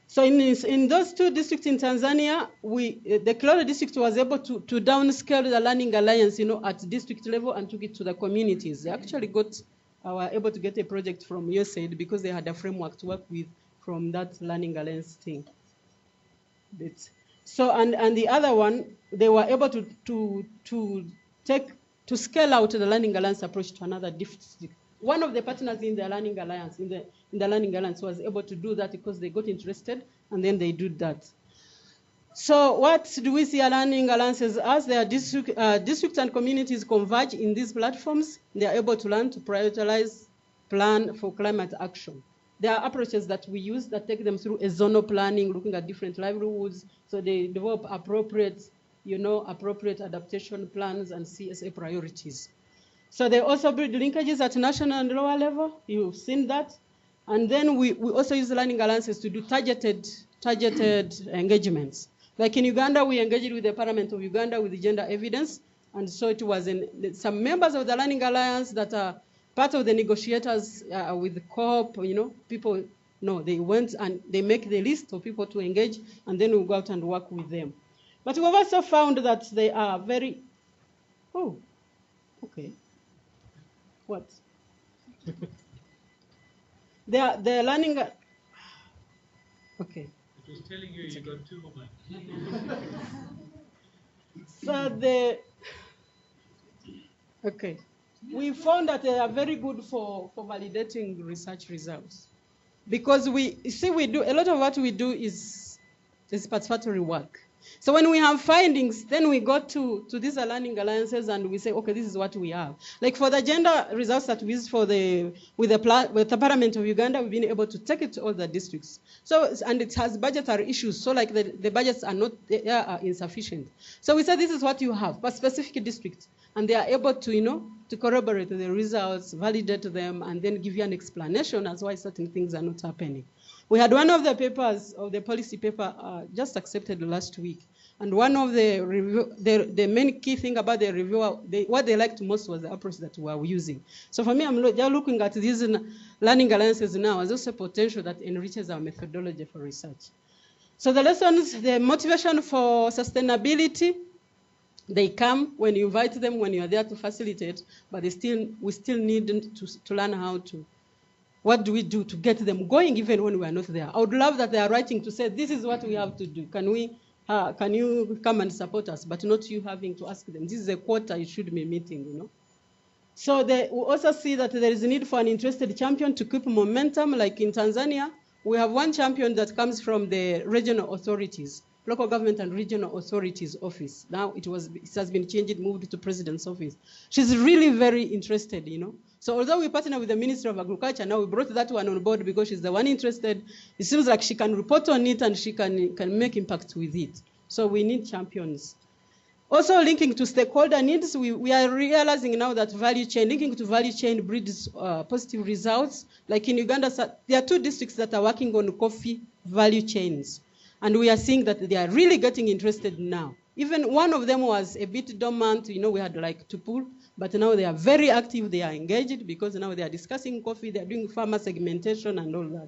So in those 2 districts in Tanzania, the Kilolo district was able to downscale the learning alliance, at district level, and took it to the communities. They actually were able to get a project from USAID because they had a framework to work with from that learning alliance thing. So and the other one, they were able to scale out the learning alliance approach to another district one of the partners in the Learning Alliance, in the Learning Alliance was able to do that because they got interested and then they did that. So what do we see Learning Alliances as? Their districts and communities converge in these platforms. They are able to learn to prioritize, plan for climate action. There are approaches that we use that take them through a zonal planning, looking at different livelihoods. So they develop appropriate adaptation plans and CSA priorities. So they also build linkages at national and lower level. You've seen that. And then we also use Learning Alliances to do targeted engagements. Like in Uganda, we engaged with the Parliament of Uganda with the gender evidence. And so it was some members of the Learning Alliance that are part of the negotiators with the COP, people, they went and they make the list of people to engage, and then we go out and work with them. But we've also found that they are very, what? They're learning, okay. It was telling you you got 2 more So okay. We found that they are very good for validating research results. Because we do, a lot of what we do is participatory work. So when we have findings, then we go to these Learning Alliances and we say, okay, this is what we have. Like for the gender results that we use with the Parliament of Uganda, we've been able to take it to all the districts. So, and it has budgetary issues, so like the budgets are not insufficient. So we said, this is what you have for specific districts. And they are able to, to corroborate the results, validate them, and then give you an explanation as why certain things are not happening. We had one of the papers, of the policy paper, just accepted last week. And one of the main key thing about the reviewer, what they liked most was the approach that we are using. So for me, I'm just looking at these Learning Alliances now as also potential that enriches our methodology for research. So the lessons, the motivation for sustainability, they come when you invite them, when you are there to facilitate, but we still need to learn how to. What do we do to get them going even when we are not there? I would love that they are writing to say, this is what we have to do. Can you come and support us? But not you having to ask them. This is a quota you should be meeting, So we also see that there is a need for an interested champion to keep momentum. Like in Tanzania, we have one champion that comes from the regional authorities, local government and regional authorities office. Now it has been changed, moved to president's office. She's really very interested, So although we partner with the Ministry of Agriculture, now we brought that one on board because she's the one interested. It seems like she can report on it and she can make impact with it. So we need champions. Also linking to stakeholder needs, we are realizing now that linking to value chain breeds positive results. Like in Uganda, there are 2 districts that are working on coffee value chains. And we are seeing that they are really getting interested now. Even one of them was a bit dormant, we had like to pull, but now they are very active, they are engaged because now they are discussing coffee, they are doing farmer segmentation and all that.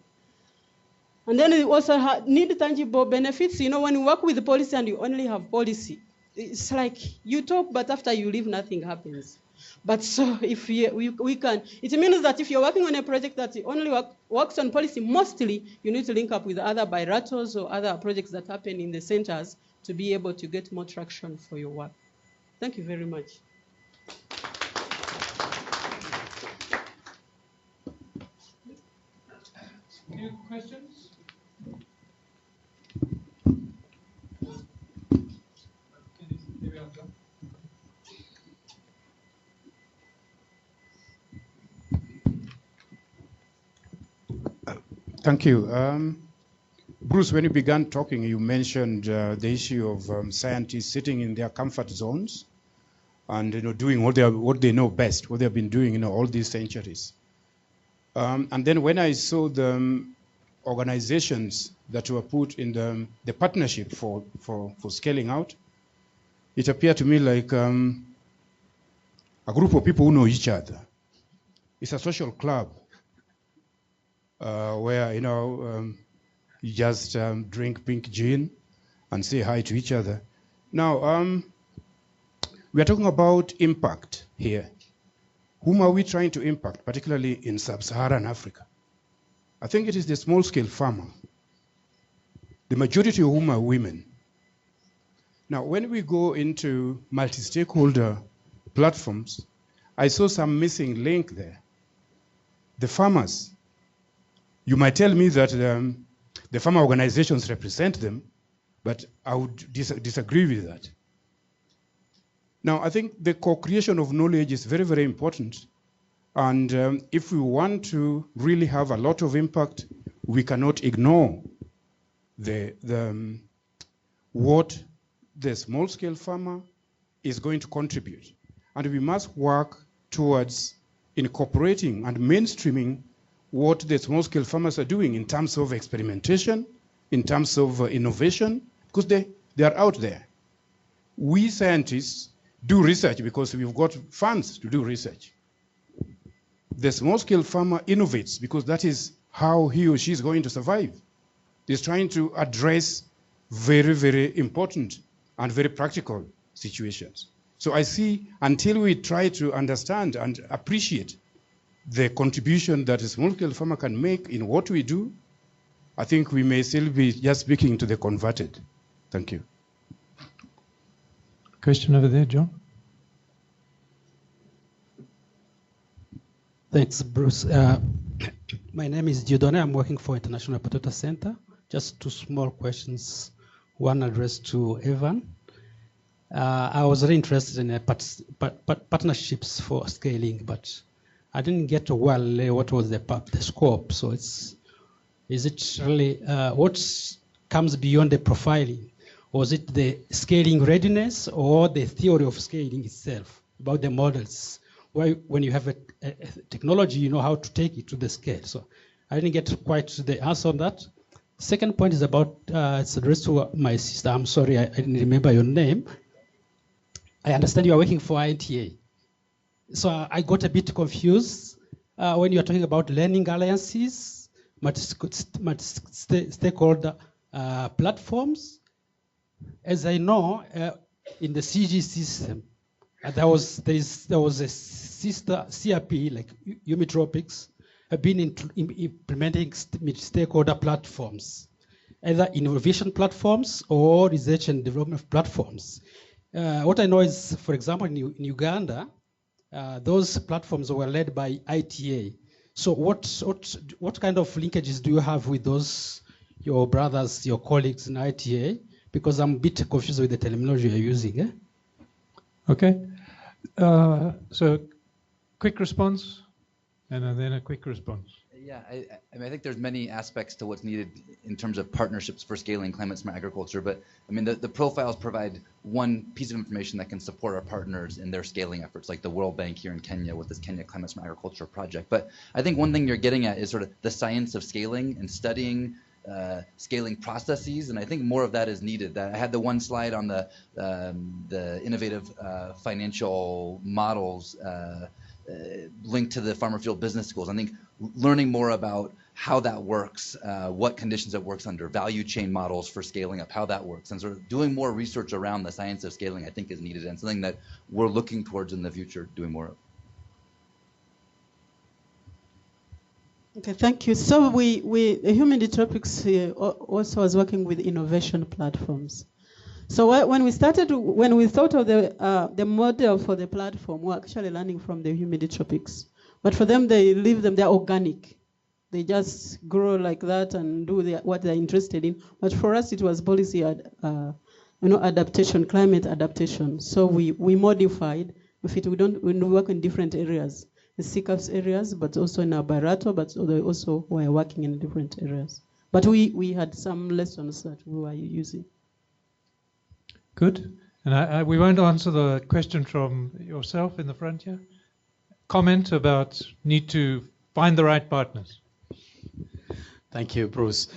And then we also need tangible benefits. When you work with the policy and you only have policy, it's like you talk, but after you leave, nothing happens. But so if we can, it means that if you're working on a project that only works on policy, mostly you need to link up with other bilaterals or other projects that happen in the centers to be able to get more traction for your work. Thank you very much. Any questions? Thank you. Bruce, when you began talking, you mentioned the issue of scientists sitting in their comfort zones and doing what they know best, what they've been doing all these centuries. And then when I saw the organizations that were put in the partnership for scaling out, it appeared to me like a group of people who know each other. It's a social club where you just drink pink gin and say hi to each other. Now, we are talking about impact here. Whom are we trying to impact, particularly in sub-Saharan Africa? I think it is the small-scale farmer, the majority of whom are women. Now, when we go into multi-stakeholder platforms, I saw some missing link there. the farmers. You might tell me that the farmer organizations represent them, but I would disagree with that. Now, I think the co-creation of knowledge is very, very important. And if we want to really have a lot of impact, we cannot ignore what the small-scale farmer is going to contribute. And we must work towards incorporating and mainstreaming what the small-scale farmers are doing in terms of experimentation, in terms of innovation, because they are out there. We scientists do research because we've got funds to do research. The small-scale farmer innovates because that is how he or she is going to survive. He's trying to address very, very important and very practical situations. So I see, until we try to understand and appreciate the contribution that a small-scale farmer can make in what we do, I think we may still be just speaking to the converted. Thank you. Question over there, John. Thanks, Bruce. My name is Giordone. I'm working for International Potato Center. Just two small questions, one addressed to Evan. I was really interested in partnerships for scaling, but I didn't get well what was the scope. So is it really what comes beyond the profiling? Was it the scaling readiness or the theory of scaling itself, about the models? Why, when you have a technology, you know how to take it to the scale. So I didn't get quite the answer on that. Second point is about, it's addressed to my sister. I'm sorry, I didn't remember your name. I understand you are working for ITA. So I got a bit confused when you are talking about learning alliances, stakeholder platforms. As I know, in the CG system, there was a sister CRP, like Umitropics, have been implementing stakeholder platforms, either innovation platforms or research and development platforms. What I know is, for example, in Uganda, those platforms were led by ITA. So what kind of linkages do you have with those, your brothers, your colleagues in ITA? Because I'm a bit confused with the terminology you're using. Eh? Okay. So quick response, and then a quick response. Yeah, I mean, I think there's many aspects to what's needed in terms of partnerships for scaling climate smart agriculture, but I mean, the profiles provide one piece of information that can support our partners in their scaling efforts, like the World Bank here in Kenya with this Kenya Climate Smart Agriculture project. But I think one thing you're getting at is sort of the science of scaling and studying scaling processes, and I think more of that is needed. I had the one slide on the innovative financial models linked to the farmer field business schools. I think learning more about how that works, what conditions it works under, value chain models for scaling up, how that works, and sort of doing more research around the science of scaling, I think is needed, and something that we're looking towards in the future doing more of. Okay, thank you. So Human Tropics also was working with innovation platforms. So when we thought of the model for the platform, we're actually learning from the Human Tropics. But for them, they're organic. They just grow like that and do what they're interested in. But for us, it was policy, adaptation, climate adaptation. So we modified. We work in different areas. The CCAFS areas, but also in our Barato, but they also were working in different areas. But we had some lessons that we were using. Good. And we won't answer the question from yourself in the front here. Comment about need to find the right partners. Thank you, Bruce.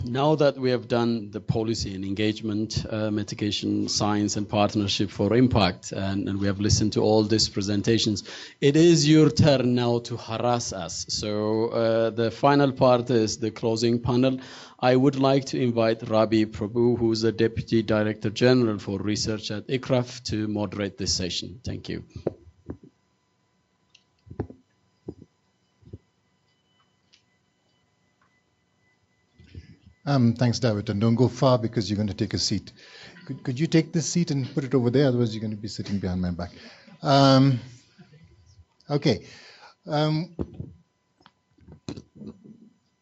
Now that we have done the policy and engagement, mitigation, science and partnership for impact, and we have listened to all these presentations, it is your turn now to harass us. So the final part is the closing panel. I would like to invite Rabi Prabhu, who is the Deputy Director General for Research at ICRAF, to moderate this session. Thank you. Thanks, David. And don't go far because you're going to take a seat. Could you take this seat and put it over there? Otherwise, you're going to be sitting behind my back. Okay.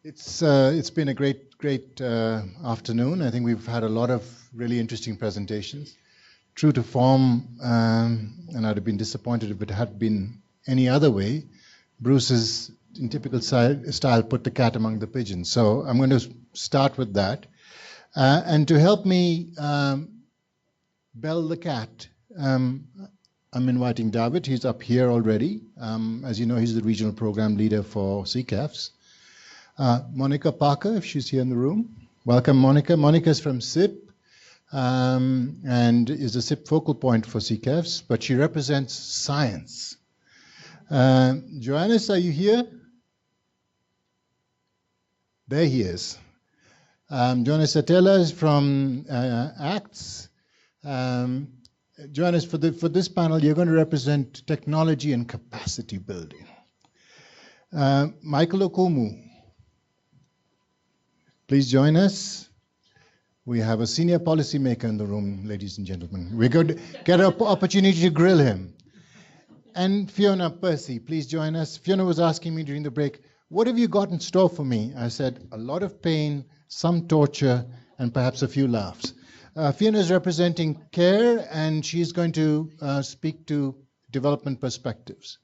It's been a great afternoon. I think we've had a lot of really interesting presentations. True to form, and I'd have been disappointed if it had been any other way, Bruce has, in typical style, put the cat among the pigeons. So I'm going to start with that. And to help me bell the cat, I'm inviting David. He's up here already. As you know, he's the regional program leader for CCAFS. Monica Parker, if she's here in the room. Welcome, Monica. Monica's from SIP and is a SIP focal point for CCAFS, but she represents science. Johannes, are you here? There he is. Johannes Satella is from ACTS. Johannes, for this panel, you're going to represent technology and capacity building. Michael Okumu, please join us. We have a senior policymaker in the room, ladies and gentlemen. We're going to get an opportunity to grill him. And Fiona Percy, please join us. Fiona was asking me during the break, what have you got in store for me? I said, a lot of pain, some torture, and perhaps a few laughs. Fiona is representing CARE, and she's going to speak to development perspectives.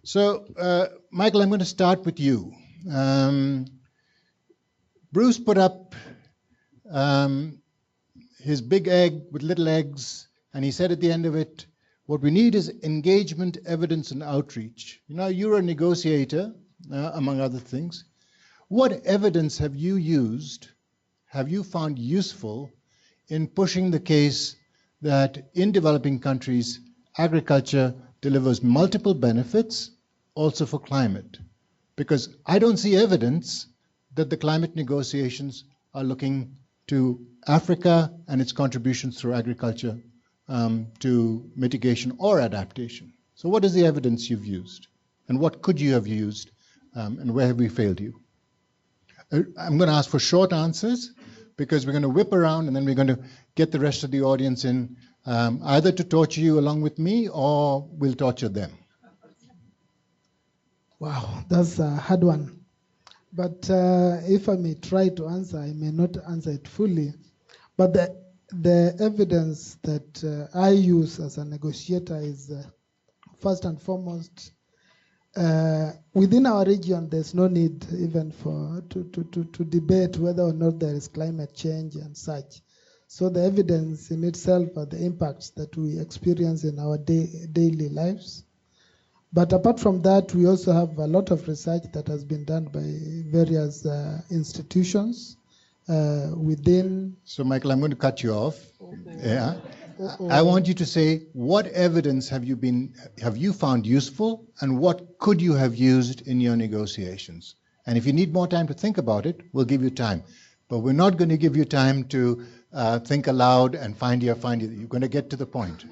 So, Michael, I'm going to start with you. Bruce put up his big egg with little eggs, and he said at the end of it, what we need is engagement, evidence, and outreach. You know, you're a negotiator, among other things. What evidence have you used, have you found useful in pushing the case that in developing countries, agriculture delivers multiple benefits, also for climate? Because I don't see evidence that the climate negotiations are looking to Africa and its contributions through agriculture to mitigation or adaptation. So what is the evidence you've used? And what could you have used? And where have we failed you? I'm going to ask for short answers because we're going to whip around and then we're going to get the rest of the audience in either to torture you along with me or we'll torture them. Wow, that's a hard one. But if I may try to answer, I may not answer it fully. But the evidence that I use as a negotiator is first and foremost, within our region, there's no need even to debate whether or not there is climate change and such. So the evidence in itself are the impacts that we experience in our daily lives. But apart from that, we also have a lot of research that has been done by various institutions within. So, Michael, I'm going to cut you off. Yeah. I want you to say what evidence have you found useful, and what could you have used in your negotiations? And if you need more time to think about it, we'll give you time. But we're not going to give you time to think aloud and find your. You're going to get to the point.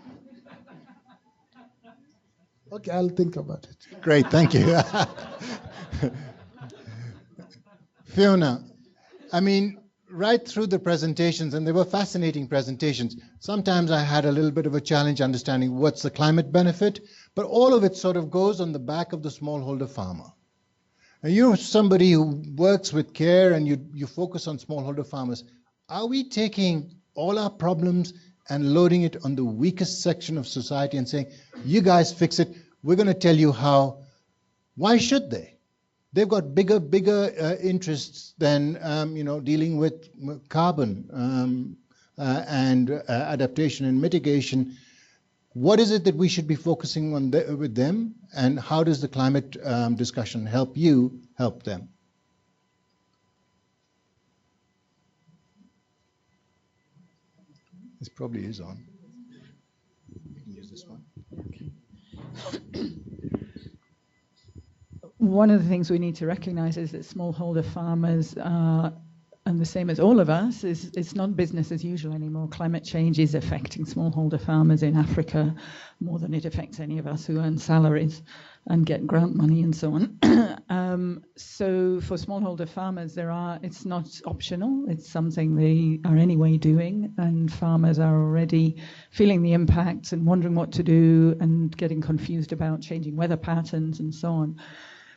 Okay, I'll think about it. Great, thank you. Fiona, I mean, right through the presentations, and they were fascinating presentations, sometimes I had a little bit of a challenge understanding what's the climate benefit, but all of it sort of goes on the back of the smallholder farmer. And you're somebody who works with CARE and you focus on smallholder farmers. Are we taking all our problems and loading it on the weakest section of society and saying, you guys fix it, we're going to tell you how? Why should they? They've got bigger interests than dealing with carbon and adaptation and mitigation. What is it that we should be focusing on with them, and how does the climate discussion help you help them? This probably is on. You can use this one. One of the things we need to recognize is that smallholder farmers are and the same as all of us, is it's not business as usual anymore. Climate change is affecting smallholder farmers in Africa more than it affects any of us who earn salaries and get grant money and so on. So for smallholder farmers, it's not optional. It's something they are anyway doing, and farmers are already feeling the impacts and wondering what to do and getting confused about changing weather patterns and so on.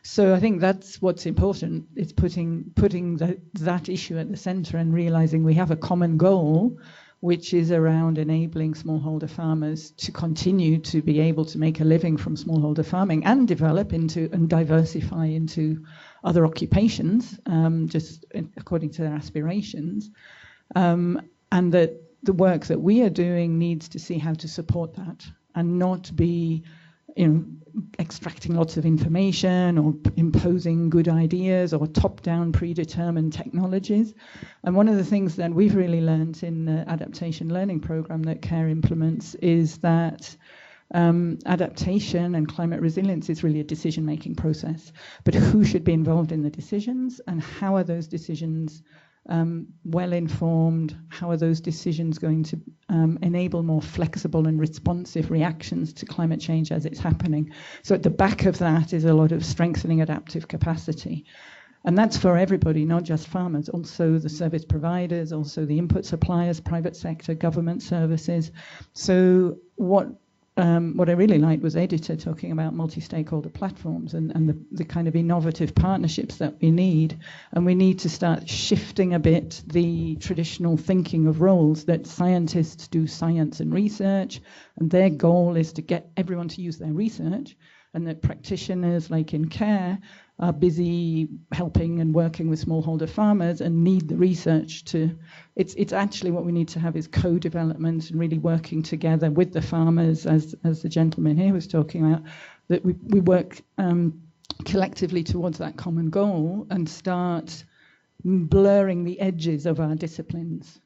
So I think that's what's important. It's putting that issue at the center and realizing we have a common goal, which is around enabling smallholder farmers to continue to be able to make a living from smallholder farming and develop into and diversify into other occupations, just according to their aspirations. And that the work that we are doing needs to see how to support that and not be, extracting lots of information or imposing good ideas or top-down predetermined technologies. And one of the things that we've really learned in the adaptation learning program that CARE implements is that adaptation and climate resilience is really a decision-making process. But who should be involved in the decisions, and how are those decisions well-informed? How are those decisions going to enable more flexible and responsive reactions to climate change as it's happening? So at the back of that is a lot of strengthening adaptive capacity. And that's for everybody, not just farmers, also the service providers, also the input suppliers, private sector, government services. So what I really liked was Editor talking about multi-stakeholder platforms and the kind of innovative partnerships that we need. And we need to start shifting a bit the traditional thinking of roles that scientists do science and research, and their goal is to get everyone to use their research, and that practitioners like in CARE are busy helping and working with smallholder farmers and need the research to, it's actually what we need to have is co-development and really working together with the farmers, as the gentleman here was talking about, that we work collectively towards that common goal and start blurring the edges of our disciplines.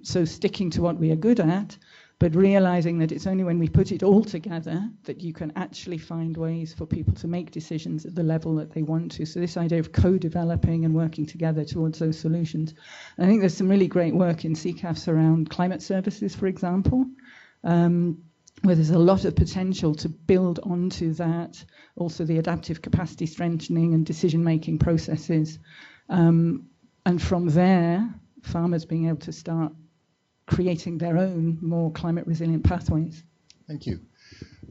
So sticking to what we are good at, but realizing that it's only when we put it all together that you can actually find ways for people to make decisions at the level that they want to. So this idea of co-developing and working together towards those solutions. And I think there's some really great work in CCAFS around climate services, for example, where there's a lot of potential to build onto that, also the adaptive capacity strengthening and decision-making processes. And from there, farmers being able to start creating their own more climate resilient pathways. Thank you.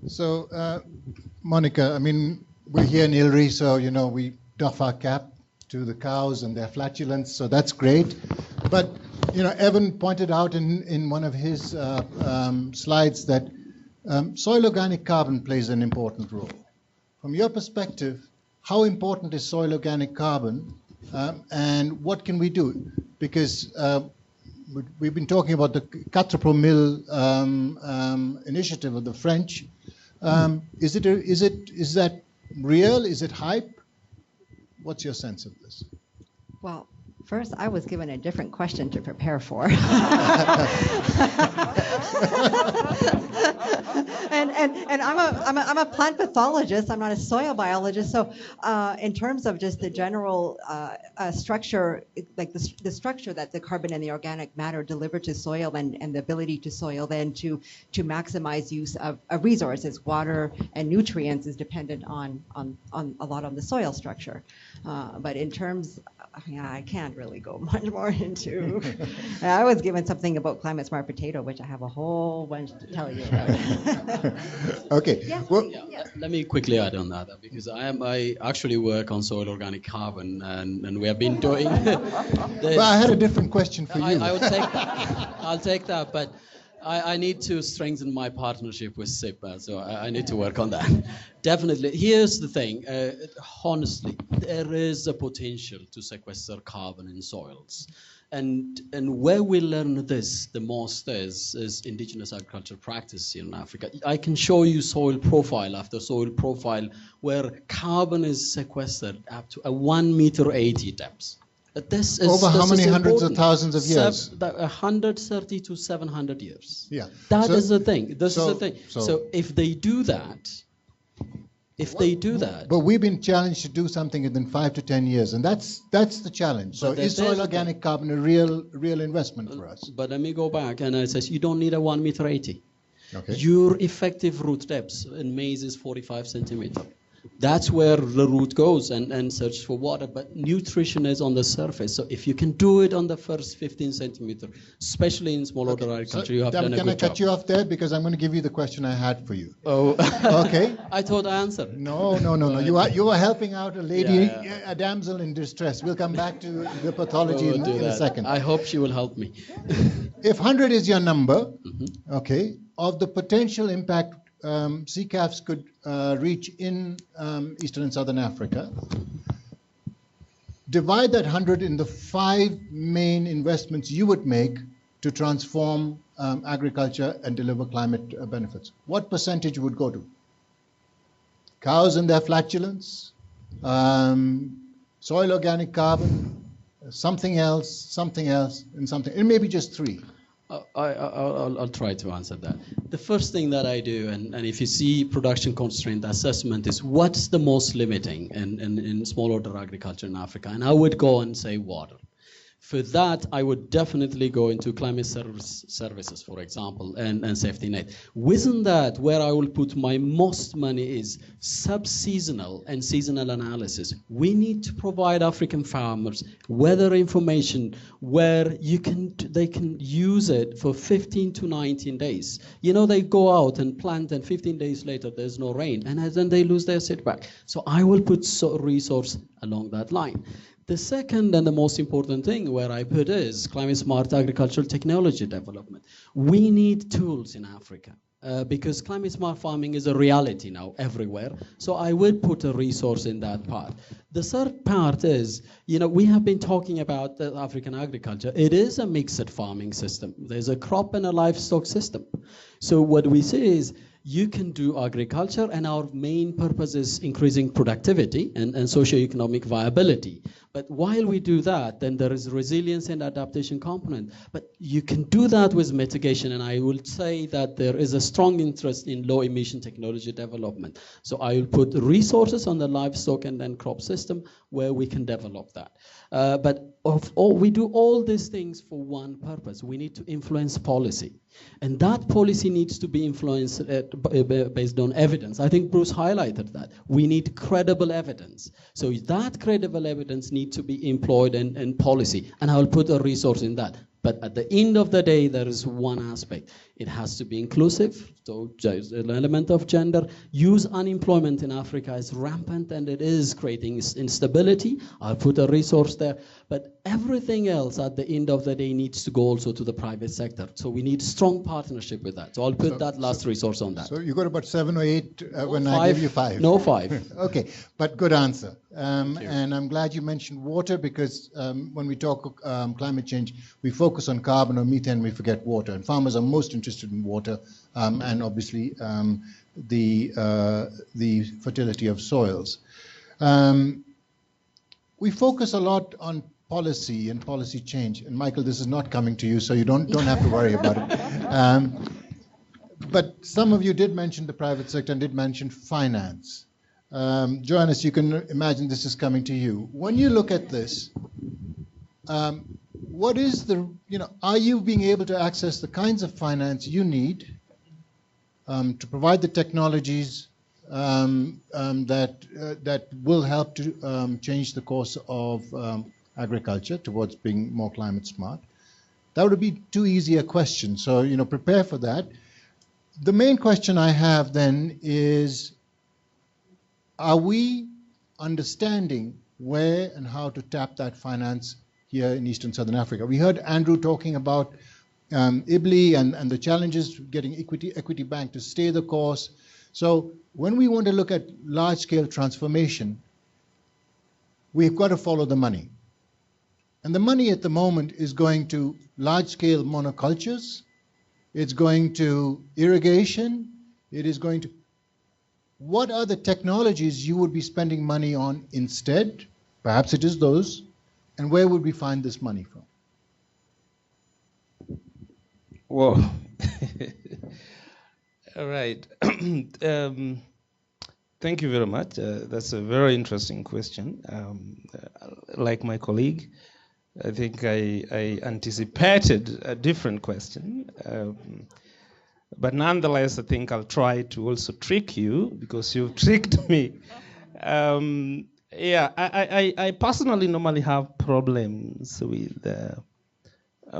So, Monica, I mean, we're here in ILRI, so, we doff our cap to the cows and their flatulence, so that's great. But, Evan pointed out in one of his slides that soil organic carbon plays an important role. From your perspective, how important is soil organic carbon, and what can we do? Because we've been talking about the 4 per mille initiative of the French. Is that real? Is it hype? What's your sense of this? Well, first, I was given a different question to prepare for. And I'm a plant pathologist. I'm not a soil biologist. So in terms of just the general structure, like the structure that the carbon and the organic matter deliver to soil and the ability to soil then to maximize use of resources, water and nutrients is dependent on a lot on the soil structure. But in terms, I can't really go much more into. I was given something about climate smart potato, which I have a whole bunch to tell you about. Okay. Yeah, well, Let me quickly add on that because I actually work on soil organic carbon and we have been doing. Well, I had a different question for you. I would take that. I'll take that, but I need to strengthen my partnership with SIPA, so I need to work on that. Definitely. Here's the thing. Honestly, there is a potential to sequester carbon in soils. And where we learn this the most is indigenous agriculture practice here in Africa. I can show you soil profile after soil profile where carbon is sequestered up to a 1.80 meter depth. This is over how many hundreds important. of thousands of years? 130 to 700 years. Yeah. That is the thing. This is the thing. So So if they do that, If they do that. But we've been challenged to do something within 5 to 10 years, and that's the challenge. So is soil organic carbon a real investment for us? But let me go back, and I says you don't need a 1 meter 80. Okay. Your effective root depth in maize is 45 centimeter. That's where the root goes and search for water, but nutrition is on the surface. So if you can do it on the first 15 centimeter, especially in smallholder agriculture, you have done a good job. Can I cut you off there? Because I'm going to give you the question I had for you. Oh. Okay. I thought I answered. No. You are helping out a lady, a damsel in distress. We'll come back to the pathology in a second. I hope she will help me. If 100 is your number, okay, of the potential impact CCAFS could reach in Eastern and Southern Africa, divide that 100 in the 5 main investments you would make to transform agriculture and deliver climate benefits. What percentage would go to? Cows and their flatulence, soil organic carbon, something else, and maybe just 3. I'll try to answer that. The first thing that I do, and if you see production constraint assessment, is what's the most limiting in smallholder agriculture in Africa? And I would go and say water. For that, I would definitely go into climate services, for example, and safety net. Within that, where I will put my most money is sub-seasonal and seasonal analysis. We need to provide African farmers weather information where they can use it for 15 to 19 days. You know, they go out and plant, and 15 days later there's no rain, and then they lose their setback. So I will put resource along that line. The second and the most important thing where I put is climate smart agricultural technology development. We need tools in Africa because climate smart farming is a reality now everywhere. So I would put a resource in that part. The third part is, we have been talking about the African agriculture. It is a mixed farming system. There's a crop and a livestock system. So what we say is, you can do agriculture, and our main purpose is increasing productivity and socioeconomic viability. But while we do that, then there is resilience and adaptation component. But you can do that with mitigation, and I will say that there is a strong interest in low emission technology development. So I will put resources on the livestock and then crop system where we can develop that. But we do all these things for one purpose. We need to influence policy. And that policy needs to be influenced based on evidence. I think Bruce highlighted that. We need credible evidence. So that credible evidence needs to be employed in policy. And I will put a resource in that. But at the end of the day, there is one aspect. It has to be inclusive, so there's an element of gender. Youth unemployment in Africa is rampant, and it is creating instability. I'll put a resource there. But everything else at the end of the day needs to go also to the private sector. So we need strong partnership with that. So I'll put that last resource on that. So you got about 7 or 8 when I gave you 5. No, 5. Okay, but good answer. And I'm glad you mentioned water because when we talk climate change, we focus on carbon or methane, we forget water. And farmers are most interested in water and obviously the fertility of soils. We focus a lot on policy and policy change. And Michael, this is not coming to you, so you don't have to worry about it. But some of you did mention the private sector and did mention finance. Johannes, you can imagine this is coming to you. When you look at this, what is are you being able to access the kinds of finance you need to provide the technologies that will help to change the course of agriculture towards being more climate smart? That would be too easy a question, so prepare for that. The main question I have then is, are we understanding where and how to tap that finance here in Eastern Southern Africa? We heard Andrew talking about IBLI and the challenges getting Equity Bank to stay the course. So when we want to look at large-scale transformation, we've got to follow the money. And the money at the moment is going to large-scale monocultures, it's going to irrigation, it is going to... What are the technologies you would be spending money on instead? Perhaps it is those. And where would we find this money from? Whoa. All right. Thank you very much. That's a very interesting question. Like my colleague, I think I anticipated a different question. But nonetheless, I think I'll try to also trick you because you've tricked me. Yeah, I personally normally have problems with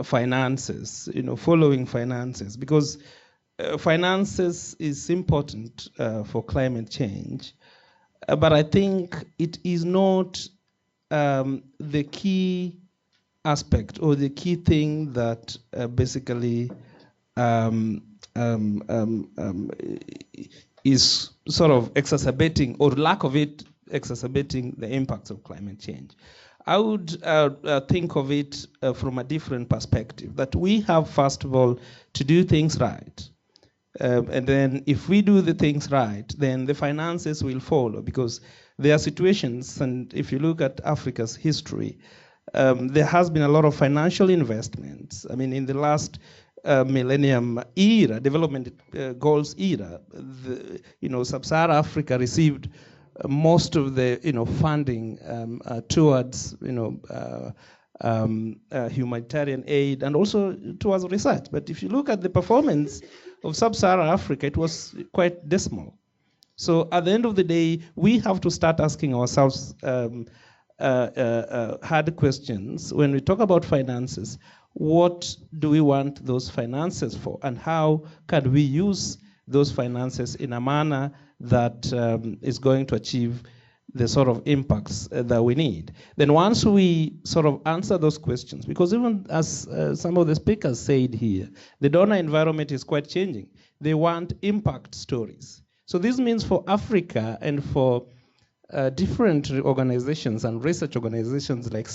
finances, following finances, because finances is important for climate change. But I think it is not the key aspect or the key thing that basically is sort of exacerbating, or lack of it exacerbating, the impacts of climate change. I would think of it from a different perspective, that we have, first of all, to do things right. And then if we do the things right, then the finances will follow, because there are situations, and if you look at Africa's history, there has been a lot of financial investments. I mean, in the last millennium era, development goals era, Sub-Saharan Africa received most of the funding towards humanitarian aid and also towards research. But if you look at the performance of Sub-Saharan Africa, it was quite dismal. So at the end of the day, we have to start asking ourselves hard questions. When we talk about finances, what do we want those finances for? And how can we use those finances in a manner that is going to achieve the sort of impacts that we need? Then once we sort of answer those questions, because even as some of the speakers said here, the donor environment is quite changing. They want impact stories. So this means for Africa and for different organizations and research organizations like,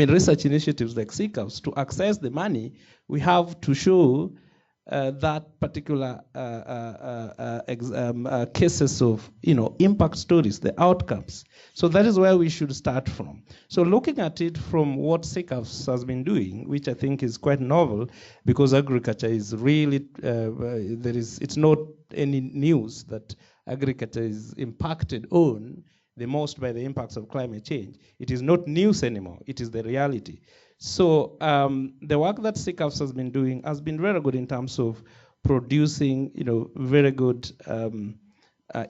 research initiatives like CCAFS, to access the money, we have to show that particular cases of, impact stories, the outcomes. So that is where we should start from. So looking at it from what CCAFS has been doing, which I think is quite novel, because agriculture is really, it's not any news that agriculture is impacted on the most by the impacts of climate change. It is not news anymore, it is the reality. So the work that CCAFS has been doing has been very good in terms of producing, very good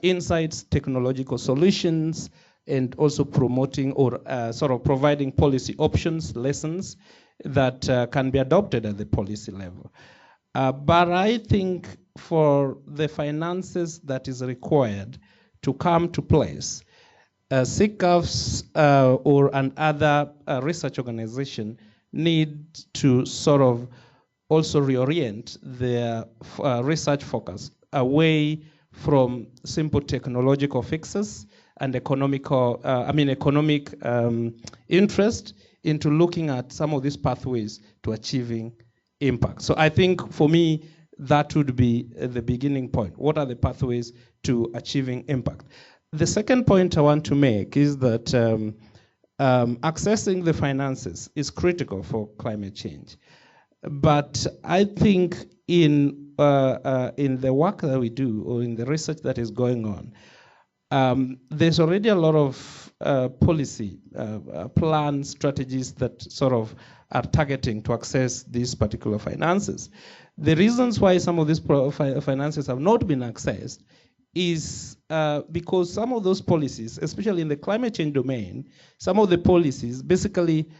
insights, technological solutions, and also promoting or sort of providing policy options, lessons that can be adopted at the policy level. But I think for the finances that is required to come to place, CCAFS or an other research organization need to sort of also reorient their research focus away from simple technological fixes and economic interest into looking at some of these pathways to achieving impact. So I think for me, that would be the beginning point. What are the pathways to achieving impact? The second point I want to make is that accessing the finances is critical for climate change. But I think in the work that we do, or in the research that is going on, there's already a lot of policy plans, strategies that sort of are targeting to access these particular finances. The reasons why some of these finances have not been accessed is because some of those policies, especially in the climate change domain, some of the policies basically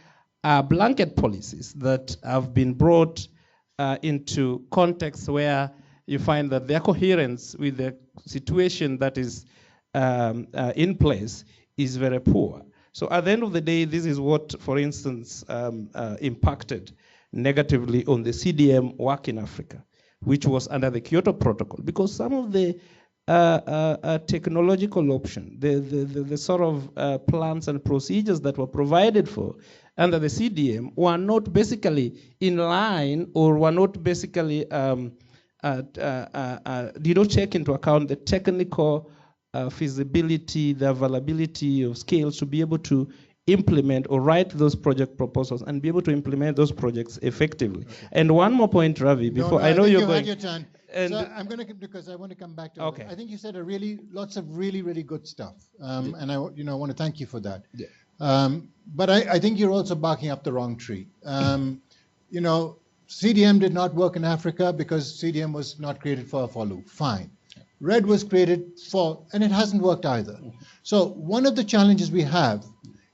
are blanket policies that have been brought into contexts where you find that their coherence with the situation that is in place is very poor. So at the end of the day, this is what, for instance, impacted negatively on the CDM work in Africa, which was under the Kyoto Protocol, because some of the technological option, the sort of plans and procedures that were provided for under the CDM were not basically in line, or were not basically, did not take into account the technical feasibility, the availability of skills to be able to implement or write those project proposals and be able to implement those projects effectively. Okay. And one more point, Ravi, before I know you're going. And so I'm going to, because I want to come back to okay. it. I think you said lots of really good stuff, and I want to thank you for that. Yeah. But I think you're also barking up the wrong tree. CDM did not work in Africa because CDM was not created for Afolu. Fine. RED was created for, and it hasn't worked either. So one of the challenges we have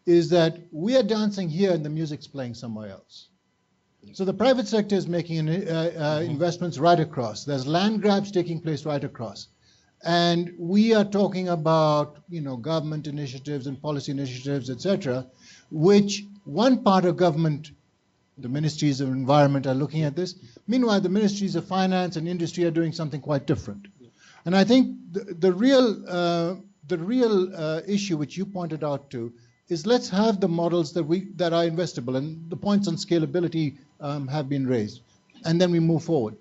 is that we are dancing here and the music's playing somewhere else. So the private sector is making investments right across. There's land grabs taking place right across. And we are talking about, government initiatives and policy initiatives, etc., which one part of government, the ministries of environment, are looking at this. Meanwhile, the ministries of finance and industry are doing something quite different. And I think the real issue which you pointed out to is let's have the models that are investable, and the points on scalability have been raised, and then we move forward.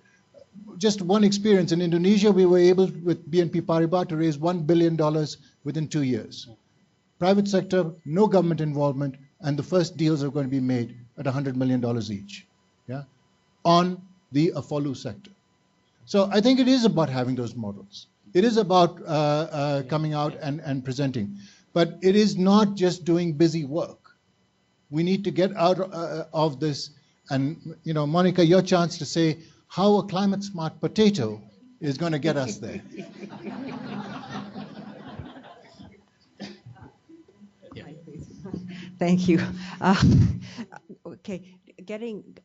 Just one experience in Indonesia, we were able with BNP Paribas to raise $1 billion within 2 years. Private sector, no government involvement, and the first deals are going to be made at $100 million each, on the Afolu sector. So I think it is about having those models. It is about coming out and presenting. But it is not just doing busy work. We need to get out of this. And, Monica, your chance to say how a climate-smart potato is going to get us there. Thank you. Okay,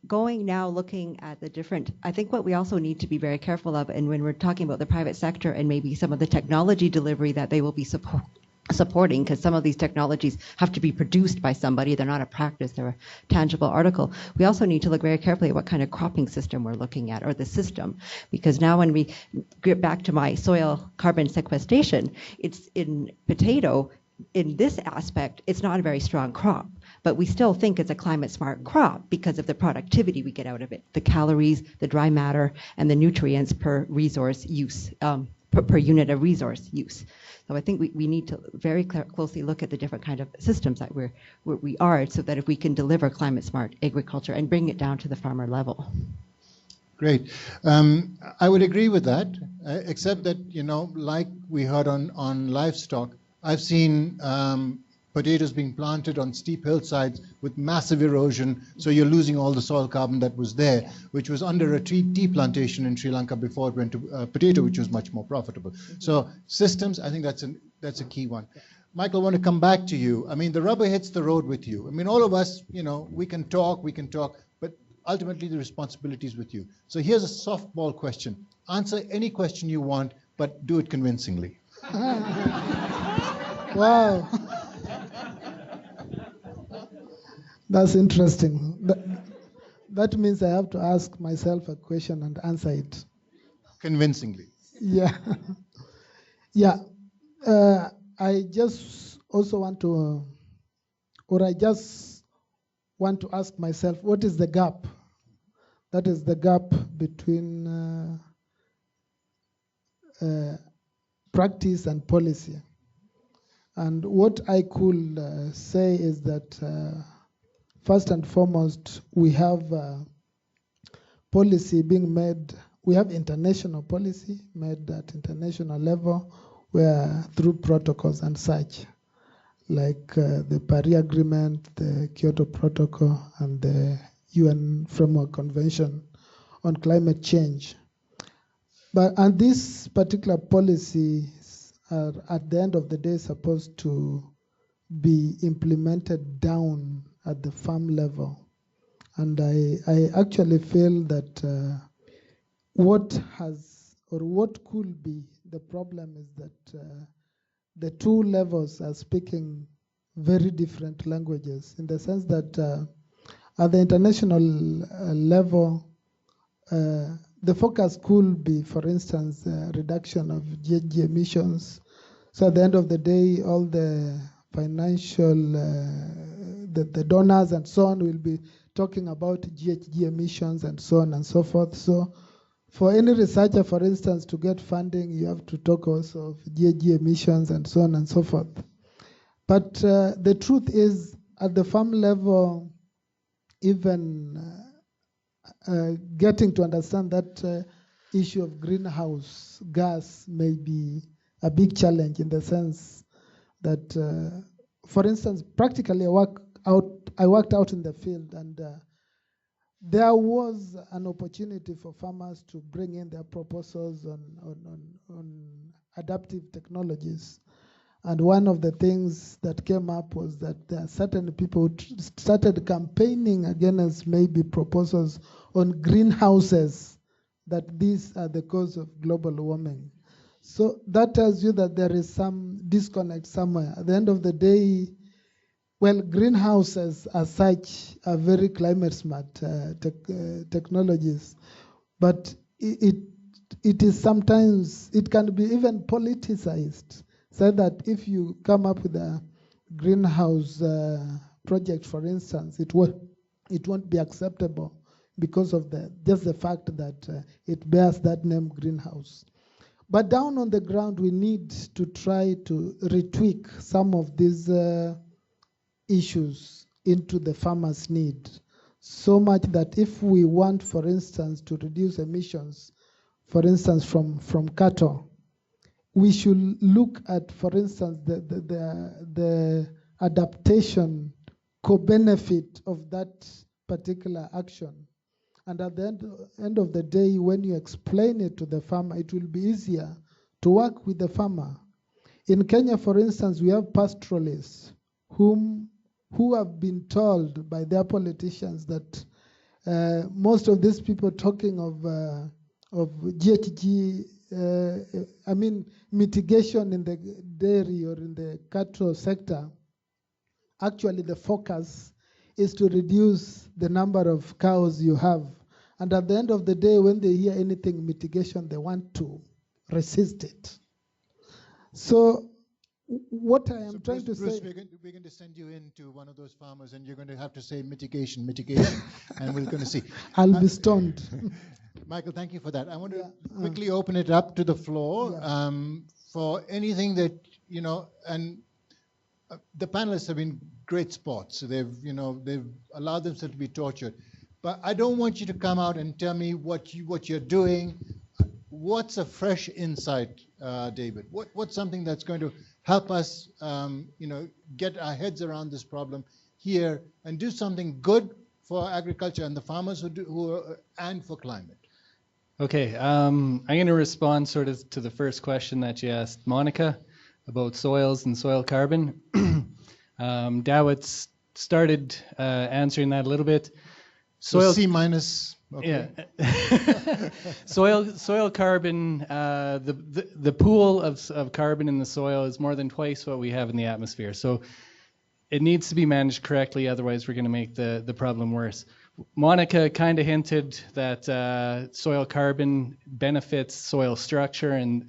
going now, looking at the different, I think what we also need to be very careful of, and when we're talking about the private sector and maybe some of the technology delivery that they will be supporting, because some of these technologies have to be produced by somebody, they're not a practice, they're a tangible article. We also need to look very carefully at what kind of cropping system we're looking at, or the system, because now when we get back to my soil carbon sequestration, it's in potato. In this aspect, it's not a very strong crop, but we still think it's a climate smart crop because of the productivity we get out of it, the calories, the dry matter, and the nutrients per resource use, per unit of resource use. So I think we need to very closely look at the different kind of systems that we are, so that if we can deliver climate smart agriculture and bring it down to the farmer level. Great. I would agree with that, except that, like we heard on livestock, I've seen potatoes being planted on steep hillsides with massive erosion, so you're losing all the soil carbon that was there, which was under a tea plantation in Sri Lanka before it went to potato, which was much more profitable. So systems, I think that's a key one. Michael, I want to come back to you. I mean, the rubber hits the road with you. I mean, all of us, we can talk, but ultimately the responsibility is with you. So here's a softball question. Answer any question you want, but do it convincingly. Wow. That's interesting. That means I have to ask myself a question and answer it. Convincingly. Yeah. Yeah. I just also want to, I just want to ask myself, what is the gap? That is the gap between practice and policy. And what I could say is that first and foremost, we have policy being made, we have international policy made at international level, where through protocols and such, like the Paris Agreement, the Kyoto Protocol, and the UN Framework Convention on Climate Change. And this particular policy are at the end of the day supposed to be implemented down at the farm level. And I actually feel that what could be the problem is that the two levels are speaking very different languages, in the sense that at the international level, the focus could be, for instance, reduction of GHG emissions. So at the end of the day, all the financial, the donors and so on will be talking about GHG emissions and so on and so forth. So for any researcher, for instance, to get funding, you have to talk also of GHG emissions and so on and so forth. But the truth is, at the farm level, even getting to understand that issue of greenhouse gas may be a big challenge in the sense that, for instance, practically I worked out in the field, and there was an opportunity for farmers to bring in their proposals on adaptive technologies. And one of the things that came up was that there are certain people who started campaigning against maybe proposals on greenhouses, that these are the cause of global warming. So that tells you that there is some disconnect somewhere. At the end of the day, well, greenhouses as such are very climate smart technologies, but it is sometimes, it can be even politicized, so that if you come up with a greenhouse project, for instance, it won't be acceptable because of just the fact that it bears that name greenhouse. But down on the ground, we need to try to retweak some of these issues into the farmer's need, so much that if we want, for instance, to reduce emissions, for instance, from cattle, we should look at, for instance, the adaptation co-benefit of that particular action. And at the end of the day, when you explain it to the farmer, it will be easier to work with the farmer. In Kenya, for instance, we have pastoralists who have been told by their politicians that most of these people talking of GHG, mitigation in the dairy or in the cattle sector, actually the focus is to reduce the number of cows you have. And at the end of the day, when they hear anything mitigation, they want to resist it. So what I am trying to Bruce, say... we're going to send you into one of those farmers, and you're going to have to say mitigation, mitigation, and we're going to see. I'll be stoned. Michael, thank you for that. I want to quickly open it up to the floor for anything that, and the panelists have been great sports. So they've allowed themselves to be tortured. But I don't want you to come out and tell me what you're doing. What's a fresh insight, David? What's something that's going to help us, get our heads around this problem here and do something good for agriculture and the farmers and for climate? Okay, I'm going to respond sort of to the first question that you asked Monica about soils and soil carbon. Dawit started answering that a little bit. So C minus. Okay. Yeah. soil carbon, the pool of carbon in the soil is more than twice what we have in the atmosphere. So it needs to be managed correctly, otherwise we're going to make the problem worse. Monica kind of hinted that soil carbon benefits soil structure and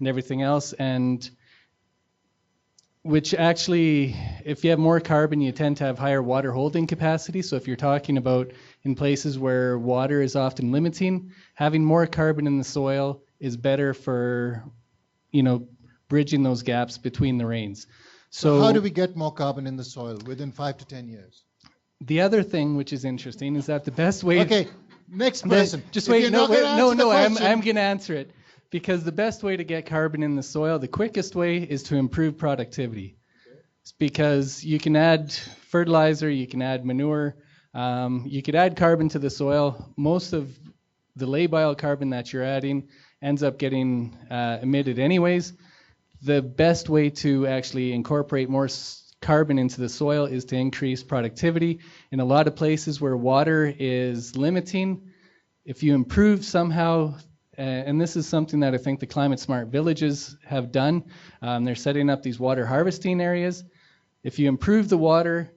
everything else, and which actually, if you have more carbon, you tend to have higher water holding capacity. So if you're talking about in places where water is often limiting, having more carbon in the soil is better for, bridging those gaps between the rains. So how do we get more carbon in the soil within 5 to 10 years? The other thing which is interesting is that the best way... Okay, next person. Just wait, no, I'm going to answer it. Because the best way to get carbon in the soil, the quickest way, is to improve productivity. It's because you can add fertilizer, you can add manure, you could add carbon to the soil. Most of the labile carbon that you're adding ends up getting emitted anyways. The best way to actually incorporate more carbon into the soil is to increase productivity. In a lot of places where water is limiting, if you improve somehow, and this is something that I think the Climate Smart Villages have done, they're setting up these water harvesting areas. If you improve the water,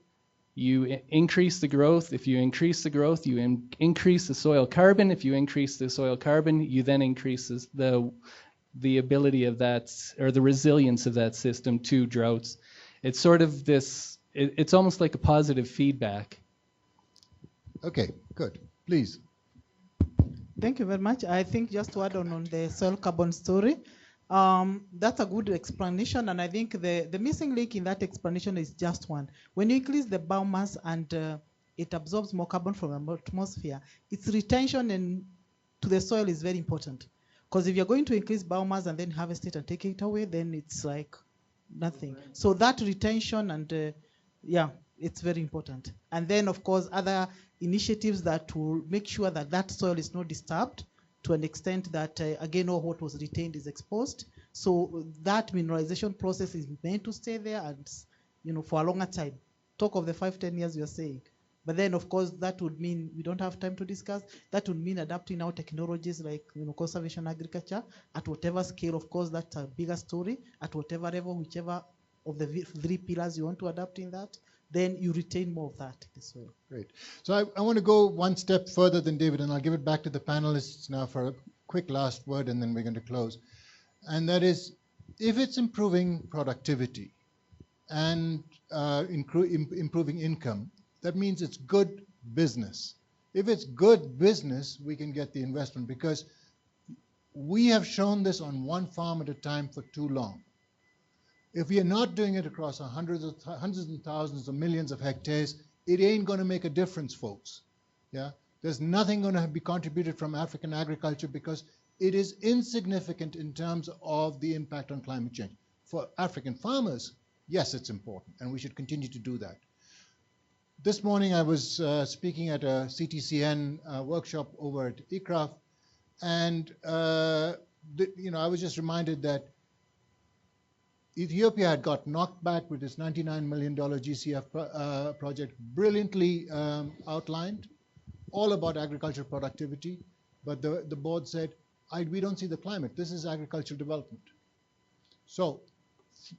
you increase the growth. If you increase the growth, you increase the soil carbon. If you increase the soil carbon, you then increase the ability of that, or the resilience of that system to droughts. It's sort of this, it's almost like a positive feedback. Okay, good. Please. Thank you very much. I think just to add on the soil carbon story, that's a good explanation, and I think the missing link in that explanation is just one. When you increase the biomass and it absorbs more carbon from the atmosphere, its retention and to the soil is very important. Because if you're going to increase biomass and then harvest it and take it away, then it's like nothing. So that retention and yeah, it's very important. And then, of course, other initiatives that will make sure that that soil is not disturbed to an extent that, again, all what was retained is exposed. So that mineralization process is meant to stay there and, you know, for a longer time. Talk of the 5-10 years you're saying. But then, of course, that would mean we don't have time to discuss. That would mean adapting our technologies like, you know, conservation agriculture at whatever scale. Of course, that's a bigger story. At whatever level, whichever of the 3 pillars you want to adapt in that, then you retain more of that this way. Great. So I want to go one step further than David, and I'll give it back to the panelists now for a quick last word, and then we're going to close. And that is, if it's improving productivity and improving income, that means it's good business. If it's good business, we can get the investment, because we have shown this on one farm at a time for too long. If we are not doing it across hundreds and thousands or millions of hectares, it ain't going to make a difference, folks. Yeah, there's nothing going to be contributed from African agriculture because it is insignificant in terms of the impact on climate change. For African farmers, yes, it's important, and we should continue to do that. This morning I was speaking at a CTCN workshop over at ICRAF, and you know, I was just reminded that Ethiopia had got knocked back with this $99 million GCF project, brilliantly outlined, all about agricultural productivity, but the board said, we don't see the climate. This is agricultural development. So,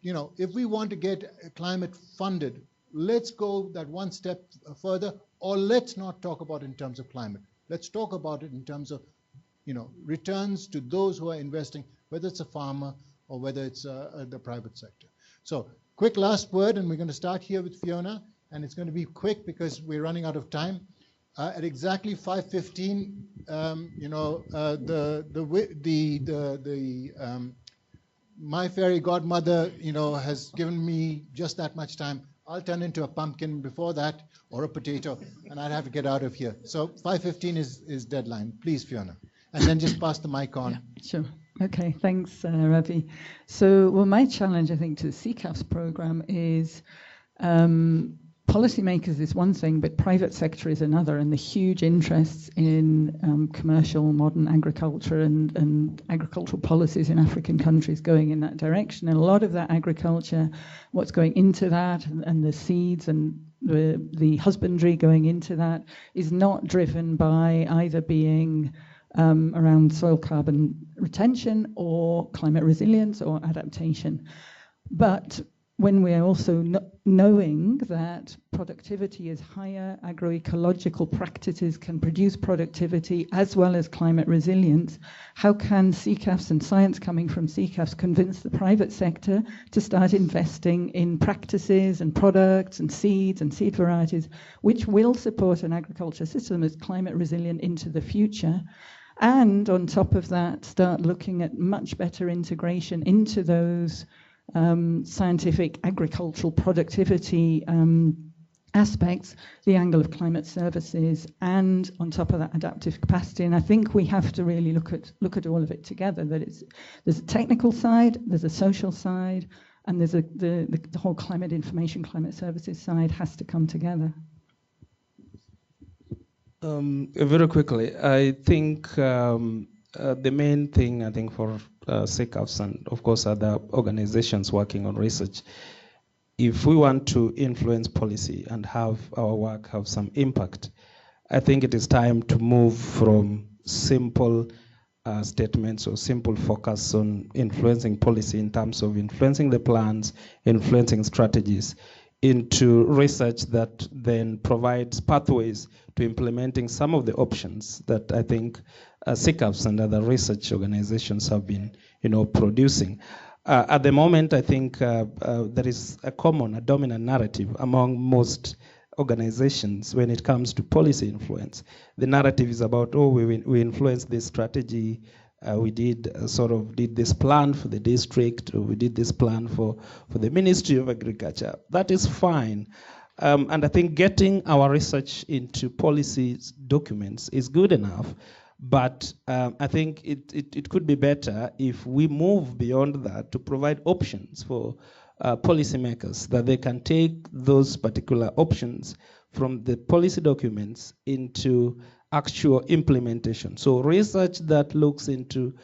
you know, if we want to get climate funded, let's go that one step further, or let's not talk about it in terms of climate. Let's talk about it in terms of, you know, returns to those who are investing, whether it's a farmer or whether it's the private sector. So, quick last word, and we're going to start here with Fiona, and it's going to be quick because we're running out of time. At exactly 5:15, you know, my fairy godmother, you know, has given me just that much time. I'll turn into a pumpkin before that, or a potato, and I'd have to get out of here. So 5:15 is deadline. Please, Fiona. And then just pass the mic on. Yeah, sure. Okay, thanks, Ravi. So, well, my challenge, I think, to the CCAFS program is policymakers is one thing, but private sector is another, and the huge interests in commercial modern agriculture and agricultural policies in African countries going in that direction. And a lot of that agriculture, what's going into that, and the seeds and the husbandry going into that, is not driven by either being around soil carbon retention or climate resilience or adaptation. But when we are also knowing that productivity is higher, agroecological practices can produce productivity as well as climate resilience, how can CCAFS and science coming from CCAFS convince the private sector to start investing in practices and products and seeds and seed varieties which will support an agriculture system that's climate resilient into the future? And on top of that, start looking at much better integration into those scientific agricultural productivity aspects, the angle of climate services, and on top of that, adaptive capacity. And I think we have to really look at all of it together. That there's a technical side, there's a social side, and there's the whole climate information, climate services side has to come together. Very quickly, I think the main thing, I think, for CCAFS and, of course, other organizations working on research, if we want to influence policy and have our work have some impact, I think it is time to move from simple statements or simple focus on influencing policy in terms of influencing the plans, influencing strategies, into research that then provides pathways to implementing some of the options that I think CCAFS and other research organizations have been, producing. At the moment, I think there is a dominant narrative among most organizations when it comes to policy influence. The narrative is about, we influenced this strategy, we did this plan for the district, or we did this plan for the Ministry of Agriculture. That is fine. And I think getting our research into policy documents is good enough. But I think it could be better if we move beyond that to provide options for policymakers, that they can take those particular options from the policy documents into actual implementation. So research that looks into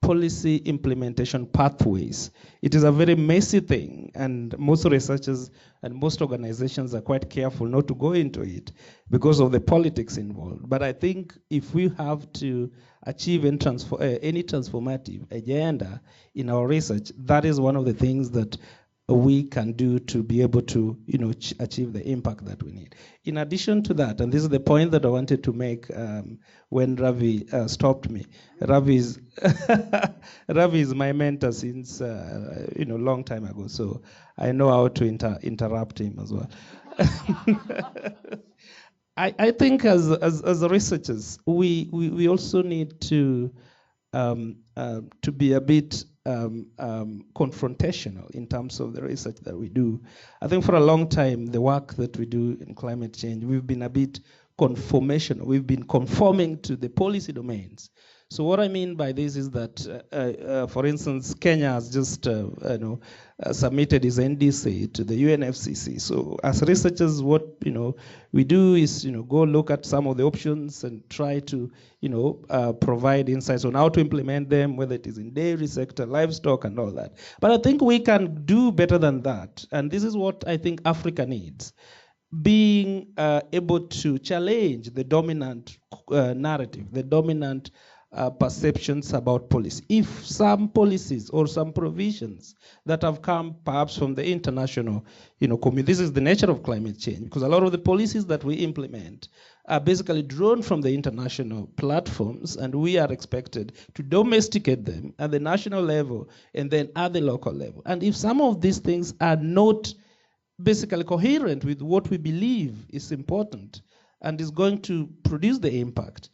policy implementation pathways. It is a very messy thing, and most researchers and most organizations are quite careful not to go into it because of the politics involved. But I think if we have to achieve any transformative agenda in our research, that is one of the things that we can do to be able to, achieve the impact that we need. In addition to that, and this is the point that I wanted to make when Ravi stopped me. Ravi is my mentor since long time ago, so I know how to interrupt him as well. I think as researchers, we also need to be a bit confrontational in terms of the research that we do. I think for a long time, the work that we do in climate change, we've been a bit conformational. We've been conforming to the policy domains. So what I mean by this is that, for instance, Kenya has just submitted its NDC to the UNFCCC. So as researchers, what we do is go look at some of the options and try to provide insights on how to implement them, whether it is in dairy sector, livestock, and all that. But I think we can do better than that, and this is what I think Africa needs. Being able to challenge the dominant narrative, the dominant perceptions about policy. If some policies or some provisions that have come perhaps from the international, community, this is the nature of climate change, because a lot of the policies that we implement are basically drawn from the international platforms, and we are expected to domesticate them at the national level and then at the local level. And if some of these things are not basically coherent with what we believe is important and is going to produce the impact,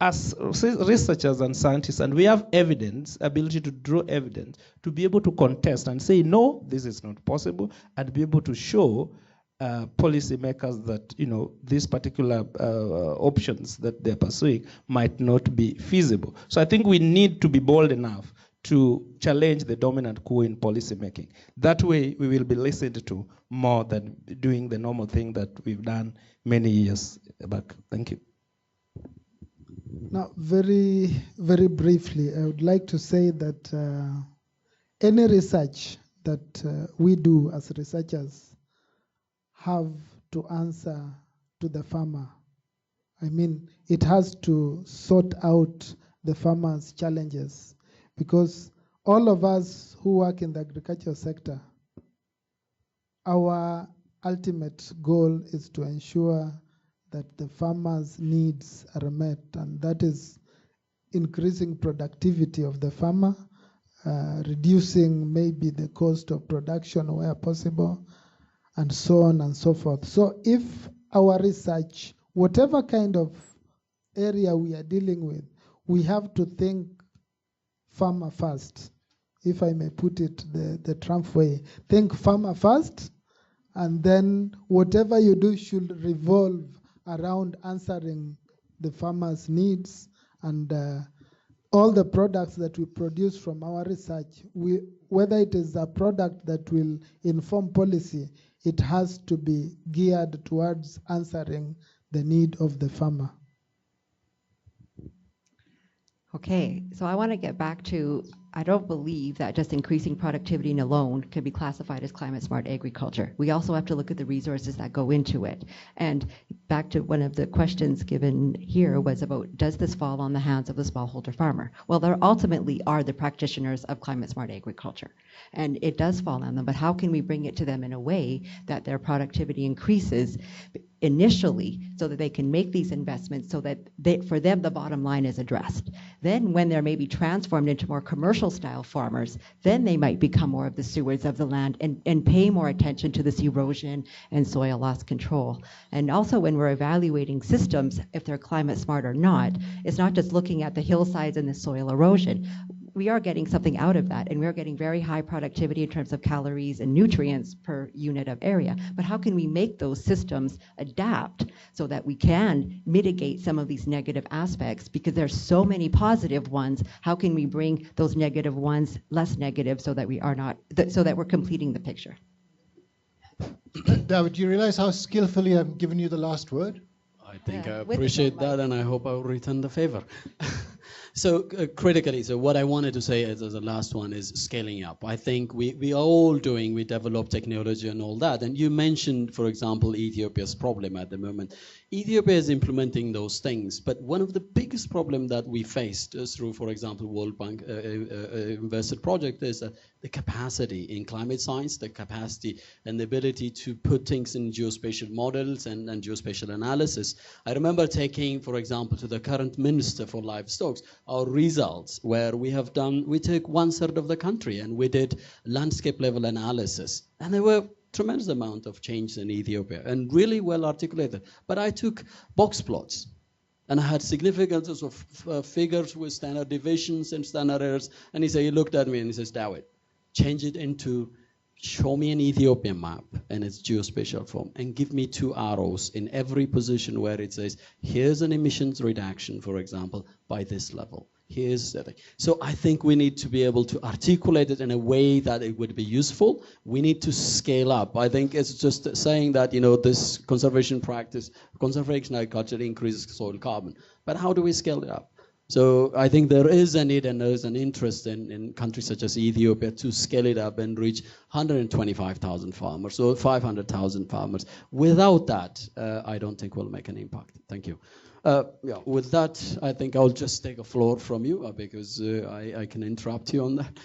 as researchers and scientists, and we have evidence, ability to draw evidence, to be able to contest and say, no, this is not possible, and be able to show policymakers that these particular options that they're pursuing might not be feasible. So I think we need to be bold enough to challenge the dominant coup in policymaking. That way we will be listened to more than doing the normal thing that we've done many years back. Thank you. Now, very, very briefly, I would like to say that any research that we do as researchers have to answer to the farmer. I mean, it has to sort out the farmer's challenges, because all of us who work in the agricultural sector, our ultimate goal is to ensure that the farmer's needs are met, and that is increasing productivity of the farmer, reducing maybe the cost of production where possible, and so on and so forth. So if our research, whatever kind of area we are dealing with, we have to think farmer first, if I may put it the Trump way. Think farmer first, and then whatever you do should revolve around answering the farmer's needs, and all the products that we produce from our research, whether it is a product that will inform policy, it has to be geared towards answering the need of the farmer. Okay, so I want to get back to, I don't believe that just increasing productivity alone can be classified as climate smart agriculture. We also have to look at the resources that go into it. And back to one of the questions given here was about, does this fall on the hands of the smallholder farmer? Well, they ultimately are the practitioners of climate smart agriculture. And it does fall on them, but how can we bring it to them in a way that their productivity increases initially so that they can make these investments, so that for them the bottom line is addressed. Then when they're maybe transformed into more commercial style farmers, then they might become more of the stewards of the land and pay more attention to this erosion and soil loss control. And also when we're evaluating systems, if they're climate smart or not, it's not just looking at the hillsides and the soil erosion. we are getting something out of that, and we're getting very high productivity in terms of calories and nutrients per unit of area. But how can we make those systems adapt so that we can mitigate some of these negative aspects? Because there's so many positive ones. How can we bring those negative ones less negative so that we are not, so that we're completing the picture? David, do you realize how skillfully I've given you the last word? I think I appreciate that, and I hope I will return the favor. So critically, so what I wanted to say as the last one is scaling up. I think we are all doing, we develop technology and all that. And you mentioned, for example, Ethiopia's problem at the moment. Ethiopia is implementing those things, but one of the biggest problems that we faced through, for example, World Bank invested project is the capacity in climate science, the capacity and the ability to put things in geospatial models and geospatial analysis. I remember taking, for example, to the current Minister for Livestock, our results where we took 1/3 of the country and we did landscape level analysis. And there were tremendous amount of change in Ethiopia and really well articulated. But I took box plots and I had significances of figures with standard deviations and standard errors. And he looked at me and he says, David, change it into, show me an Ethiopian map and its geospatial form and give me 2 arrows in every position where it says, here's an emissions reduction, for example, by this level. Here's the thing. So I think we need to be able to articulate it in a way that it would be useful. We need to scale up. I think it's just saying that, this conservation practice, conservation agriculture increases soil carbon. But how do we scale it up? So I think there is a need and there is an interest in countries such as Ethiopia to scale it up and reach 125,000 farmers, so 500,000 farmers. Without that, I don't think we'll make an impact. Thank you. With that, I think I'll just take a floor from you because I can interrupt you on that.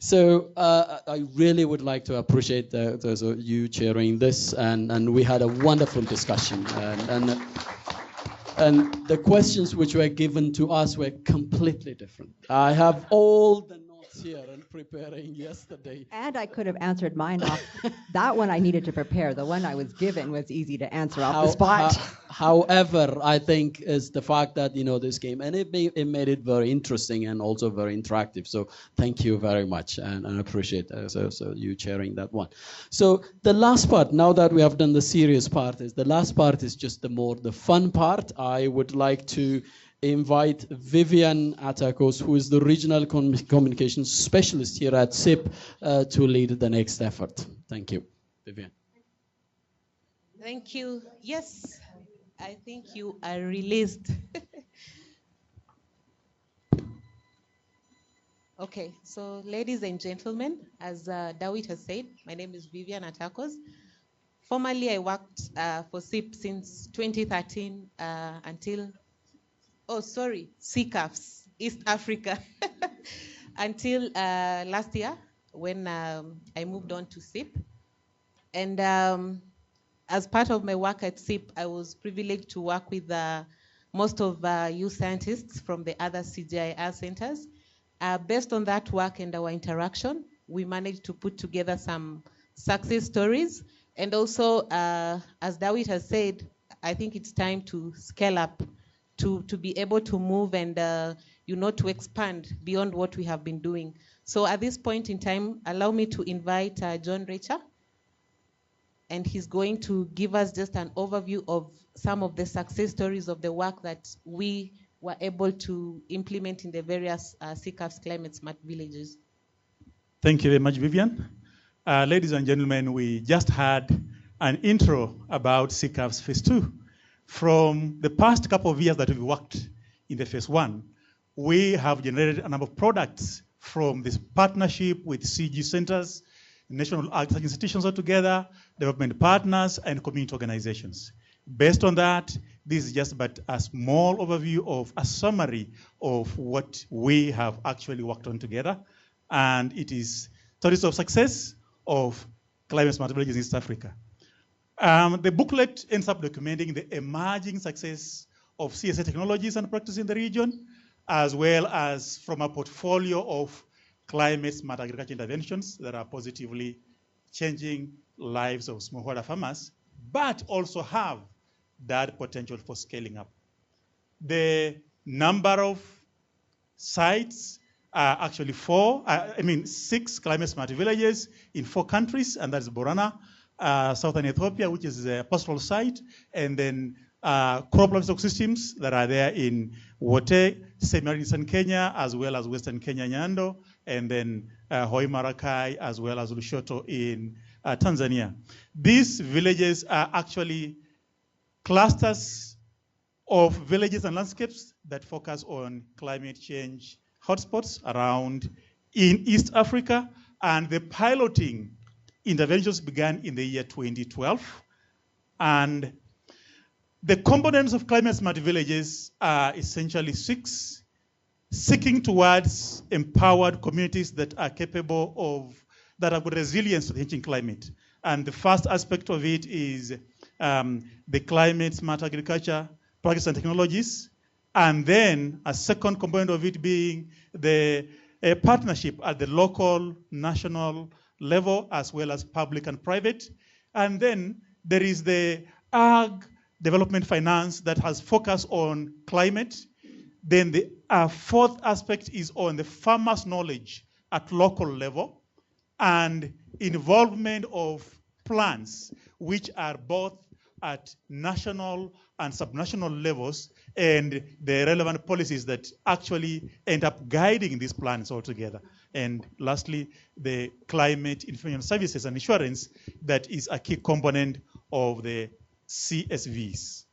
So I really would like to appreciate you chairing this, and we had a wonderful discussion. And the questions which were given to us were completely different. I have all the notes here and preparing yesterday. And I could have answered mine off. That one I needed to prepare. The one I was given was easy to answer off the spot. However, I think is the fact that, this came, and it made it very interesting and also very interactive. So thank you very much, and I appreciate so you sharing that one. So the last part, now that we have done the serious part, the last part is just the fun part. I would like to invite Vivian Atakos, who is the Regional Communications Specialist here at SIP, to lead the next effort. Thank you. Vivian. Thank you. Yes, I think you are released. Okay, so ladies and gentlemen, as Dawit has said, my name is Vivian Atakos. Formerly, I worked for SIP since 2013 until CCAFS East Africa until last year when I moved on to SIP. And as part of my work at SIP, I was privileged to work with most of you scientists from the other CGIR centers. Based on that work and our interaction, we managed to put together some success stories. And also, as Dawit has said, I think it's time to scale up, to be able to move and to expand beyond what we have been doing. So at this point in time, allow me to invite John Recher, and he's going to give us just an overview of some of the success stories of the work that we were able to implement in the various CCAFS climate smart villages. Thank you very much, Vivian. Ladies and gentlemen, we just had an intro about CCAFS Phase 2. From the past couple of years that we've worked in the Phase 1, we have generated a number of products from this partnership with CG centers, national research institutions altogether, development partners, and community organizations. Based on that, this is just but a small overview of a summary of what we have actually worked on together. And it is stories of success of climate smart villages in East Africa. The booklet ends up documenting the emerging success of CSA technologies and practices in the region, as well as from a portfolio of climate smart agriculture interventions that are positively changing lives of smallholder farmers, but also have that potential for scaling up. The number of sites are actually six climate smart villages in 4 countries, and that's Borana, southern Ethiopia, which is a pastoral site, and then crop livestock systems that are there in Wote, semi-eastern Kenya, as well as western Kenya, Nyando, and then Hoi Marakai, as well as Lushoto in Tanzania. These villages are actually clusters of villages and landscapes that focus on climate change hotspots around in East Africa, and the piloting interventions began in the year 2012. And the components of climate smart villages are essentially 6, seeking towards empowered communities that are capable of, that have got resilience to the changing climate. And the first aspect of it is the climate smart agriculture practices and technologies. And then a second component of it being the partnership at the local, national level, as well as public and private. And then there is the ag development finance that has focused on climate. Then the fourth aspect is on the farmers' knowledge at local level and involvement of plans, which are both at national and subnational levels, and the relevant policies that actually end up guiding these plans altogether. And lastly, the climate information services and insurance that is a key component of the CSVs.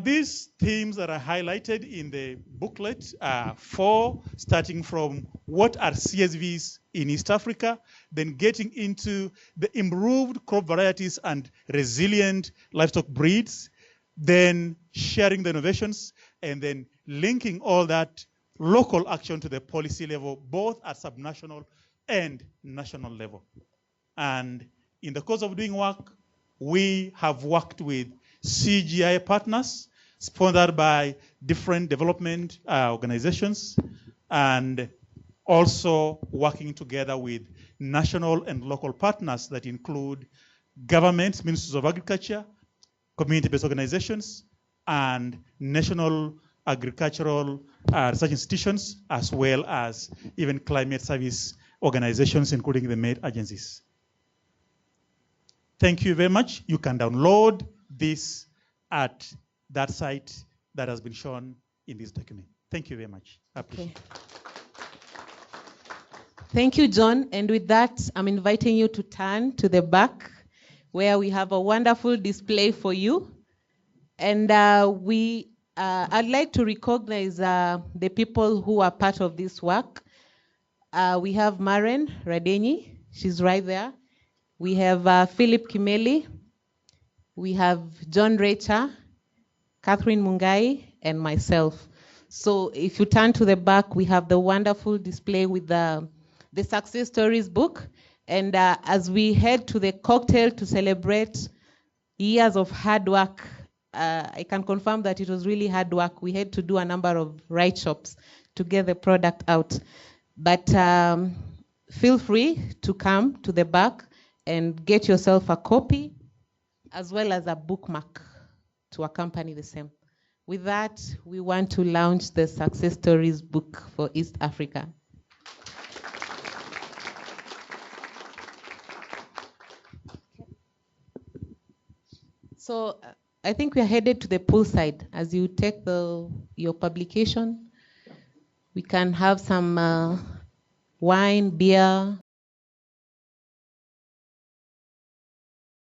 These themes that are highlighted in the booklet are 4, starting from what are CSVs in East Africa, then getting into the improved crop varieties and resilient livestock breeds, then sharing the innovations, and then linking all that local action to the policy level, both at subnational and national level. And in the course of doing work, we have worked with CGI partners, sponsored by different development organizations, and also working together with national and local partners that include governments, ministries of agriculture, community-based organizations, and national agricultural research institutions, as well as even climate service organizations, including the MAID agencies. Thank you very much. You can download this at that site that has been shown in this document. Thank you very much. I appreciate it. Thank you, John. And with that, I'm inviting you to turn to the back where we have a wonderful display for you. And I'd like to recognize the people who are part of this work. We have Maren Radenyi, she's right there. We have Philip Kimeli. We have John Recha, Catherine Mungai, and myself. So if you turn to the back, we have the wonderful display with the Success Stories book. And as we head to the cocktail to celebrate years of hard work, I can confirm that it was really hard work. We had to do a number of write-shops to get the product out. But feel free to come to the back and get yourself a copy, as well as a bookmark to accompany the same. With that, we want to launch the Success Stories book for East Africa. So I think we are headed to the poolside. As you take your publication, we can have some wine, beer,